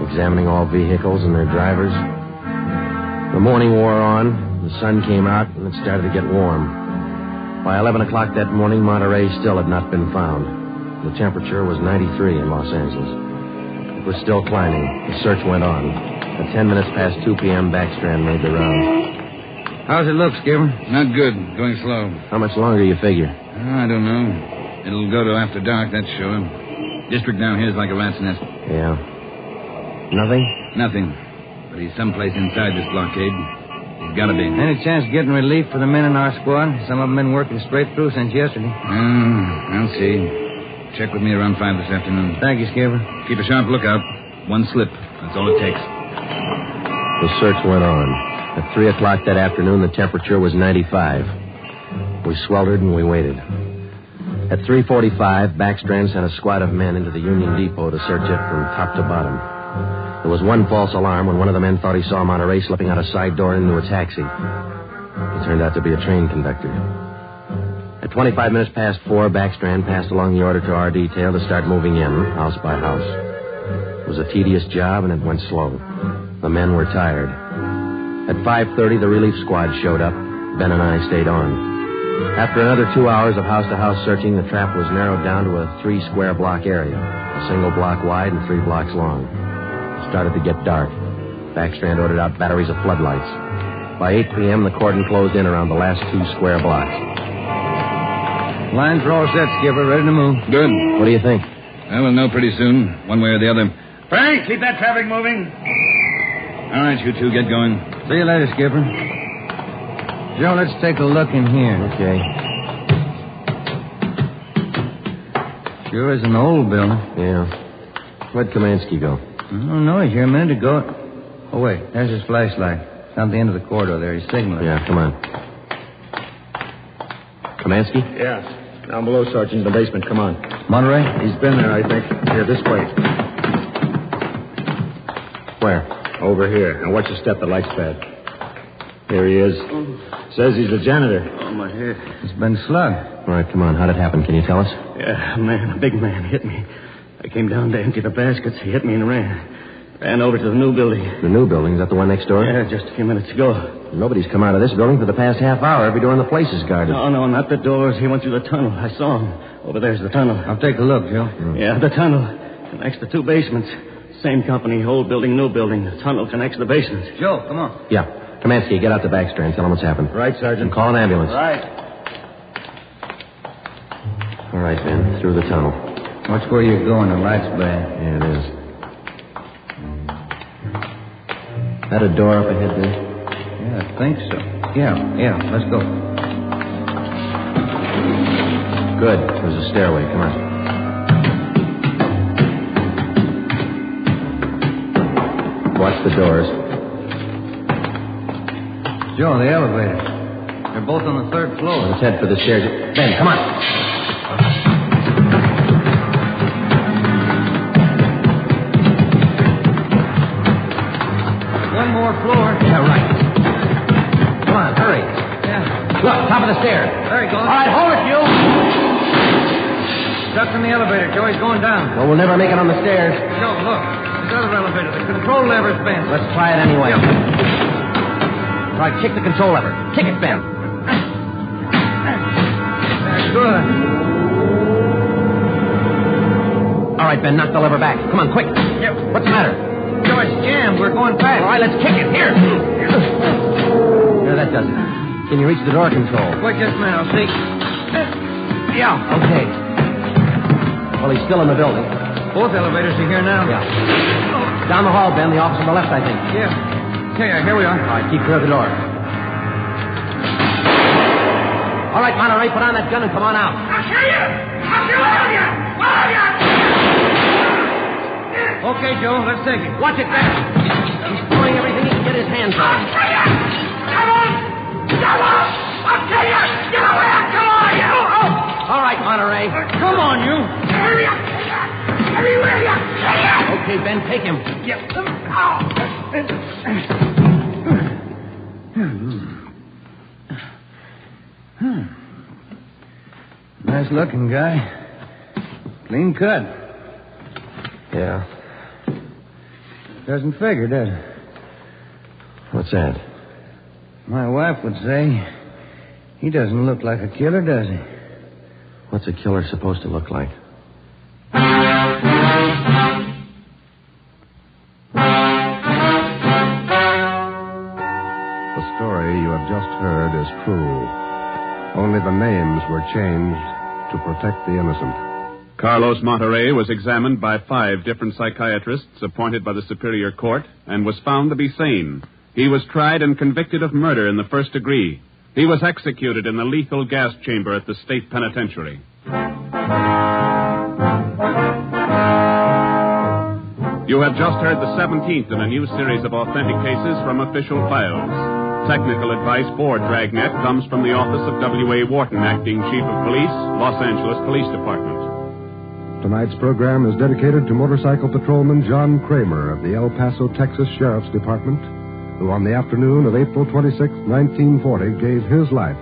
examining all vehicles and their drivers. The morning wore on, the sun came out, and it started to get warm. By 11 o'clock that morning, Monterey still had not been found. The temperature was 93 in Los Angeles. It was still climbing. The search went on. At 10 minutes past 2 p.m., Backstrand made the round. How's it look, Skipper? Not good. Going slow. How much longer you figure? I don't know. It'll go to after dark, that's sure. District down here is like a rat's nest. Yeah. Nothing? Nothing. But he's someplace inside this blockade. He's got to be. Any chance of getting relief for the men in our squad? Some of them been working straight through since yesterday. I'll see. Check with me around 5 this afternoon. Thank you, Skipper. Keep a sharp lookout. One slip. That's all it takes. The search went on. At 3 o'clock that afternoon, the temperature was 95. We sweltered and we waited. At 3:45, Backstrand sent a squad of men into the Union Depot to search it from top to bottom. There was one false alarm when one of the men thought he saw Monterey slipping out a side door into a taxi. He turned out to be a train conductor. At 25 minutes past 4, Backstrand passed along the order to our detail to start moving in, house by house. It was a tedious job, and it went slow. The men were tired. At 5:30, the relief squad showed up. Ben and I stayed on. After another 2 hours of house-to-house searching, the trap was narrowed down to a 3-square-block area, a single block wide and 3 blocks long. It started to get dark. Backstrand ordered out batteries of floodlights. By 8 p.m., the cordon closed in around the last 2 square blocks. Lines are all set, Skipper. Ready to move. Good. What do you think? Well, we'll know pretty soon, one way or the other. Frank, keep that traffic moving. All right, you two, get going. See you later, Skipper. Joe, let's take a look in here. Okay. Sure is an old building. Yeah. Where'd Kamansky go? I don't know. He's here a minute ago. Oh, wait. There's his flashlight. It's on the end of the corridor there. He's signaling. Yeah, come on. Kamansky? Yeah. Down below, Sergeant, in the basement. Come on. Monterey? He's been there, I think. Here, this way. Where? Over here. Now, watch your step. The light's bad. Here he is. Says he's the janitor. Oh, my head. It's been slugged. All right, come on. How'd it happen? Can you tell us? Yeah, a big man hit me. I came down to empty the baskets. He hit me and ran. Ran over to the new building. The new building? Is that the one next door? Yeah, just a few minutes ago. Nobody's come out of this building for the past half hour. Every door in the place is guarded. No, not the doors. He went through the tunnel. I saw him. Over there's the tunnel. I'll take a look, Joe. Yeah, the tunnel. Connects the 2 basements. Same company, old building, new building. The tunnel connects the basements. Joe, come on. Yeah. Kamansky, get out to Backstrand. Tell him what's happened. Right, Sergeant. And call an ambulance. Right. All right, Ben. Through the tunnel. Watch where you're going. The light's bad. Yeah, it is. That a door up ahead there? Yeah, I think so. Yeah. Let's go. Good. There's a stairway. Come on. Watch the doors. Joe, the elevator. They're both on the third floor. Let's head for the stairs. Ben, come on. One more floor. Yeah, right. Come on, hurry. Yeah. Look, top of the stairs. There he goes. All right, hold it, you. Stuck in the elevator, Joe. He's going down. Well, we'll never make it on the stairs. Joe, look. This other elevator. The control lever's bent. Let's try it anyway. Yeah. All right, kick the control lever. Kick it, Ben. That's good. All right, Ben, knock the lever back. Come on, quick. Yeah. What's the matter? Joe, it's jammed. We're going fast. All right, let's kick it. Here. There, that does it. Can you reach the door control? Wait just a minute. I'll see. Yeah. Okay. Well, he's still in the building. Both elevators are here now. Yeah. Down the hall, Ben. The office on the left, I think. Yeah. Here we are. All right, keep clear of the door. All right, Monterey, put on that gun and come on out. I'll kill you! I'll kill all of you! All of you! Okay, Joe, let's take it. Watch it, Ben. He's throwing everything he can get his hands on. I'll kill you! Come on! Come on! I'll kill you! Get away! Come on, you! All right, Monterey. Come on, you. Hurry up! Everywhere you! Okay, Ben, take him. Yep. Nice looking guy. Clean cut. Yeah. Doesn't figure, does it? What's that? My wife would say he doesn't look like a killer, does he? What's a killer supposed to look like? The story you have just heard is true. Only the names were changed to protect the innocent. Carlos Monterey was examined by 5 different psychiatrists appointed by the Superior Court and was found to be sane. He was tried and convicted of murder in the first degree. He was executed in the lethal gas chamber at the state penitentiary. You have just heard the 17th in a new series of authentic cases from official files. Technical advice for Dragnet comes from the office of W.A. Wharton, Acting Chief of Police, Los Angeles Police Department. Tonight's program is dedicated to motorcycle patrolman John Kramer of the El Paso, Texas Sheriff's Department, who on the afternoon of April 26, 1940, gave his life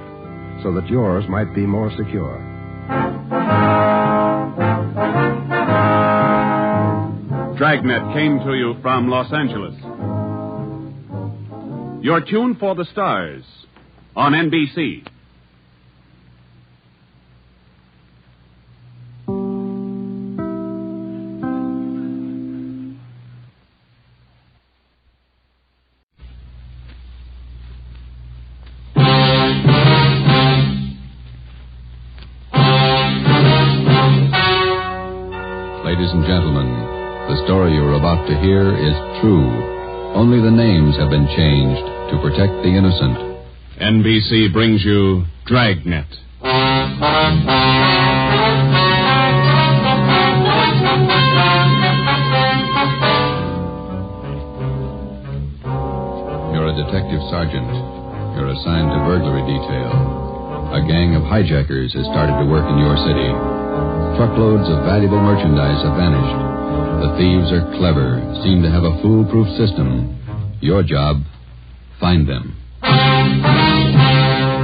so that yours might be more secure. Dragnet came to you from Los Angeles. Your tune for the stars on NBC. Ladies and gentlemen, the story you're about to hear is true. Only the names have been changed to protect the innocent. NBC brings you Dragnet. You're a detective sergeant. You're assigned to burglary detail. A gang of hijackers has started to work in your city. Truckloads of valuable merchandise have vanished. The thieves are clever, seem to have a foolproof system. Your job, find them.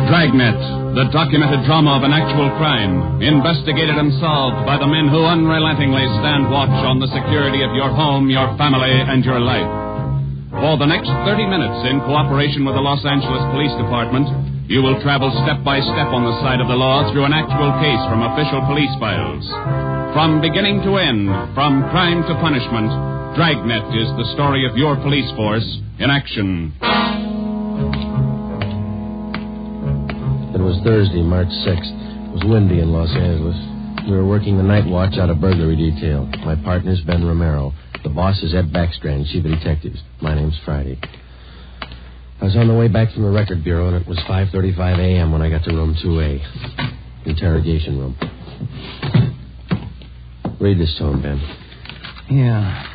Dragnet, the documented drama of an actual crime, investigated and solved by the men who unrelentingly stand watch on the security of your home, your family, and your life. For the next 30 minutes, in cooperation with the Los Angeles Police Department, you will travel step by step on the side of the law through an actual case from official police files. From beginning to end, from crime to punishment, Dragnet is the story of your police force in action. It was Thursday, March 6th. It was windy in Los Angeles. We were working the night watch out of burglary detail. My partner's Ben Romero. The boss is Ed Backstrand, Chief of Detectives. My name's Friday. I was on the way back from the record bureau, and it was 5:35 a.m. when I got to room 2A. Interrogation room. Read this to him, Ben. Yeah.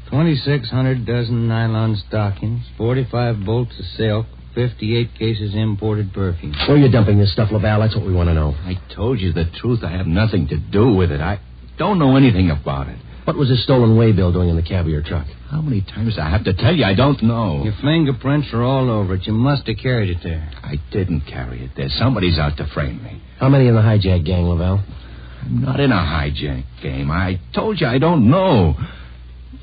2,600 dozen nylon stockings, 45 bolts of silk, 58 cases imported perfume. Where are you dumping this stuff, Laval? That's what we want to know. I told you the truth. I have nothing to do with it. I don't know anything about it. What was this stolen waybill doing in the cab of your truck? How many times do I have to tell you? I don't know. Your fingerprints are all over it. You must have carried it there. I didn't carry it there. Somebody's out to frame me. How many in the hijack gang, Laval? I'm not in a hijack game. I told you I don't know.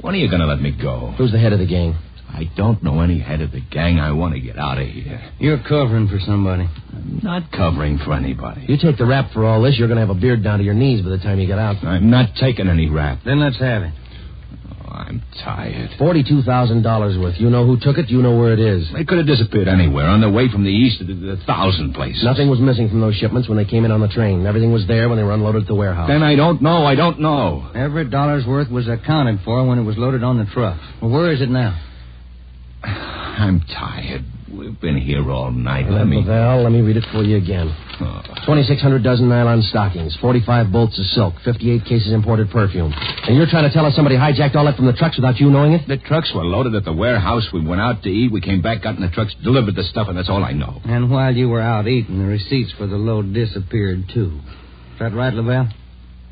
When are you going to let me go? Who's the head of the gang? I don't know any head of the gang. I want to get out of here. You're covering for somebody. I'm not covering for anybody. You take the rap for all this, you're going to have a beard down to your knees by the time you get out. I'm not taking any rap. Then let's have it. Oh, I'm tired. $42,000 worth. You know who took it. You know where it is. They could have disappeared anywhere on the way from the east to the 1,000 places. Nothing was missing from those shipments when they came in on the train. Everything was there when they were unloaded at the warehouse. Then I don't know. I don't know. Every dollar's worth was accounted for when it was loaded on the truck. Well, where is it now? I'm tired. We've been here all night. Let me read it for you again. 2,600 dozen nylon stockings, 45 bolts of silk, 58 cases imported perfume. And you're trying to tell us somebody hijacked all that from the trucks without you knowing it? The trucks were loaded at the warehouse. We went out to eat. We came back, got in the trucks, delivered the stuff, and that's all I know. And while you were out eating, the receipts for the load disappeared, too. Is that right, Laval?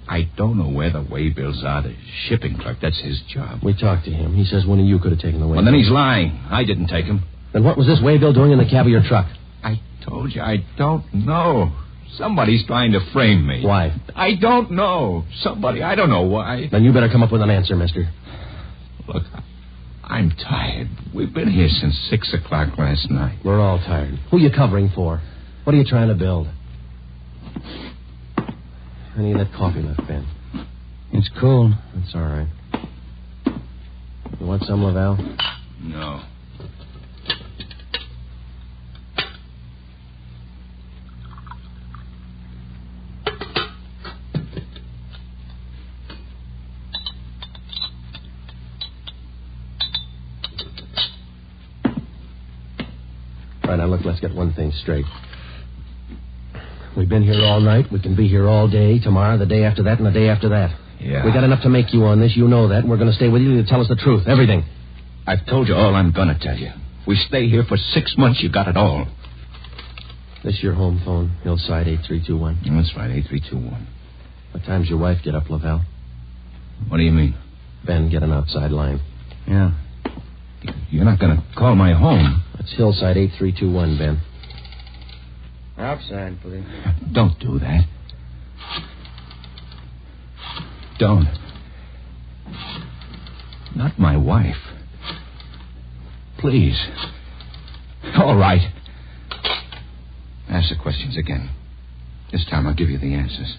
I don't know where the waybills are. The shipping clerk, that's his job. We talked to him. He says one of you could have taken the waybill. Well, then he's lying. I didn't take him. Then what was this waybill doing in the cab of your truck? I told you, I don't know. Somebody's trying to frame me. Why? I don't know. Somebody, I don't know why. Then you better come up with an answer, mister. Look, I'm tired. We've been here since 6 o'clock last night. We're all tired. Who are you covering for? What are you trying to build? Any of that coffee left, Ben? It's cold. That's all right. You want some, Laval? No. All right, now look, let's get one thing straight. We've been here all night. We can be here all day, tomorrow, the day after that, and the day after that. Yeah. We got enough to make you on this. You know that, and we're going to stay with you to tell us the truth, everything. I've told you all I'm going to tell you. If we stay here for 6 months, you got it all. This your home phone, Hillside 8321? That's right, 8321. What time's your wife get up, Laval? What do you mean? Ben, get an outside line. Yeah. You're not going to call my home? That's Hillside 8321, Ben. Outside, please. Don't do that. Don't. Not my wife. Please. All right. Ask the questions again. This time I'll give you the answers.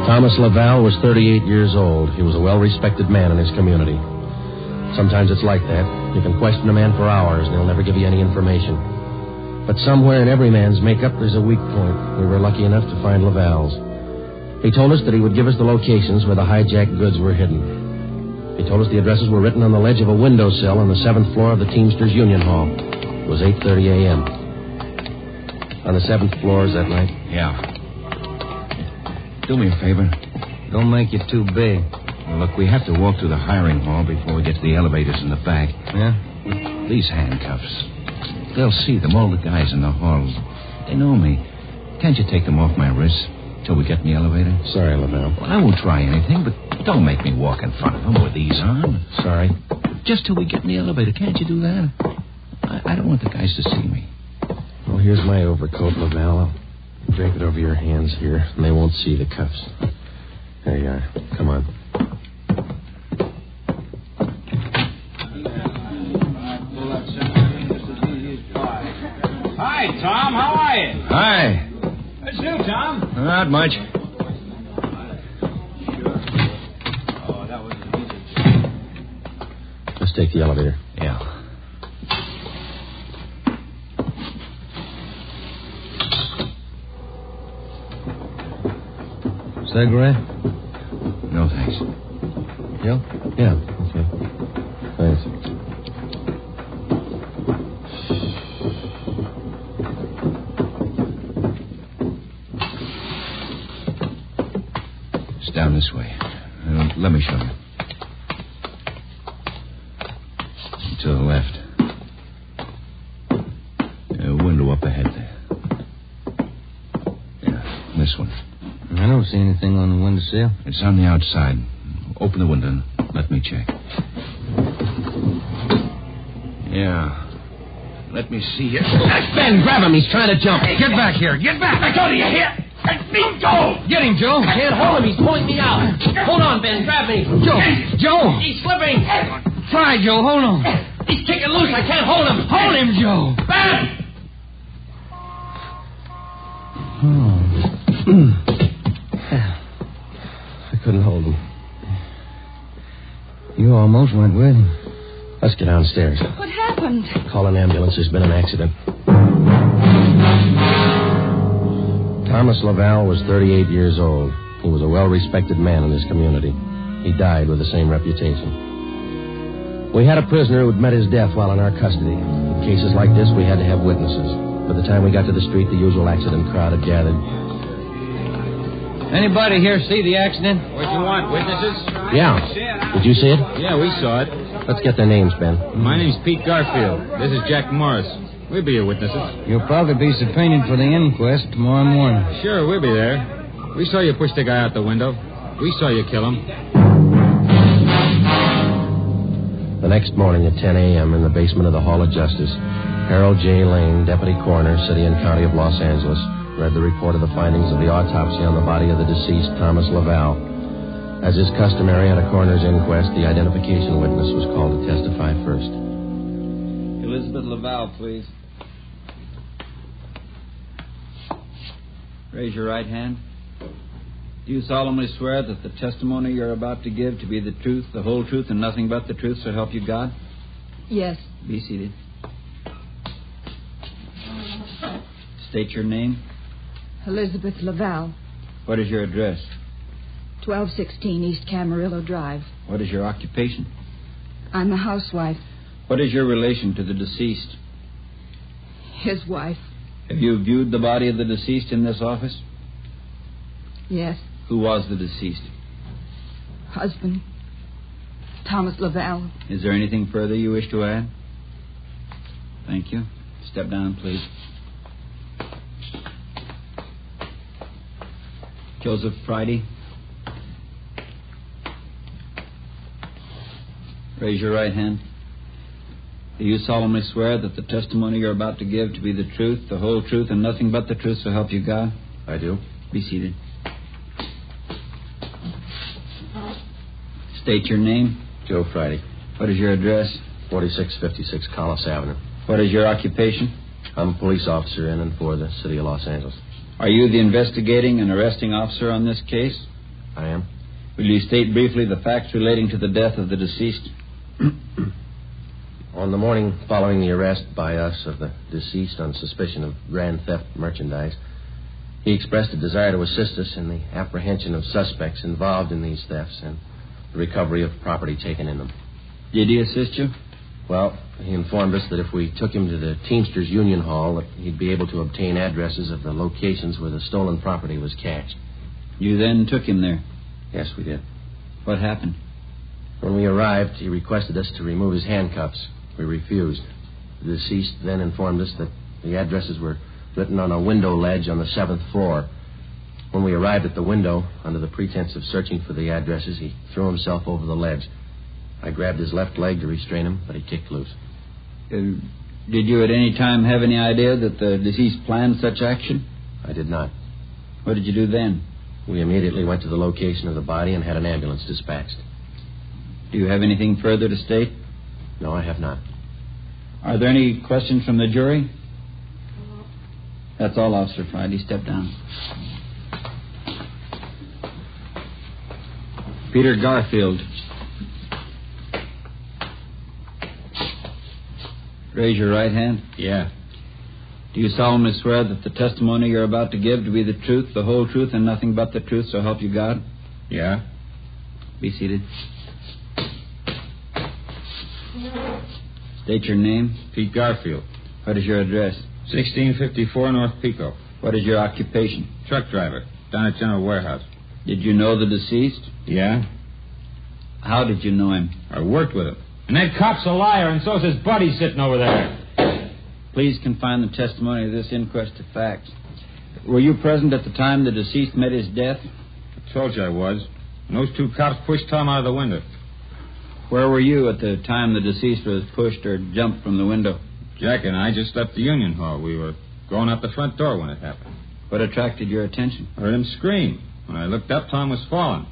Thomas Laval was 38 years old. He was a well-respected man in his community. Sometimes it's like that. You can question a man for hours, and he'll never give you any information. But somewhere in every man's makeup, there's a weak point. We were lucky enough to find Laval's. He told us that he would give us the locations where the hijacked goods were hidden. He told us the addresses were written on the ledge of a windowsill on the 7th floor of the Teamsters Union Hall. It was 8:30 a.m. On the 7th floor, is that right? Yeah. Do me a favor. Don't make it too big. Well, look, we have to walk through the hiring hall before we get to the elevators in the back. Yeah? These handcuffs. They'll see them, all the guys in the hall. They know me. Can't you take them off my wrists till we get in the elevator? Sorry, Laval. Well, I won't try anything, but don't make me walk in front of them with these on. Sorry. Just till we get in the elevator. Can't you do that? I don't want the guys to see me. Well, here's my overcoat, Laval. I'll drape it over your hands here, and they won't see the cuffs. There you are. Come on. Hi, Tom. How are you? Hi. What's new, Tom? Not much. Let's take the elevator. Yeah. Cigarette? No, thanks. You? Yeah, okay. Thanks. It's down this way. Let me show you. To the left. window up ahead there. Yeah, this one. I don't see anything on the windowsill. It's on the outside. Open the window and let me check. Yeah. Let me see here. Ben, grab him. He's trying to jump. Hey, get back here. Get back. I go to you here. Let me go. Get him, Joe. I can't hold him. He's pulling me out. Hold on, Ben. Grab me. Joe. He's slipping. Try, Joe. Hold on. He's kicking loose. I can't hold him. Hold him, Joe. Ben! I couldn't hold him. You almost went with him. Let's get downstairs. What happened? Call an ambulance. There's been an accident. Thomas Laval was 38 years old. He was a well-respected man in his community. He died with the same reputation. We had a prisoner who'd met his death while in our custody. In cases like this, we had to have witnesses. By the time we got to the street, the usual accident crowd had gathered. Anybody here see the accident? What you want, witnesses? Yeah. Did you see it? Yeah, we saw it. Let's get their names, Ben. My name's Pete Garfield. This is Jack Morris. We'll be your witnesses. You'll probably be subpoenaed for the inquest tomorrow morning. Sure, we'll be there. We saw you push the guy out the window. We saw you kill him. The next morning at 10 a.m. in the basement of the Hall of Justice, Harold J. Lane, Deputy Coroner, City and County of Los Angeles, read the report of the findings of the autopsy on the body of the deceased, Thomas Laval. As is customary at a coroner's inquest, the identification witness was called to testify first. Elizabeth Laval, please. Raise your right hand. Do you solemnly swear that the testimony you're about to give to be the truth, the whole truth, and nothing but the truth, so help you God? Yes. Be seated. State your name. Elizabeth Laval, What is your address? 1216 East Camarillo Drive. What is your occupation? I'm a housewife. What is your relation to the deceased? His wife. Have you viewed the body of the deceased in this office? Yes. Who was the deceased? Husband. Thomas Laval. Is there anything further you wish to add? Thank you. Step down, please. Joseph Friday. Raise your right hand. Do you solemnly swear that the testimony you're about to give to be the truth, the whole truth, and nothing but the truth, so help you God? I do. Be seated. State your name. Joe Friday. What is your address? 4656 Collis Avenue. What is your occupation? I'm a police officer in and for the City of Los Angeles. Are you the investigating and arresting officer on this case? I am. Will you state briefly the facts relating to the death of the deceased? On the morning following the arrest by us of the deceased on suspicion of grand theft merchandise, he expressed a desire to assist us in the apprehension of suspects involved in these thefts and the recovery of property taken in them. Did he assist you? Well, he informed us that if we took him to the Teamsters Union Hall, that he'd be able to obtain addresses of the locations where the stolen property was cached. You then took him there? Yes, we did. What happened? When we arrived, he requested us to remove his handcuffs. We refused. The deceased then informed us that the addresses were written on a window ledge on the 7th floor. When we arrived at the window, under the pretense of searching for the addresses, he threw himself over the ledge. I grabbed his left leg to restrain him, but he kicked loose. Did you at any time have any idea that the deceased planned such action? I did not. What did you do then? We immediately went to the location of the body and had an ambulance dispatched. Do you have anything further to state? No, I have not. Are there any questions from the jury? That's all, Officer Friday. Step down. Peter Garfield. Raise your right hand. Yeah. Do you solemnly swear that the testimony you're about to give to be the truth, the whole truth, and nothing but the truth, so help you God? Yeah. Be seated. State your name. Pete Garfield. What is your address? 1654 North Pico. What is your occupation? Truck driver. Down at General Warehouse. Did you know the deceased? Yeah. How did you know him? I worked with him. And that cop's a liar, and so's his buddy sitting over there. Please confine the testimony of this inquest to facts. Were you present at the time the deceased met his death? I told you I was. And those two cops pushed Tom out of the window. Where were you at the time the deceased was pushed or jumped from the window? Jack and I just left the Union Hall. We were going out the front door when it happened. What attracted your attention? I heard him scream. When I looked up, Tom was falling.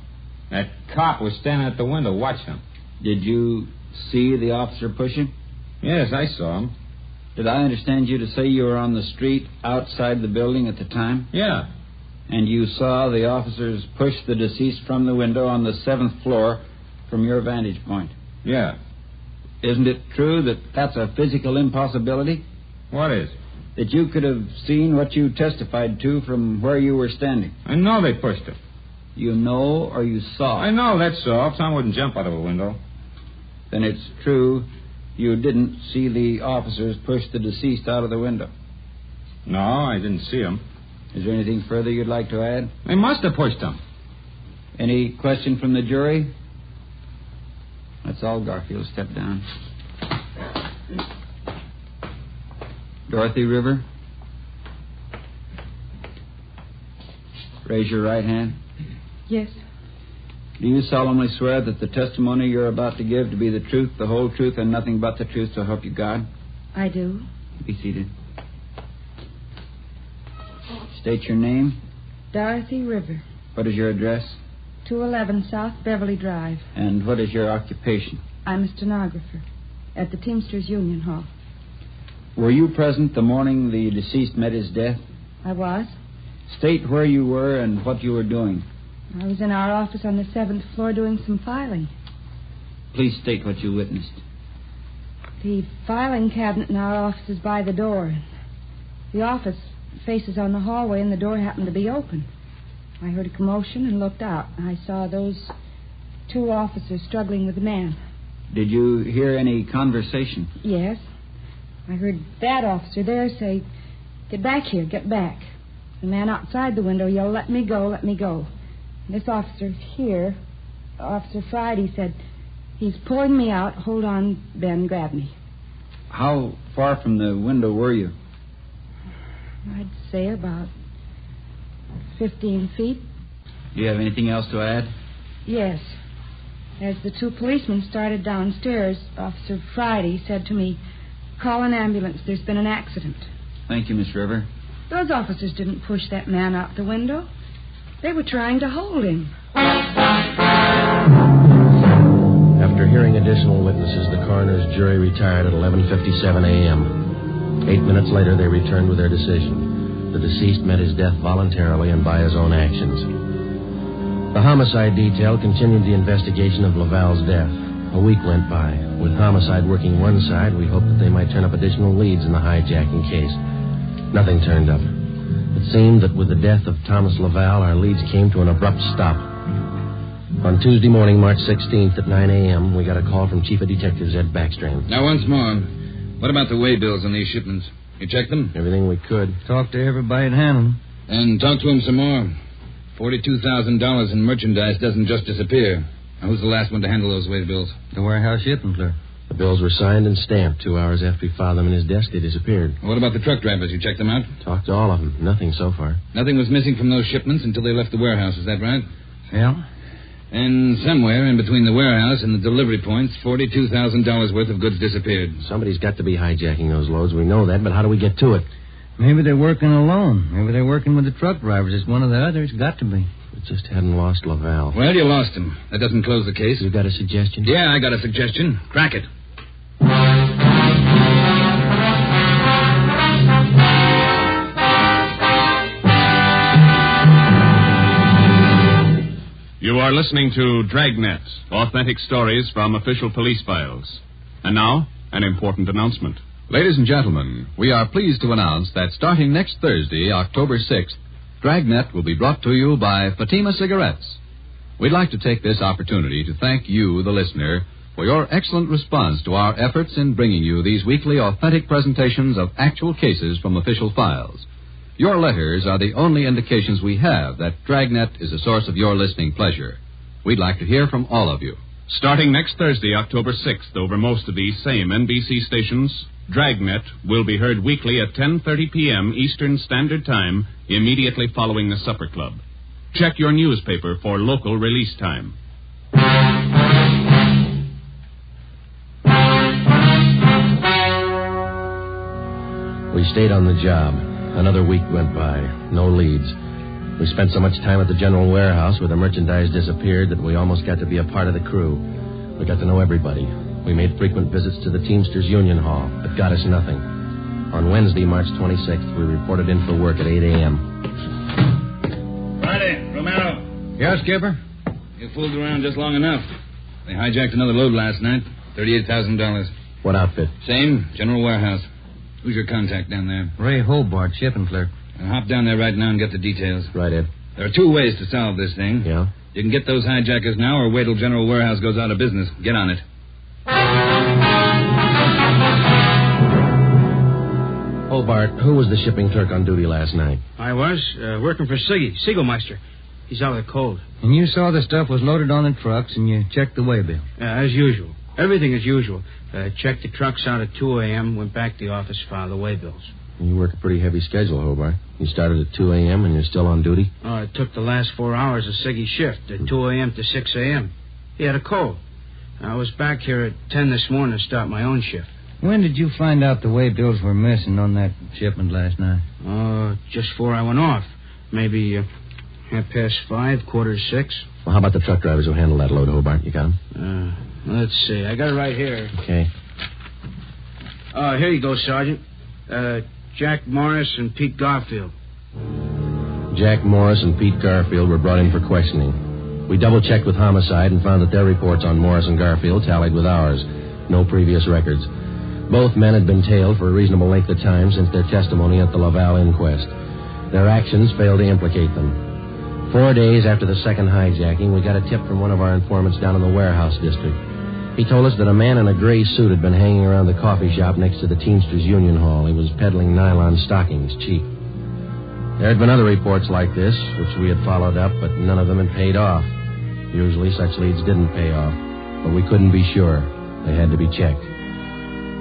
That cop was standing at the window watching him. Did you see the officer push him? Yes, I saw him. Did I understand you to say you were on the street outside the building at the time? Yeah. And you saw the officers push the deceased from the window on the 7th floor from your vantage point? Yeah. Isn't it true that that's a physical impossibility? What is? That you could have seen what you testified to from where you were standing. I know they pushed him. You know or you saw? I know, that's all. Tom wouldn't jump out of a window. Then it's true you didn't see the officers push the deceased out of the window? No, I didn't see him. Is there anything further you'd like to add? They must have pushed him. Any question from the jury? That's all, Garfield. Step down. Dorothy River. Raise your right hand. Yes. Do you solemnly swear that the testimony you're about to give to be the truth, the whole truth, and nothing but the truth, so help you God? I do. Be seated. State your name. Dorothy River. What is your address? 211 South Beverly Drive. And what is your occupation? I'm a stenographer at the Teamsters Union Hall. Were you present the morning the deceased met his death? I was. State where you were and what you were doing. I was in our office on the 7th floor doing some filing. Please state what you witnessed. The filing cabinet in our office is by the door. The office faces on the hallway, and the door happened to be open. I heard a commotion and looked out. I saw those two officers struggling with the man. Did you hear any conversation? Yes. I heard that officer there say, "Get back here, get back." The man outside the window yelled, "Let me go, let me go." And this officer here, Officer Friday, said, "He's pulling me out. Hold on, Ben, grab me." How far from the window were you? I'd say about 15 feet. Do you have anything else to add? Yes. As the two policemen started downstairs, Officer Friday said to me, "Call an ambulance. There's been an accident." Thank you, Miss River. Those officers didn't push that man out the window. They were trying to hold him. After hearing additional witnesses, the coroner's jury retired at 11:57 a.m. 8 minutes later, they returned with their decision. The deceased met his death voluntarily and by his own actions. The homicide detail continued the investigation of Laval's death. A week went by. With homicide working one side, we hoped that they might turn up additional leads in the hijacking case. Nothing turned up. It seemed that with the death of Thomas Laval, our leads came to an abrupt stop. On Tuesday morning, March 16th at 9 a.m., we got a call from Chief of Detectives Ed Backstrand. Now, once more, what about the way bills on these shipments? You checked them? Everything we could. Talked to everybody at handle them. And talk to them some more. $42,000 in merchandise doesn't just disappear. Now, who's the last one to handle those way bills? The warehouse shipping clerk. The bills were signed and stamped. 2 hours after he filed them in his desk, they disappeared. What about the truck drivers? You checked them out? Talked to all of them. Nothing so far. Nothing was missing from those shipments until they left the warehouse. Is that right? Yeah. And somewhere in between the warehouse and the delivery points, $42,000 worth of goods disappeared. Somebody's got to be hijacking those loads. We know that, but how do we get to it? Maybe they're working alone. Maybe they're working with the truck drivers. It's one of the others. Got to be. We just hadn't lost Laval. Well, you lost him. That doesn't close the case. You got a suggestion? Yeah, I got a suggestion. Crack it. You are listening to Dragnet, authentic stories from official police files. And now, an important announcement. Ladies and gentlemen, we are pleased to announce that starting next Thursday, October 6th, Dragnet will be brought to you by Fatima Cigarettes. We'd like to take this opportunity to thank you, the listener, for your excellent response to our efforts in bringing you these weekly authentic presentations of actual cases from official files. Your letters are the only indications we have that Dragnet is a source of your listening pleasure. We'd like to hear from all of you. Starting next Thursday, October 6th, over most of these same NBC stations, Dragnet will be heard weekly at 10:30 p.m. Eastern Standard Time, immediately following the Supper Club. Check your newspaper for local release time. We stayed on the job. Another week went by. No leads. We spent so much time at the general warehouse where the merchandise disappeared that we almost got to be a part of the crew. We got to know everybody. We made frequent visits to the Teamsters Union Hall, but got us nothing. On Wednesday, March 26th, we reported in for work at 8 a.m. Friday, Romero. Yes, Skipper? You fooled around just long enough. They hijacked another load last night. $38,000. What outfit? Same, general warehouse. Who's your contact down there? Ray Hobart, shipping clerk. I'll hop down there right now and get the details. Right, Ed. There are two ways to solve this thing. Yeah? You can get those hijackers now or wait till General Warehouse goes out of business. Get on it. Hobart, who was the shipping clerk on duty last night? I was, working for Siggy, Siegelmeister. He's out of the cold. And you saw the stuff was loaded on the trucks and you checked the waybill. As usual. Everything as usual. Checked the trucks out at 2 a.m., went back to the office, filed the waybills. You work a pretty heavy schedule, Hobart. You started at 2 a.m. and you're still on duty? It took the last 4 hours of Siggy's shift, at 2 a.m. to 6 a.m. He had a cold. I was back here at 10 this morning to start my own shift. When did you find out the waybills were missing on that shipment last night? Just before I went off. Maybe 5:30, 5:45. Well, how about the truck drivers who handled that load, Hobart? You got them? Let's see. I got it right here. Okay. Here you go, Sergeant. Jack Morris and Pete Garfield. Jack Morris and Pete Garfield were brought in for questioning. We double-checked with Homicide and found that their reports on Morris and Garfield tallied with ours. No previous records. Both men had been tailed for a reasonable length of time since their testimony at the Laval inquest. Their actions failed to implicate them. 4 days after the second hijacking, we got a tip from one of our informants down in the warehouse district. He told us that a man in a gray suit had been hanging around the coffee shop next to the Teamsters Union Hall. He was peddling nylon stockings cheap. There had been other reports like this, which we had followed up, but none of them had paid off. Usually such leads didn't pay off, but we couldn't be sure. They had to be checked.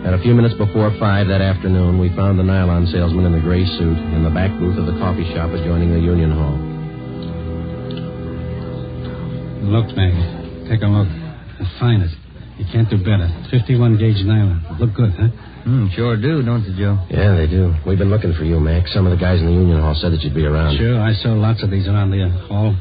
At a few minutes before 5 that afternoon, we found the nylon salesman in the gray suit in the back booth of the coffee shop adjoining the Union Hall. Look, Meg. Take a look. Fine it. You can't do better. 51-gauge nylon. Look good, huh? Sure do, don't they, Joe? Yeah, they do. We've been looking for you, Mac. Some of the guys in the Union Hall said that you'd be around. Sure, I saw lots of these around the hall.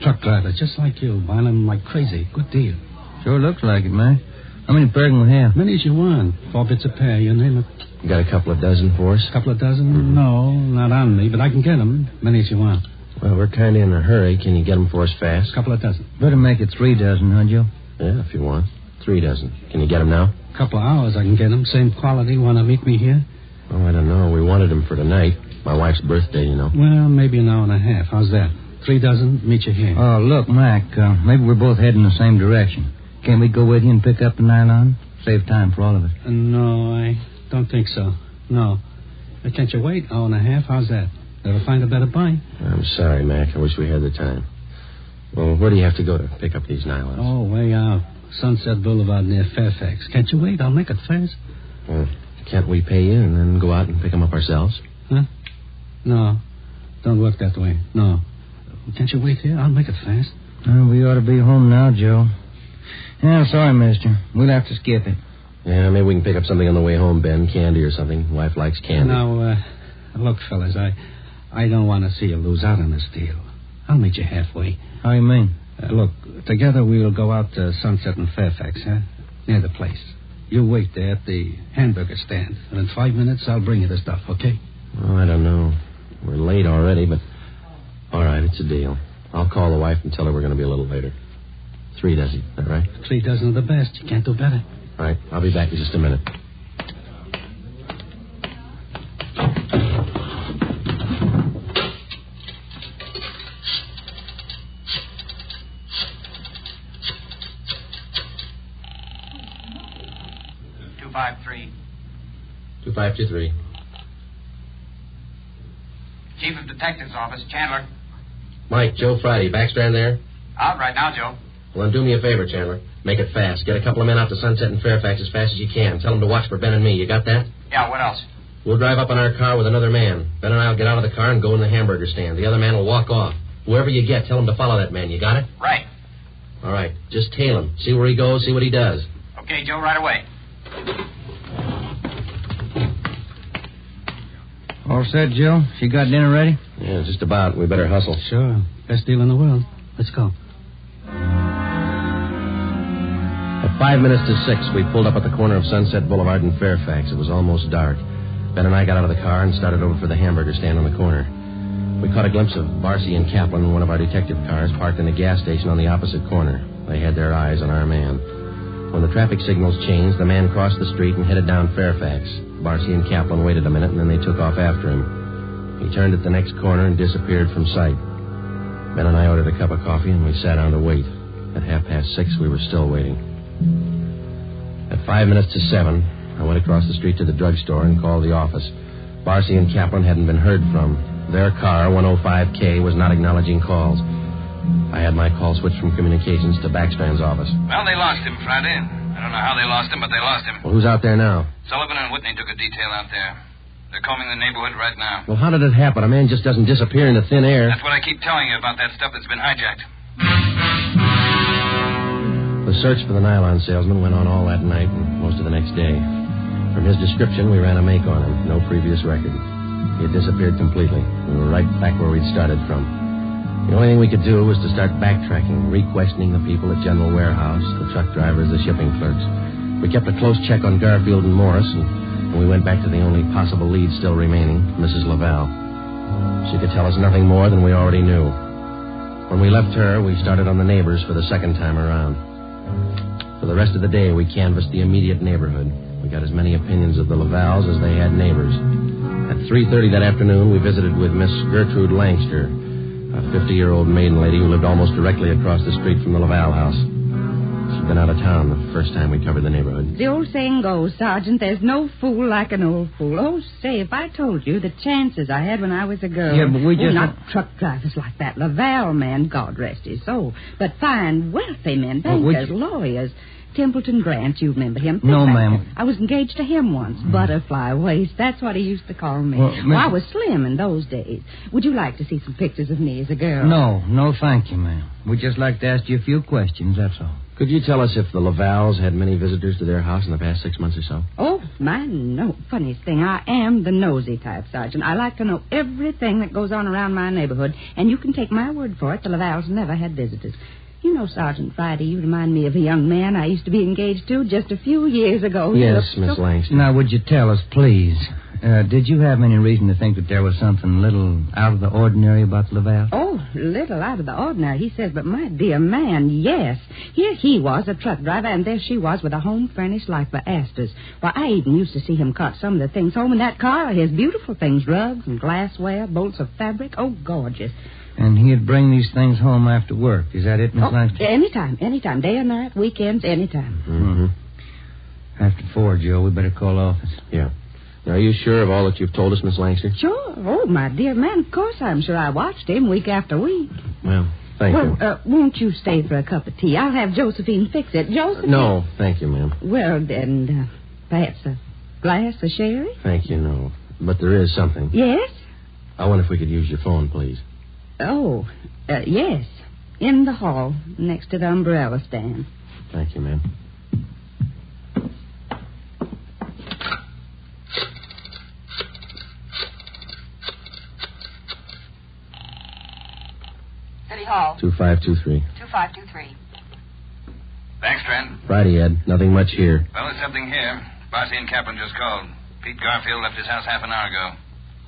Truck drivers, just like you, buying them like crazy. Good deal. Sure looks like it, man. How many pair can we have? Many as you want. 4 bits a pair, you name it. You got a couple of dozen for us? Couple of dozen? Mm-hmm. No, not on me, but I can get them. Many as you want. Well, we're kind of in a hurry. Can you get them for us fast? Couple of dozen. Better make it 3 dozen, huh, Joe? Yeah, if you want. 3 dozen. Can you get them now? Couple of hours I can get them. Same quality. Want to meet me here? Oh, I don't know. We wanted them for tonight. My wife's birthday, you know. Well, maybe an hour and a half. How's that? 3 dozen, meet you here. Oh, look, Mac, maybe we're both heading the same direction. Can't we go with you and pick up the nylon? Save time for all of us. No, I don't think so. No. Can't you wait? Hour and a half? How's that? Never find a better buy. I'm sorry, Mac. I wish we had the time. Well, where do you have to go to pick up these nylons? Oh, way out. Sunset Boulevard near Fairfax. Can't you wait? I'll make it fast. Well, can't we pay you and then go out and pick them up ourselves? Huh? No. Don't work that way. No. Can't you wait here? I'll make it fast. We ought to be home now, Joe. Yeah, sorry, mister. We'll have to skip it. Yeah, maybe we can pick up something on the way home, Ben. Candy or something. Wife likes candy. Now, look, fellas, I don't want to see you lose out on this deal. I'll meet you halfway. How you mean? Look, together we'll go out to Sunset and Fairfax, huh? Near the place. You wait there at the hamburger stand, and in 5 minutes I'll bring you the stuff, okay? Oh, I don't know. We're late already, but... All right, it's a deal. I'll call the wife and tell her we're going to be a little later. 3 dozen, is that right? 3 dozen of the best. You can't do better. All right, I'll be back in just a minute. $253. Chief of Detectives Office, Chandler. Mike, Joe Friday. Backstrand there? Out right now, Joe. Well, then do me a favor, Chandler. Make it fast. Get a couple of men out to Sunset and Fairfax as fast as you can. Tell them to watch for Ben and me. You got that? Yeah, what else? We'll drive up in our car with another man. Ben and I will get out of the car and go in the hamburger stand. The other man will walk off. Whoever you get, tell him to follow that man. You got it? Right. All right. Just tail him. See where he goes, see what he does. Okay, Joe, right away. All set, Joe? She got dinner ready? Yeah, just about. We better hustle. Sure. Best deal in the world. Let's go. At 5 minutes to 6, we pulled up at the corner of Sunset Boulevard and Fairfax. It was almost dark. Ben and I got out of the car and started over for the hamburger stand on the corner. We caught a glimpse of Barcy and Kaplan in one of our detective cars parked in a gas station on the opposite corner. They had their eyes on our man. When the traffic signals changed, the man crossed the street and headed down Fairfax. Barcy and Kaplan waited a minute, and then they took off after him. He turned at the next corner and disappeared from sight. Ben and I ordered a cup of coffee, and we sat down to wait. At 6:30, we were still waiting. At 5 minutes to 7, I went across the street to the drugstore and called the office. Barcy and Kaplan hadn't been heard from. Their car, 105K, was not acknowledging calls. I had my call switched from communications to Backstrand's office. Well, they lost him Friday. I don't know how they lost him, but they lost him. Well, who's out there now? Sullivan and Whitney took a detail out there. They're combing the neighborhood right now. Well, how did it happen? A man just doesn't disappear into thin air. That's what I keep telling you about that stuff that's been hijacked. The search for the nylon salesman went on all that night and most of the next day. From his description, we ran a make on him. No previous record. He had disappeared completely. We were right back where we'd started from. The only thing we could do was to start backtracking, re-questioning the people at General Warehouse, the truck drivers, the shipping clerks. We kept a close check on Garfield and Morris, and we went back to the only possible lead still remaining, Mrs. Laval. She could tell us nothing more than we already knew. When we left her, we started on the neighbors for the second time around. For the rest of the day, we canvassed the immediate neighborhood. We got as many opinions of the Lavals as they had neighbors. At 3:30 that afternoon, we visited with Miss Gertrude Langster, a 50-year-old maiden lady who lived almost directly across the street from the Laval house. She'd been out of town the first time we covered the neighborhood. The old saying goes, Sergeant, there's no fool like an old fool. Oh, say, if I told you the chances I had when I was a girl. Yeah, but we just... not truck drivers like that. Laval man, God rest his soul. But fine, wealthy men, bankers, lawyers. Templeton Grant, you remember him? No, ma'am. I was engaged to him once. Butterfly waist. That's what he used to call me. Well, I was slim in those days. Would you like to see some pictures of me as a girl? No, thank you, ma'am. We'd just like to ask you a few questions, that's all. Could you tell us if the Lavals had many visitors to their house in the past 6 months or so? Oh, no. Funniest thing, I am the nosy type, Sergeant. I like to know everything that goes on around my neighborhood, and you can take my word for it, the Lavals never had visitors. You know, Sergeant Friday, you remind me of a young man I used to be engaged to just a few years ago. Yes, Miss Langston. Now, would you tell us, please, did you have any reason to think that there was something little out of the ordinary about Laval? Oh, little out of the ordinary, he says, but my dear man, yes. Here he was, a truck driver, and there she was with a home furnished like the Astors. Why, I even used to see him cart some of the things home in that car, his beautiful things, rugs and glassware, bolts of fabric. Oh, gorgeous. And he'd bring these things home after work. Is that it, Miss Langston? Anytime. Day or night, weekends, anytime. Mm-hmm. After 4, Joe, we better call office. Yeah. Now, are you sure of all that you've told us, Miss Langston? Sure. Oh, my dear man, of course I'm sure. I watched him week after week. Well, thank you. Won't you stay for a cup of tea? I'll have Josephine fix it. Josephine? No, thank you, ma'am. Well, then, perhaps a glass of sherry? Thank you, no. But there is something. Yes? I wonder if we could use your phone, please. Oh, yes. In the hall, next to the umbrella stand. Thank you, ma'am. City Hall. 2523. 2523. Thanks, Trent. Friday, Ed. Nothing much here. Well, there's something here. Barcy and Kaplan just called. Pete Garfield left his house half an hour ago.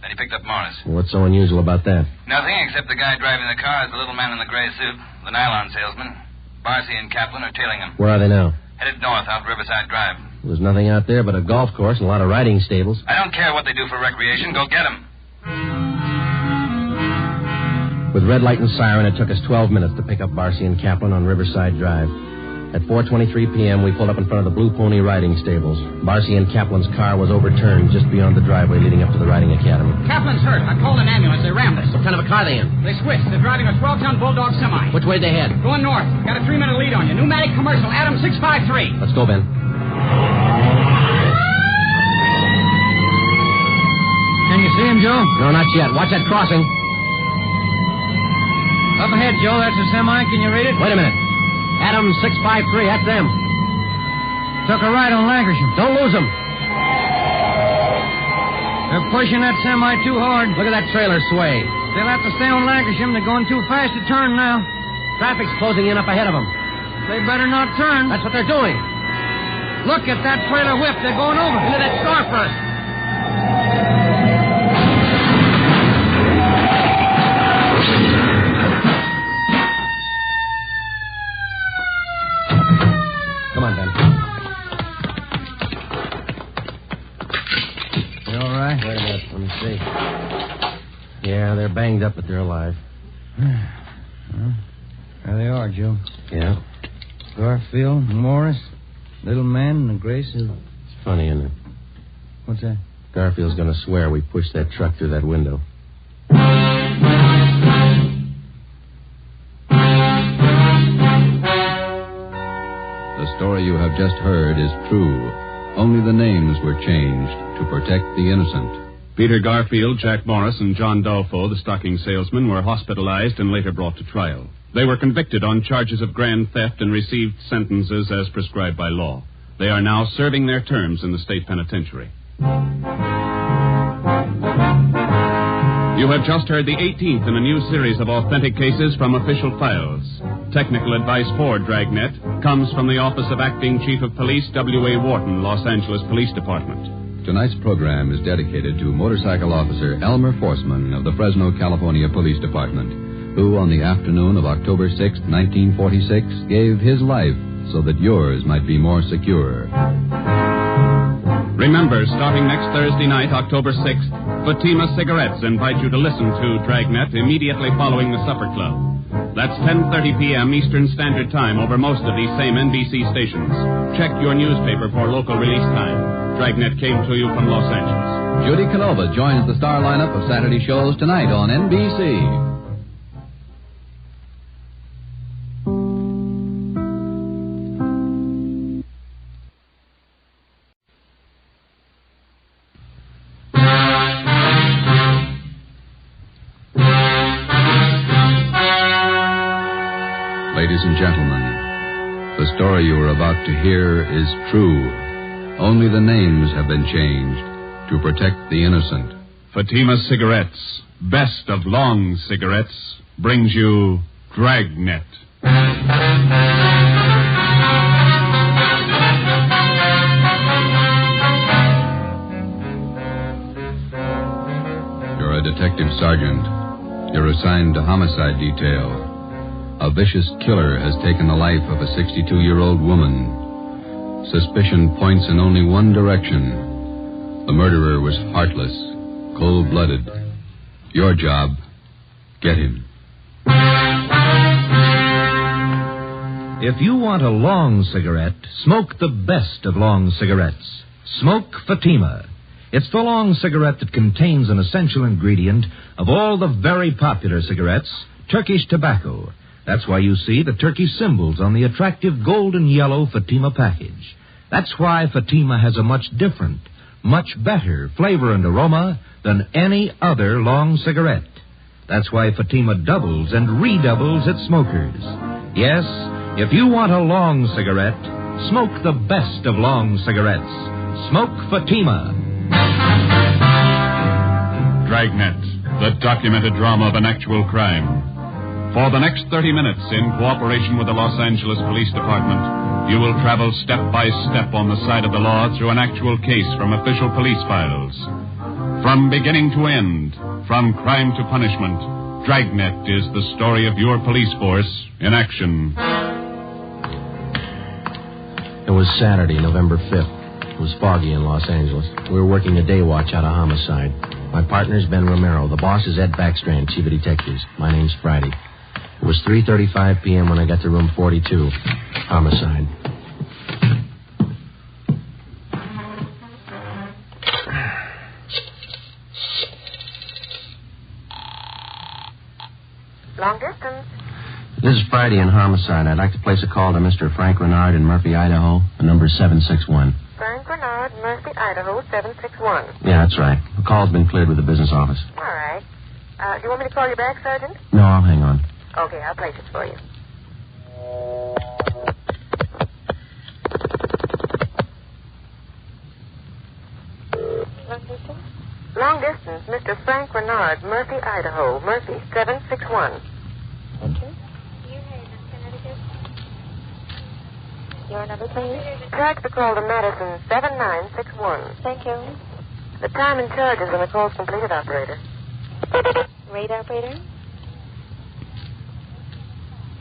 Then he picked up Morris. What's so unusual about that? Nothing, except the guy driving the car is the little man in the gray suit, the nylon salesman. Barcy and Kaplan are tailing him. Where are they now? Headed north out Riverside Drive. There's nothing out there but a golf course and a lot of riding stables. I don't care what they do for recreation. Go get them. With red light and siren, it took us 12 minutes to pick up Barcy and Kaplan on Riverside Drive. At 4:23 p.m., we pulled up in front of the Blue Pony riding stables. Barcy and Kaplan's car was overturned just beyond the driveway leading up to the riding academy. Kaplan's hurt. I called an ambulance. They rammed us. What kind of a car are they in? They switched. They're driving a 12-ton Bulldog semi. Which way they head? Going north. Got a 3-minute lead on you. Pneumatic commercial. Adam 653. Let's go, Ben. Can you see him, Joe? No, not yet. Watch that crossing. Up ahead, Joe. That's a semi. Can you read it? Wait a minute. Adam 653. That's them. Took a right on Lancashire. Don't lose them. They're pushing that semi too hard. Look at that trailer sway. They'll have to stay on Lancashire. They're going too fast to turn now. Traffic's closing in up ahead of them. They better not turn. That's what they're doing. Look at that trailer whip. They're going over. Into that storefront. Come on, Ben. You all right? Wait a minute. Let me see. Yeah, they're banged up, but they're alive. Well, there they are, Joe. Yeah. Garfield, Morris, little man in the gray suit. It's funny, isn't it? What's that? Garfield's going to swear we pushed that truck through that window. The story you have just heard is true. Only the names were changed to protect the innocent. Peter Garfield, Jack Morris, and John Dolfo, the stocking salesman, were hospitalized and later brought to trial. They were convicted on charges of grand theft and received sentences as prescribed by law. They are now serving their terms in the state penitentiary. You have just heard the 18th in a new series of authentic cases from official files. Technical advice for Dragnet comes from the Office of Acting Chief of Police W.A. Wharton, Los Angeles Police Department. Tonight's program is dedicated to motorcycle officer Elmer Forsman of the Fresno, California Police Department, who on the afternoon of October 6, 1946, gave his life so that yours might be more secure. Remember, starting next Thursday night, October 6th, Fatima Cigarettes invite you to listen to Dragnet immediately following the Supper Club. That's 10:30 p.m. Eastern Standard Time over most of these same NBC stations. Check your newspaper for local release time. Dragnet came to you from Los Angeles. Judy Canova joins the star lineup of Saturday shows tonight on NBC. Ladies and gentlemen, the story you are about to hear is true. Only the names have been changed to protect the innocent. Fatima Cigarettes, best of long cigarettes, brings you Dragnet. You're a detective sergeant. You're assigned to homicide detail. A vicious killer has taken the life of a 62-year-old woman. Suspicion points in only one direction. The murderer was heartless, cold-blooded. Your job, get him. If you want a long cigarette, smoke the best of long cigarettes. Smoke Fatima. It's the long cigarette that contains an essential ingredient of all the very popular cigarettes, Turkish tobacco. That's why you see the Turkish symbols on the attractive gold and yellow Fatima package. That's why Fatima has a much different, much better flavor and aroma than any other long cigarette. That's why Fatima doubles and redoubles its smokers. Yes, if you want a long cigarette, smoke the best of long cigarettes. Smoke Fatima. Dragnet, the documented drama of an actual crime. For the next 30 minutes, in cooperation with the Los Angeles Police Department, you will travel step by step on the side of the law through an actual case from official police files. From beginning to end, from crime to punishment, Dragnet is the story of your police force in action. It was Saturday, November 5th. It was foggy in Los Angeles. We were working a day watch out of homicide. My partner's Ben Romero. The boss is Ed Backstrand, chief of detectives. My name's Friday. It was 3:35 p.m. when I got to room 42. Homicide. Long distance. This is Friday in Homicide. I'd like to place a call to Mr. Frank Renard in Murphy, Idaho. The number is 761. Frank Renard, Murphy, Idaho, 761. Yeah, that's right. The call's been cleared with the business office. All right. Do you want me to call you back, Sergeant? No, I'll hang on. Okay, I'll place it for you. Long distance? Long distance, Mr. Frank Renard, Murphy, Idaho. Murphy, 761. Thank you. Your number, please. Track the call to Madison, 7961. Thank you. The time and charges when the call's completed, operator. Rate operator?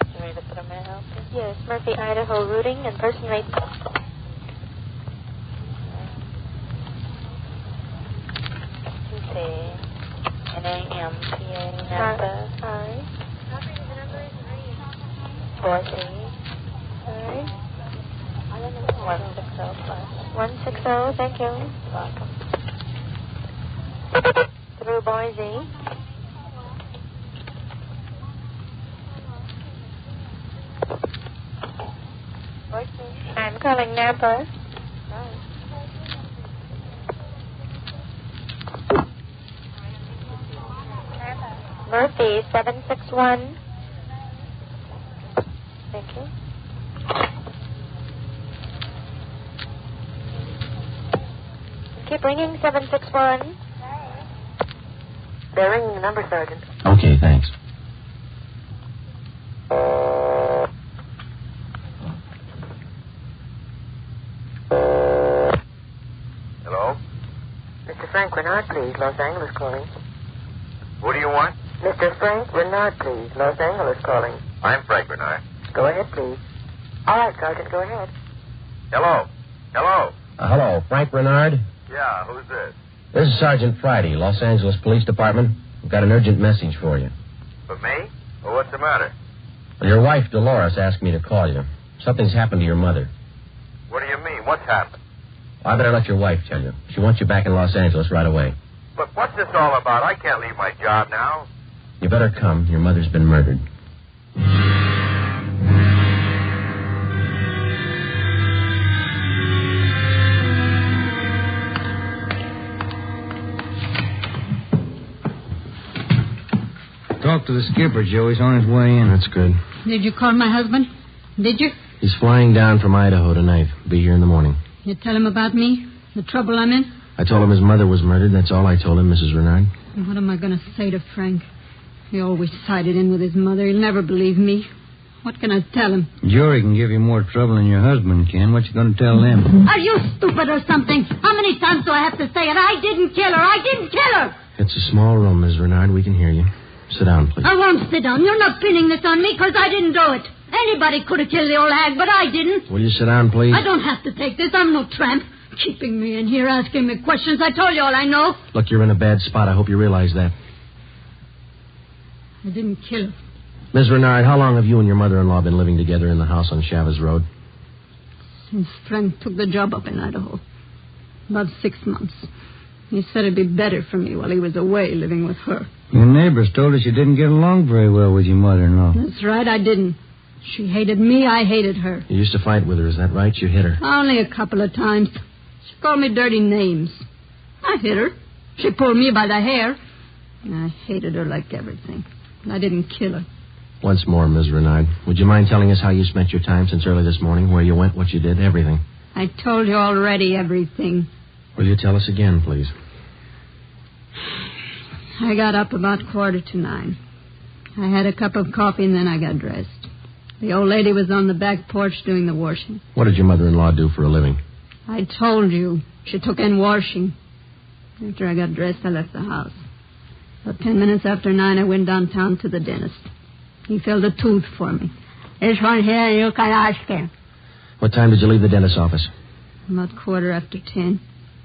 You ready to put a man out? Yes, Murphy, Idaho, routing and person rate. N-A-M-P-A, Napa. Sorry. Operator, the number is 43. Sorry. 160 plus. 160, thank you. Welcome. Through Boise. I'm calling Napa. Murphy, 761. Thank you. Keep ringing, 761. They're ringing the number, Sergeant. Okay, thanks. Hello? Mr. Frank Renard, please. Los Angeles calling. Who do you want? Mr. Frank Renard, please. Los Angeles calling. I'm Frank Renard. Go ahead, please. All right, Sergeant, go ahead. Hello? Hello? Hello, Frank Renard? Yeah, who's this? This is Sergeant Friday, Los Angeles Police Department. We've got an urgent message for you. For me? Well, what's the matter? Well, your wife, Dolores, asked me to call you. Something's happened to your mother. What do you mean? What's happened? I better let your wife tell you. She wants you back in Los Angeles right away. Look, what's this all about? I can't leave my job now. You better come. Your mother's been murdered. Talk to the skipper, Joe. He's on his way in. That's good. Did you call my husband? Did you? He's flying down from Idaho tonight. Be here in the morning. You tell him about me? The trouble I'm in? I told him his mother was murdered. That's all I told him, Mrs. Renard. And what am I going to say to Frank? He always sided in with his mother. He'll never believe me. What can I tell him? Jury can give you more trouble than your husband can. What you going to tell them? Are you stupid or something? How many times do I have to say it? I didn't kill her. I didn't kill her. It's a small room, Ms. Renard. We can hear you. Sit down, please. I won't sit down. You're not pinning this on me because I didn't do it. Anybody could have killed the old hag, but I didn't. Will you sit down, please? I don't have to take this. I'm no tramp. Keeping me in here, asking me questions. I told you all I know. Look, you're in a bad spot. I hope you realize that. I didn't kill her. Ms. Renard, how long have you and your mother-in-law been living together in the house on Chavez Road? Since Frank took the job up in Idaho. About 6 months. He said it'd be better for me while he was away living with her. Your neighbors told us you didn't get along very well with your mother-in-law. That's right, I didn't. She hated me, I hated her. You used to fight with her, is that right? You hit her. Only a couple of times. She called me dirty names. I hit her. She pulled me by the hair. And I hated her like everything. And I didn't kill her. Once more, Ms. Renard, would you mind telling us how you spent your time since early this morning, where you went, what you did, everything? I told you already everything. Will you tell us again, please? I got up about 9:15. I had a cup of coffee and then I got dressed. The old lady was on the back porch doing the washing. What did your mother-in-law do for a living? I told you. She took in washing. After I got dressed, I left the house. About 10 minutes after 9, I went downtown to the dentist. He filled a tooth for me. This one here, you can ask him. What time did you leave the dentist's office? About 10:15.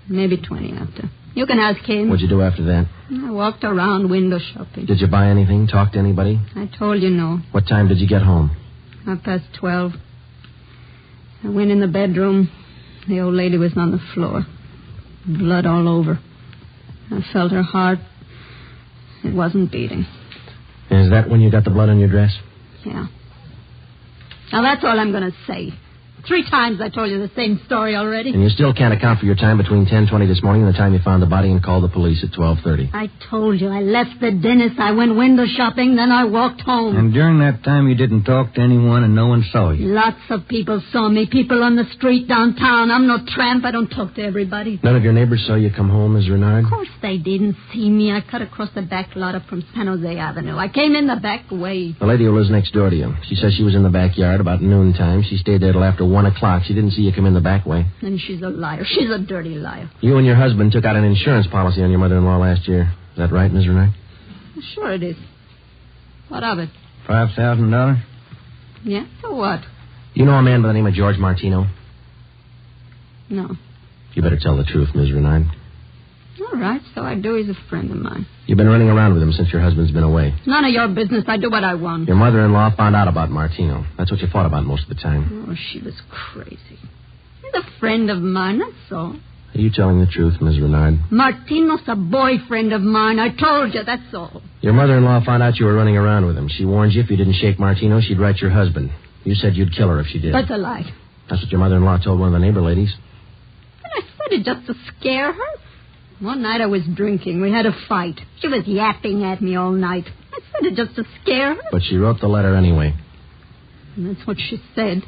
Maybe 20 after. You can ask him. What'd you do after that? I walked around window shopping. Did you buy anything? Talk to anybody? I told you no. What time did you get home? 12:30. I went in the bedroom. The old lady was on the floor. Blood all over. I felt her heart. It wasn't beating. Is that when you got the blood on your dress? Yeah. Now, that's all I'm going to say. 3 times I told you the same story already. And you still can't account for your time between 10:20 this morning and the time you found the body and called the police at 12:30. I told you. I left the dentist. I went window shopping. Then I walked home. And during that time, you didn't talk to anyone and no one saw you? Lots of people saw me. People on the street downtown. I'm no tramp. I don't talk to everybody. None of your neighbors saw you come home, Ms. Renard? Of course they didn't see me. I cut across the back lot up from San Jose Avenue. I came in the back way. The lady who lives next door to you. She says she was in the backyard about noontime. She stayed there till after 1 o'clock. She didn't see you come in the back way. And she's a liar. She's a dirty liar. You and your husband took out an insurance policy on your mother-in-law last year. Is that right, Ms. Renard? Sure it is. What of it? $5,000? Yeah, so what? You know a man by the name of George Martino? No. You better tell the truth, Ms. Renard. All right, so I do. He's a friend of mine. You've been running around with him since your husband's been away. None of your business. I do what I want. Your mother-in-law found out about Martino. That's what you fought about most of the time. Oh, she was crazy. He's a friend of mine, that's all. Are you telling the truth, Ms. Renard? Martino's a boyfriend of mine. I told you, that's all. Your mother-in-law found out you were running around with him. She warned you if you didn't shake Martino, she'd write your husband. You said you'd kill her if she did. That's a lie. That's what your mother-in-law told one of the neighbor ladies. And I said it just to scare her. One night I was drinking. We had a fight. She was yapping at me all night. I said it just to scare her. But she wrote the letter anyway. And that's what she said.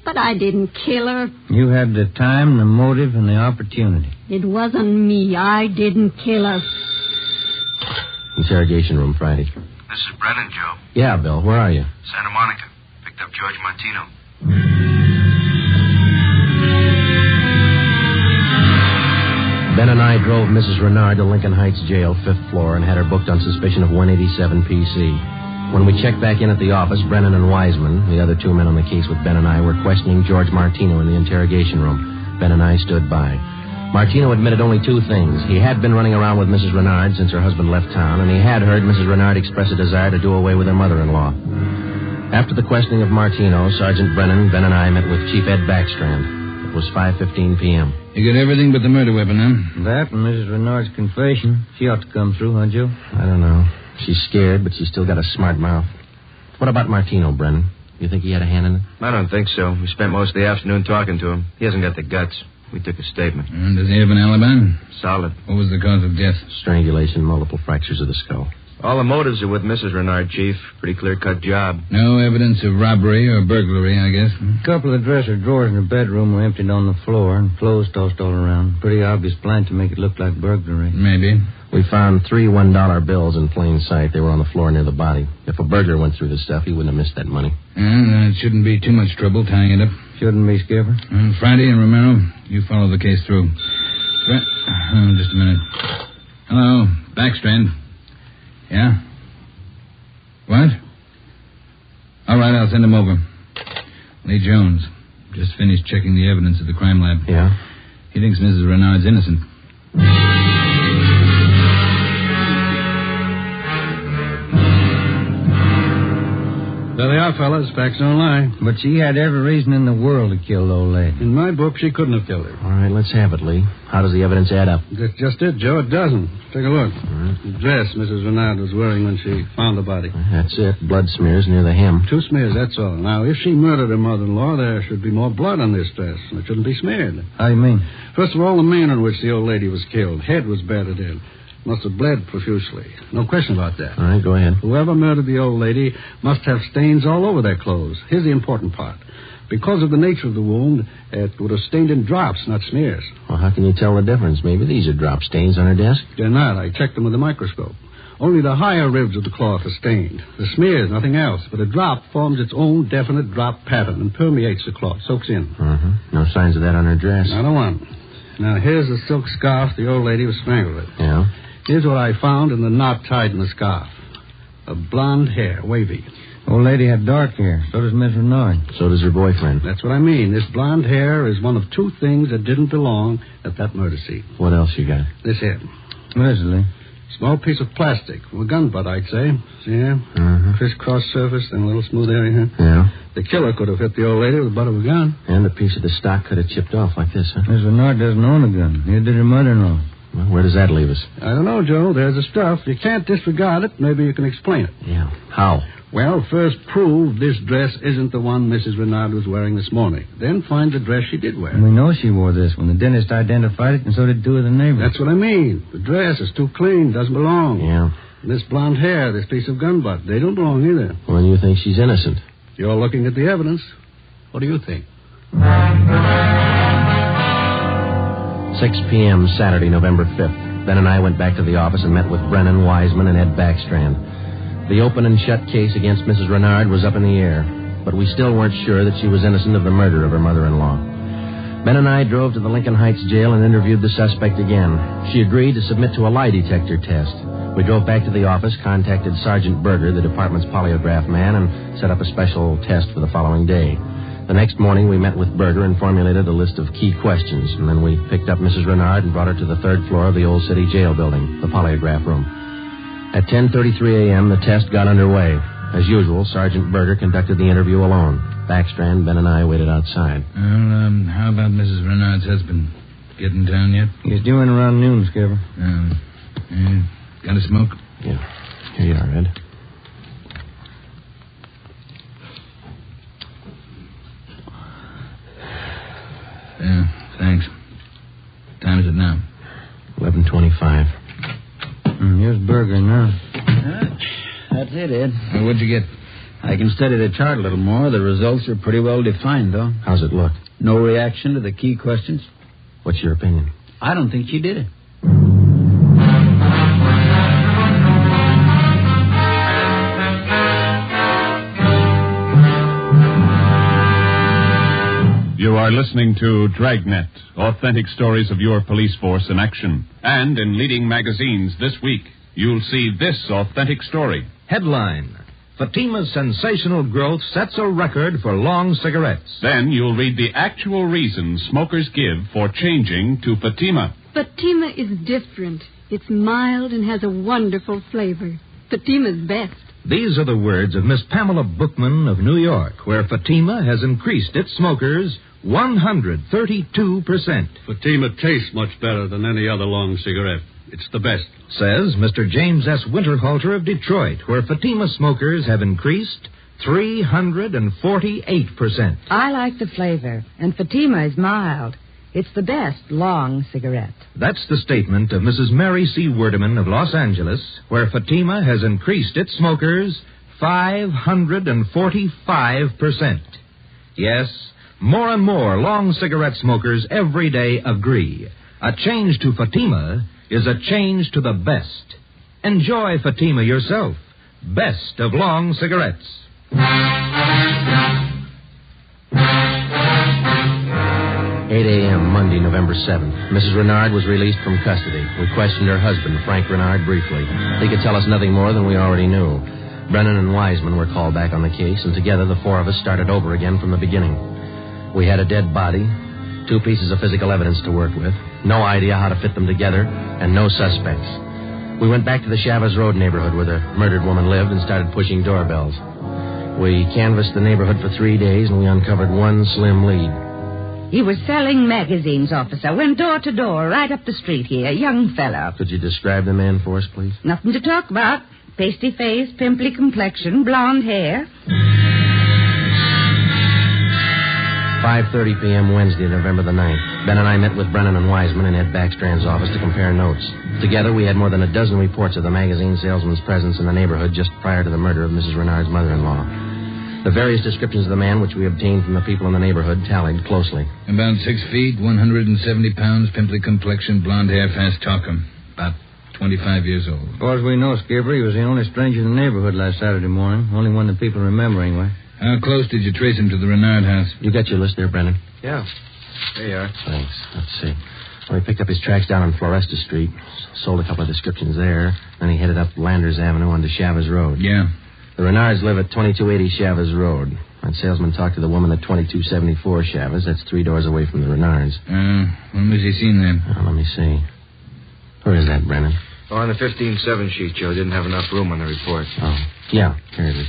But I didn't kill her. You had the time, the motive, and the opportunity. It wasn't me. I didn't kill her. Interrogation room Friday. This is Brennan, Joe. Yeah, Bill. Where are you? Santa Monica. Picked up George Martino. Ben and I drove Mrs. Renard to Lincoln Heights Jail, 5th floor, and had her booked on suspicion of 187 PC. When we checked back in at the office, Brennan and Wiseman, the other 2 men on the case with Ben and I, were questioning George Martino in the interrogation room. Ben and I stood by. Martino admitted only 2 things. He had been running around with Mrs. Renard since her husband left town, and he had heard Mrs. Renard express a desire to do away with her mother-in-law. After the questioning of Martino, Sergeant Brennan, Ben and I met with Chief Ed Backstrand. It was 5:15 p.m. You got everything but the murder weapon, huh? That and Mrs. Renard's confession. She ought to come through, huh, Joe? I don't know. She's scared, but she's still got a smart mouth. What about Martino, Brennan? You think he had a hand in it? I don't think so. We spent most of the afternoon talking to him. He hasn't got the guts. We took a statement. And does he have an alibi? Solid. What was the cause of death? Strangulation, multiple fractures of the skull. All the motives are with Mrs. Renard, Chief. Pretty clear-cut job. No evidence of robbery or burglary, I guess. A couple of dresser drawers in the bedroom were emptied on the floor and clothes tossed all around. Pretty obvious plan to make it look like burglary. Maybe. We found 3 $1 bills in plain sight. They were on the floor near the body. If a burglar went through the stuff, he wouldn't have missed that money. It shouldn't be too much trouble tying it up. Shouldn't be, Skipper. Friday and Romero, you follow the case through. Just a minute. Hello, Backstrand. Yeah? What? All right, I'll send him over. Lee Jones. Just finished checking the evidence at the crime lab. Yeah? He thinks Mrs. Renard's innocent. There they are, fellas. Facts don't lie. But she had every reason in the world to kill the old lady. In my book, she couldn't have killed her. All right, let's have it, Lee. How does the evidence add up? That's just it, Joe. It doesn't. Take a look. The dress Mrs. Renard was wearing when she found the body. That's it. Blood smears near the hem. 2 smears, that's all. Now, if she murdered her mother-in-law, there should be more blood on this dress, and it shouldn't be smeared. How do you mean? First of all, the manner in which the old lady was killed. Head was battered in. Must have bled profusely. No question about that. All right, go ahead. Whoever murdered the old lady must have stains all over their clothes. Here's the important part. Because of the nature of the wound, it would have stained in drops, not smears. Well, how can you tell the difference? Maybe these are drop stains on her desk? They're not. I checked them with a microscope. Only the higher ribs of the cloth are stained. The smears, nothing else. But a drop forms its own definite drop pattern and permeates the cloth, soaks in. No signs of that on her dress. Not a one. Now, here's the silk scarf the old lady was strangled with. Yeah? Here's what I found in the knot tied in the scarf. A blonde hair, wavy. Old lady had dark hair. So does Miss Renard. So does her boyfriend. That's what I mean. This blonde hair is one of 2 things that didn't belong at that murder scene. What else you got? This here. Leslie. Small piece of plastic. From a gun butt, I'd say. See here? Crisscross surface and a little smooth area here. Yeah. The killer could have hit the old lady with the butt of a gun. And a piece of the stock could have chipped off like this, huh? Miss Renard doesn't own a gun. Neither did her mother-in-law. Well, where does that leave us? I don't know, Joe. There's the stuff. You can't disregard it. Maybe you can explain it. Yeah. How? Well, first prove this dress isn't the one Mrs. Renard was wearing this morning. Then find the dress she did wear. We know she wore this when the dentist identified it, and so did two of the neighbors. That's what I mean. The dress is too clean, doesn't belong. Yeah. This blonde hair, this piece of gun butt, they don't belong either. Well, then you think she's innocent? You're looking at the evidence. What do you think? 6 p.m. Saturday, November 5th. Ben and I went back to the office and met with Brennan, Wiseman, and Ed Backstrand. The open and shut case against Mrs. Renard was up in the air, but we still weren't sure that she was innocent of the murder of her mother-in-law. Ben and I drove to the Lincoln Heights jail and interviewed the suspect again. She agreed to submit to a lie detector test. We drove back to the office, contacted Sergeant Berger, the department's polygraph man, and set up a special test for the following day. The next morning, we met with Berger and formulated a list of key questions, and then we picked up Mrs. Renard and brought her to the third floor of the Old City Jail building, the polygraph room. At 10:33 a.m., the test got underway. As usual, Sergeant Berger conducted the interview alone. Backstrand, Ben, and I waited outside. Well, how about Mrs. Renard's husband? Get in town yet? He's due in around noon, Skipper. Got a smoke? Yeah. Here you are, Ed. Yeah, thanks. What time is it now? 11:25. Here's Berger now. That's it, Ed. Well, what'd you get? I can study the chart a little more. The results are pretty well defined, though. How's it look? No reaction to the key questions. What's your opinion? I don't think she did it. You are listening to Dragnet, authentic stories of your police force in action. And in leading magazines this week, you'll see this authentic story. Headline: Fatima's sensational growth sets a record for long cigarettes. Then you'll read the actual reasons smokers give for changing to Fatima. Fatima is different. It's mild and has a wonderful flavor. Fatima's best. These are the words of Miss Pamela Bookman of New York, where Fatima has increased its smokers 132%. Fatima tastes much better than any other long cigarette. It's the best. Says Mr. James S. Winterhalter of Detroit, where Fatima smokers have increased 348%. I like the flavor, and Fatima is mild. It's the best long cigarette. That's the statement of Mrs. Mary C. Werdeman of Los Angeles, where Fatima has increased its smokers 545%. Yes, more and more long cigarette smokers every day agree. A change to Fatima is a change to the best. Enjoy Fatima yourself. Best of long cigarettes. 8 a.m., Monday, November 7th. Mrs. Renard was released from custody. We questioned her husband, Frank Renard, briefly. He could tell us nothing more than we already knew. Brennan and Wiseman were called back on the case, and together the four of us started over again from the beginning. We had a dead body, 2 pieces of physical evidence to work with, no idea how to fit them together, and no suspects. We went back to the Chavez Road neighborhood where the murdered woman lived and started pushing doorbells. We canvassed the neighborhood for 3 days, and we uncovered one slim lead. He was selling magazines, officer. Went door to door, right up the street here. A young fellow. Could you describe the man for us, please? Nothing to talk about. Pasty face, pimply complexion, blonde hair. 5:30 p.m. Wednesday, November the 9th. Ben and I met with Brennan and Wiseman in Ed Backstrand's office to compare notes. Together, we had more than a dozen reports of the magazine salesman's presence in the neighborhood just prior to the murder of Mrs. Renard's mother-in-law. The various descriptions of the man which we obtained from the people in the neighborhood tallied closely. About 6 feet, 170 pounds, pimply complexion, blonde hair, fast talker. About 25 years old. As far as we know, Skipper, he was the only stranger in the neighborhood last Saturday morning. Only one that people remember, anyway. How close did you trace him to the Renard house? You got your list there, Brennan? Yeah. There you are. Thanks. Let's see. Well, he picked up his tracks down on Floresta Street, sold a couple of descriptions there, then he headed up Landers Avenue onto Chavez Road. Yeah. The Renards live at 2280 Chavez Road. That salesman talked to the woman at 2274 Chavez. That's 3 doors away from the Renards. When was he seen then? Let me see. Where is that, Brennan? Oh, on the 15-7 sheet, Joe. Didn't have enough room on the report. Oh, yeah. Here it is.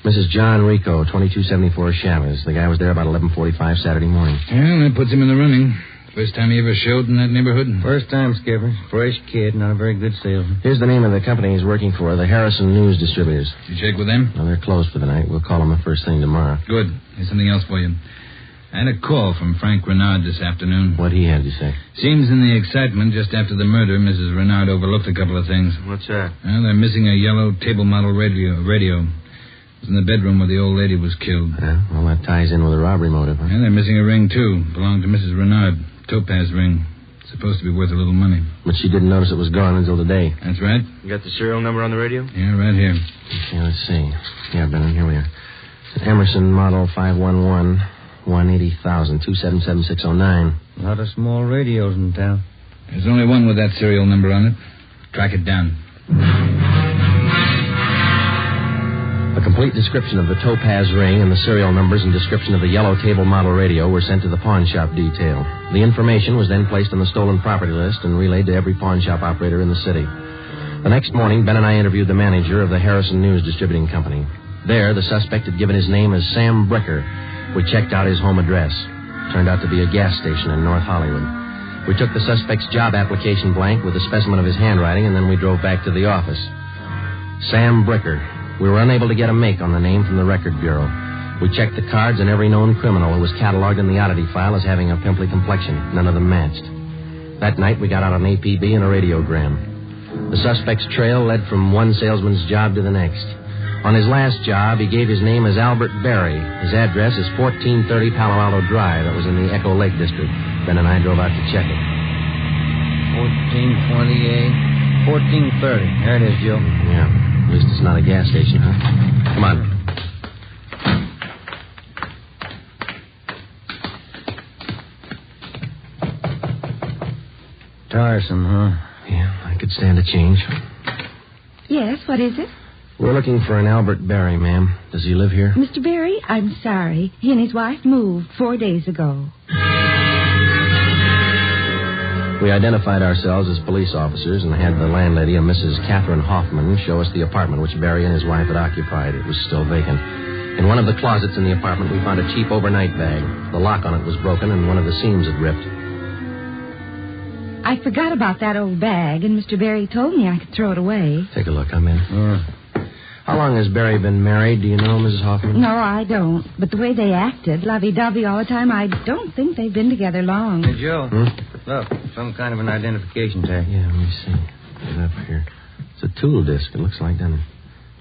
Mrs. John Rico, 2274 Chavez. The guy was there about 11:45 Saturday morning. Well, that puts him in the running. First time he ever showed in that neighborhood? First time, Skipper. Fresh kid, not a very good salesman. Here's the name of the company he's working for, the Harrison News Distributors. Did you check with them? Well, they're closed for the night. We'll call them the first thing tomorrow. Good. Here's something else for you. I had a call from Frank Renard this afternoon. What'd he have to say? Seems in the excitement just after the murder, Mrs. Renard overlooked a couple of things. What's that? Well, they're missing a yellow table model radio. It was in the bedroom where the old lady was killed. Yeah, well, that ties in with a robbery motive, huh? And they're missing a ring, too. Belonged to Mrs. Renard. Topaz ring. Supposed to be worth a little money. But she didn't notice it was gone until today. That's right. You got the serial number on the radio? Yeah, right here. Okay, let's see. Yeah, Brennan, here we are. It's an Emerson model 511, 180,000, 277-609. A lot of small radios in town. There's only one with that serial number on it. Track it down. A complete description of the Topaz ring and the serial numbers and description of the yellow table model radio were sent to the pawn shop detail. The information was then placed on the stolen property list and relayed to every pawn shop operator in the city. The next morning, Ben and I interviewed the manager of the Harrison News Distributing Company. There, the suspect had given his name as Sam Bricker. We checked out his home address. Turned out to be a gas station in North Hollywood. We took the suspect's job application blank with a specimen of his handwriting, and then we drove back to the office. Sam Bricker. We were unable to get a make on the name from the Record Bureau. We checked the cards, and every known criminal who was cataloged in the oddity file as having a pimply complexion. None of them matched. That night, we got out an APB and a radiogram. The suspect's trail led from one salesman's job to the next. On his last job, he gave his name as Albert Berry. His address is 1430 Palo Alto Drive. That was in the Echo Lake District. Ben and I drove out to check it. 1428, 1430. There it is, Joe. Yeah. At least it's not a gas station, huh? Come on. Tiresome, huh? Yeah, I could stand a change. Yes, what is it? We're looking for an Albert Berry, ma'am. Does he live here? Mr. Berry, I'm sorry. He and his wife moved 4 days ago. We identified ourselves as police officers and had the landlady, a Mrs. Catherine Hoffman, show us the apartment which Berry and his wife had occupied. It was still vacant. In one of the closets in the apartment, we found a cheap overnight bag. The lock on it was broken and one of the seams had ripped. I forgot about that old bag, and Mr. Berry told me I could throw it away. Take a look. I'm in. How long has Berry been married? Do you know, Mrs. Hoffman? No, I don't. But the way they acted, lovey-dovey all the time, I don't think they've been together long. Hey, Joe. Look, some kind of an identification tag. Yeah, let me see. Get it up here. It's a tool disc, it looks like, doesn't it?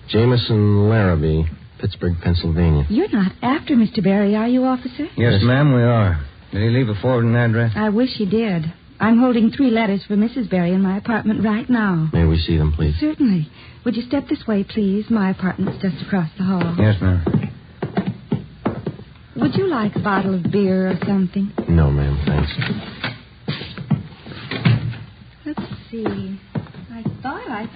Jameson Larrabee, Pittsburgh, Pennsylvania. You're not after Mr. Berry, are you, officer? Yes, ma'am, we are. Did he leave a forwarding address? I wish he did. I'm holding 3 letters for Mrs. Berry in my apartment right now. May we see them, please? Certainly. Would you step this way, please? My apartment's just across the hall. Yes, ma'am. Would you like a bottle of beer or something? No, ma'am, thanks. Let's see. I thought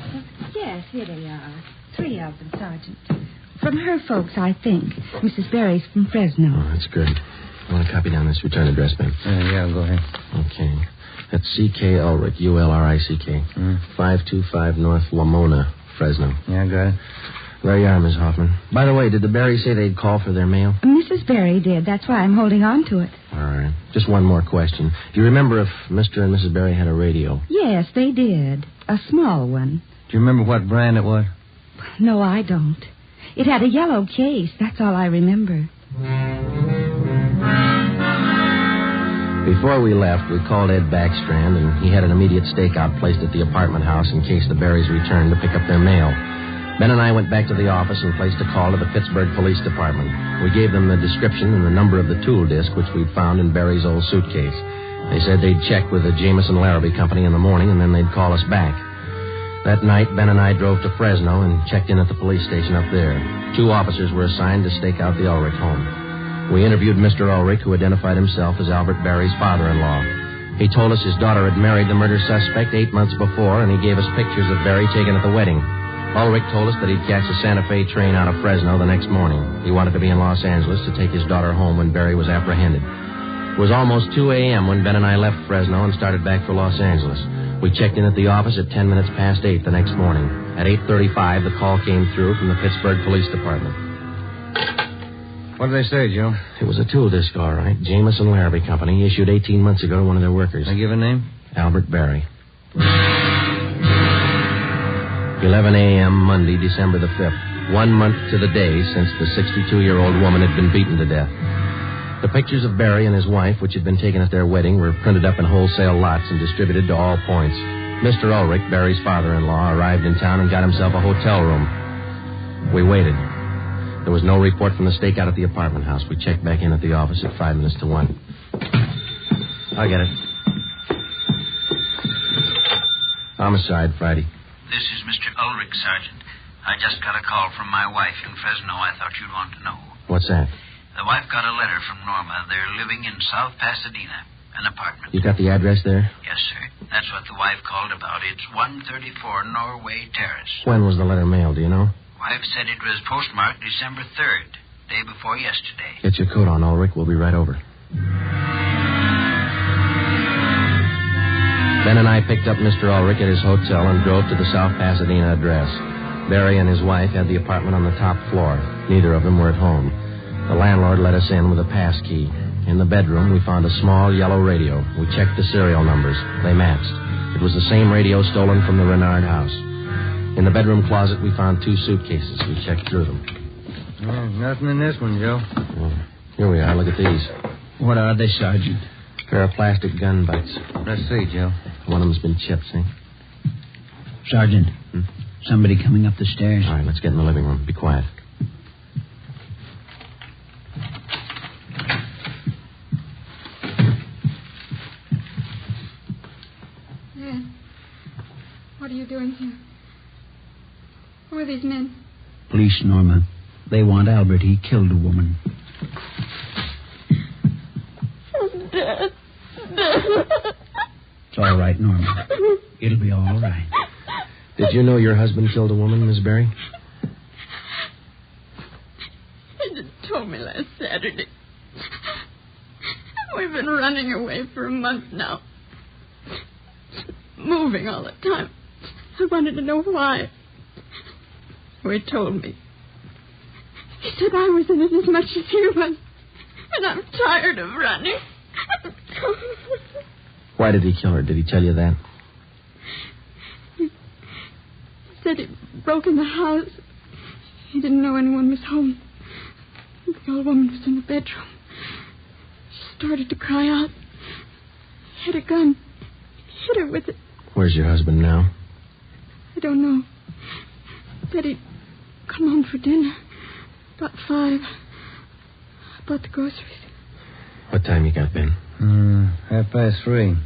yes, here they are. 3 of them, Sergeant. From her folks, I think. Mrs. Berry's from Fresno. Oh, that's good. I want to copy down this return address, Ben. Yeah, go ahead. Okay. That's C.K. Ulrich, U-L-R-I-C-K. 525 North Lamona, Fresno. Yeah, got it. There you are, Miss Hoffman. By the way, did the Berrys say they'd call for their mail? Mrs. Berry did. That's why I'm holding on to it. All right. Just one more question. Do you remember if Mr. and Mrs. Berry had a radio? Yes, they did. A small one. Do you remember what brand it was? No, I don't. It had a yellow case. That's all I remember. Before we left, we called Ed Backstrand, and he had an immediate stakeout placed at the apartment house in case the Berrys returned to pick up their mail. Ben and I went back to the office and placed a call to the Pittsburgh Police Department. We gave them the description and the number of the tool disc which we'd found in Berry's old suitcase. They said they'd check with the Jameson Larrabee Company in the morning, and then they'd call us back. That night, Ben and I drove to Fresno and checked in at the police station up there. 2 officers were assigned to stake out the Ulrich home. We interviewed Mr. Ulrich, who identified himself as Albert Berry's father-in-law. He told us his daughter had married the murder suspect 8 months before, and he gave us pictures of Berry taken at the wedding. Ulrich told us that he'd catch a Santa Fe train out of Fresno the next morning. He wanted to be in Los Angeles to take his daughter home when Berry was apprehended. It was almost 2 a.m. when Ben and I left Fresno and started back for Los Angeles. We checked in at the office at 10 minutes past 8 the next morning. At 8:35, the call came through from the Pittsburgh Police Department. What did they say, Joe? It was a tool disc, all right. Jameson Larrabee Company, issued 18 months ago to one of their workers. They give a name? Albert Berry. 11 a.m., Monday, December the 5th. 1 month to the day since the 62-year-old woman had been beaten to death. The pictures of Berry and his wife, which had been taken at their wedding, were printed up in wholesale lots and distributed to all points. Mr. Ulrich, Berry's father-in-law, arrived in town and got himself a hotel room. We waited. There was no report from the stakeout at the apartment house. We checked back in at the office at 5 minutes to 1. I'll get it. Homicide, Friday. This is Mr. Ulrich, Sergeant. I just got a call from my wife in Fresno. I thought you'd want to know. What's that? The wife got a letter from Norma. They're living in South Pasadena, an apartment. You got the address there? Yes, sir. That's what the wife called about. It's 134 Norway Terrace. When was the letter mailed, do you know? Wife said it was postmarked December 3rd, day before yesterday. Get your coat on, Ulrich. We'll be right over. Ben and I picked up Mr. Ulrich at his hotel and drove to the South Pasadena address. Barry and his wife had the apartment on the top floor. Neither of them were at home. The landlord let us in with a pass key. In the bedroom, we found a small yellow radio. We checked the serial numbers. They matched. It was the same radio stolen from the Renard house. In the bedroom closet, we found 2 suitcases. We checked through them. Nothing in this one, Joe. Here we are. Look at these. What are they, Sergeant? A pair of plastic gun butts. Let's see, Joe. One of them's been chipped, see? Sergeant, somebody coming up the stairs. All right, let's get in the living room. Be quiet. Dad, what are you doing here? Who are these men? Police, Norma. They want Albert. He killed a woman. Dad. It's all right, Norma. It'll be all right. Did you know your husband killed a woman, Miss Berry? He just told me last Saturday. We've been running away for a month now. Moving all the time. I wanted to know why. So he told me. He said I was in it as much as he was. And I'm tired of running. Why did he kill her? Did he tell you that? He said he broke in the house. He didn't know anyone was home. The old woman was in the bedroom. She started to cry out. He had a gun. Hit her with it. Where's your husband now? I don't know. Said he'd come home for dinner. About 5. I bought the groceries. What time you got, Ben? 3:30.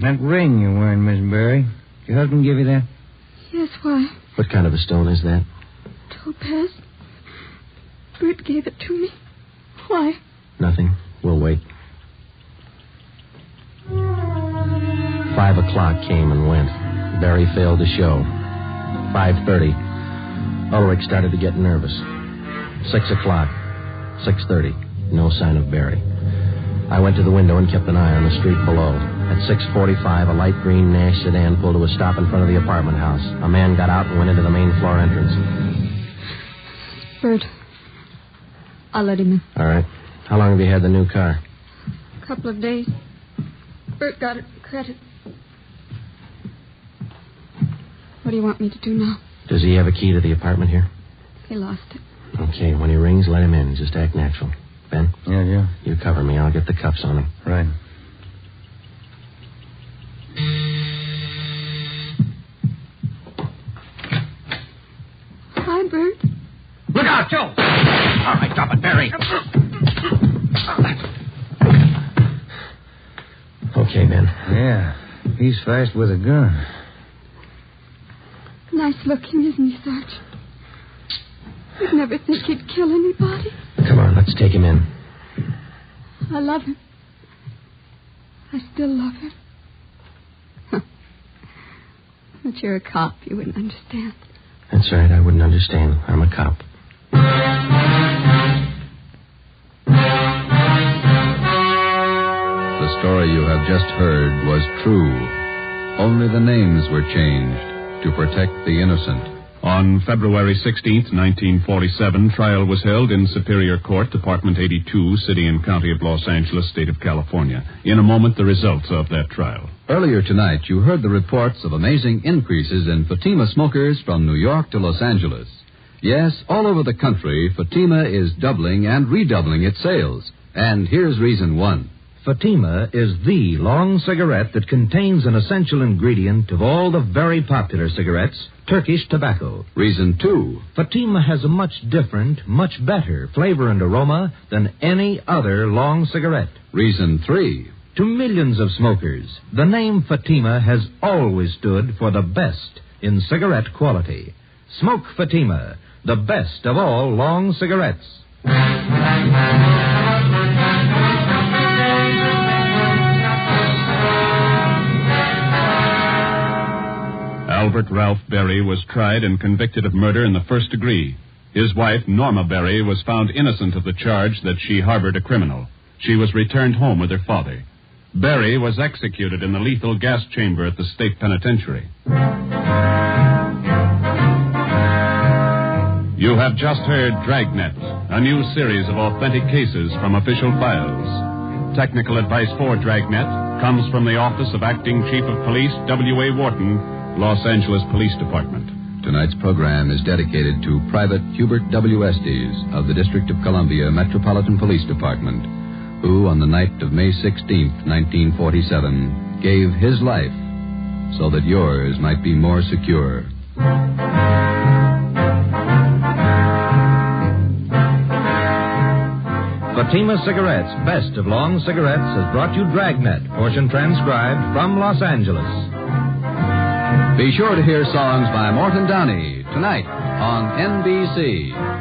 That ring you're wearing, Miss Berry. Did your husband give you that? Yes, why? What kind of a stone is that? Topaz. Bert gave it to me. Why? Nothing. We'll wait. 5 o'clock came and went. Berry failed to show. 5:30. Ulrich started to get nervous. 6 o'clock. 6:30. No sign of Berry. I went to the window and kept an eye on the street below. At 6:45, a light green Nash sedan pulled to a stop in front of the apartment house. A man got out and went into the main floor entrance. Bert. I'll let him in. All right. How long have you had the new car? A couple of days. Bert got it credit. What do you want me to do now? Does he have a key to the apartment here? He lost it. Okay, when he rings, let him in. Just act natural. Ben? Yeah. You cover me. I'll get the cuffs on him. Right. Hi, Bert. Look out, Joe! All right, drop it, Barry. Okay, Ben. Yeah. He's fast with a gun. Nice looking, isn't he, Sarge? You'd never think he'd kill anybody. Come on, let's take him in. I love him. I still love him. But you're a cop. You wouldn't understand. That's right. I wouldn't understand. I'm a cop. The story you have just heard was true. Only the names were changed to protect the innocent. On February 16th, 1947, trial was held in Superior Court, Department 82, City and County of Los Angeles, State of California. In a moment, the results of that trial. Earlier tonight, you heard the reports of amazing increases in Fatima smokers from New York to Los Angeles. Yes, all over the country, Fatima is doubling and redoubling its sales. And here's reason one. Fatima is the long cigarette that contains an essential ingredient of all the very popular cigarettes, Turkish tobacco. Reason two. Fatima has a much different, much better flavor and aroma than any other long cigarette. Reason three. To millions of smokers, the name Fatima has always stood for the best in cigarette quality. Smoke Fatima, the best of all long cigarettes. Albert Ralph Berry was tried and convicted of murder in the first degree. His wife, Norma Berry, was found innocent of the charge that she harbored a criminal. She was returned home with her father. Berry was executed in the lethal gas chamber at the state penitentiary. You have just heard Dragnet, a new series of authentic cases from official files. Technical advice for Dragnet comes from the Office of Acting Chief of Police W.A. Wharton, Los Angeles Police Department. Tonight's program is dedicated to Private Hubert W. Estes of the District of Columbia Metropolitan Police Department, who on the night of May 16th, 1947, gave his life so that yours might be more secure. Fatima Cigarettes, best of long cigarettes, has brought you Dragnet, portion transcribed from Los Angeles. Be sure to hear songs by Morton Downey tonight on NBC.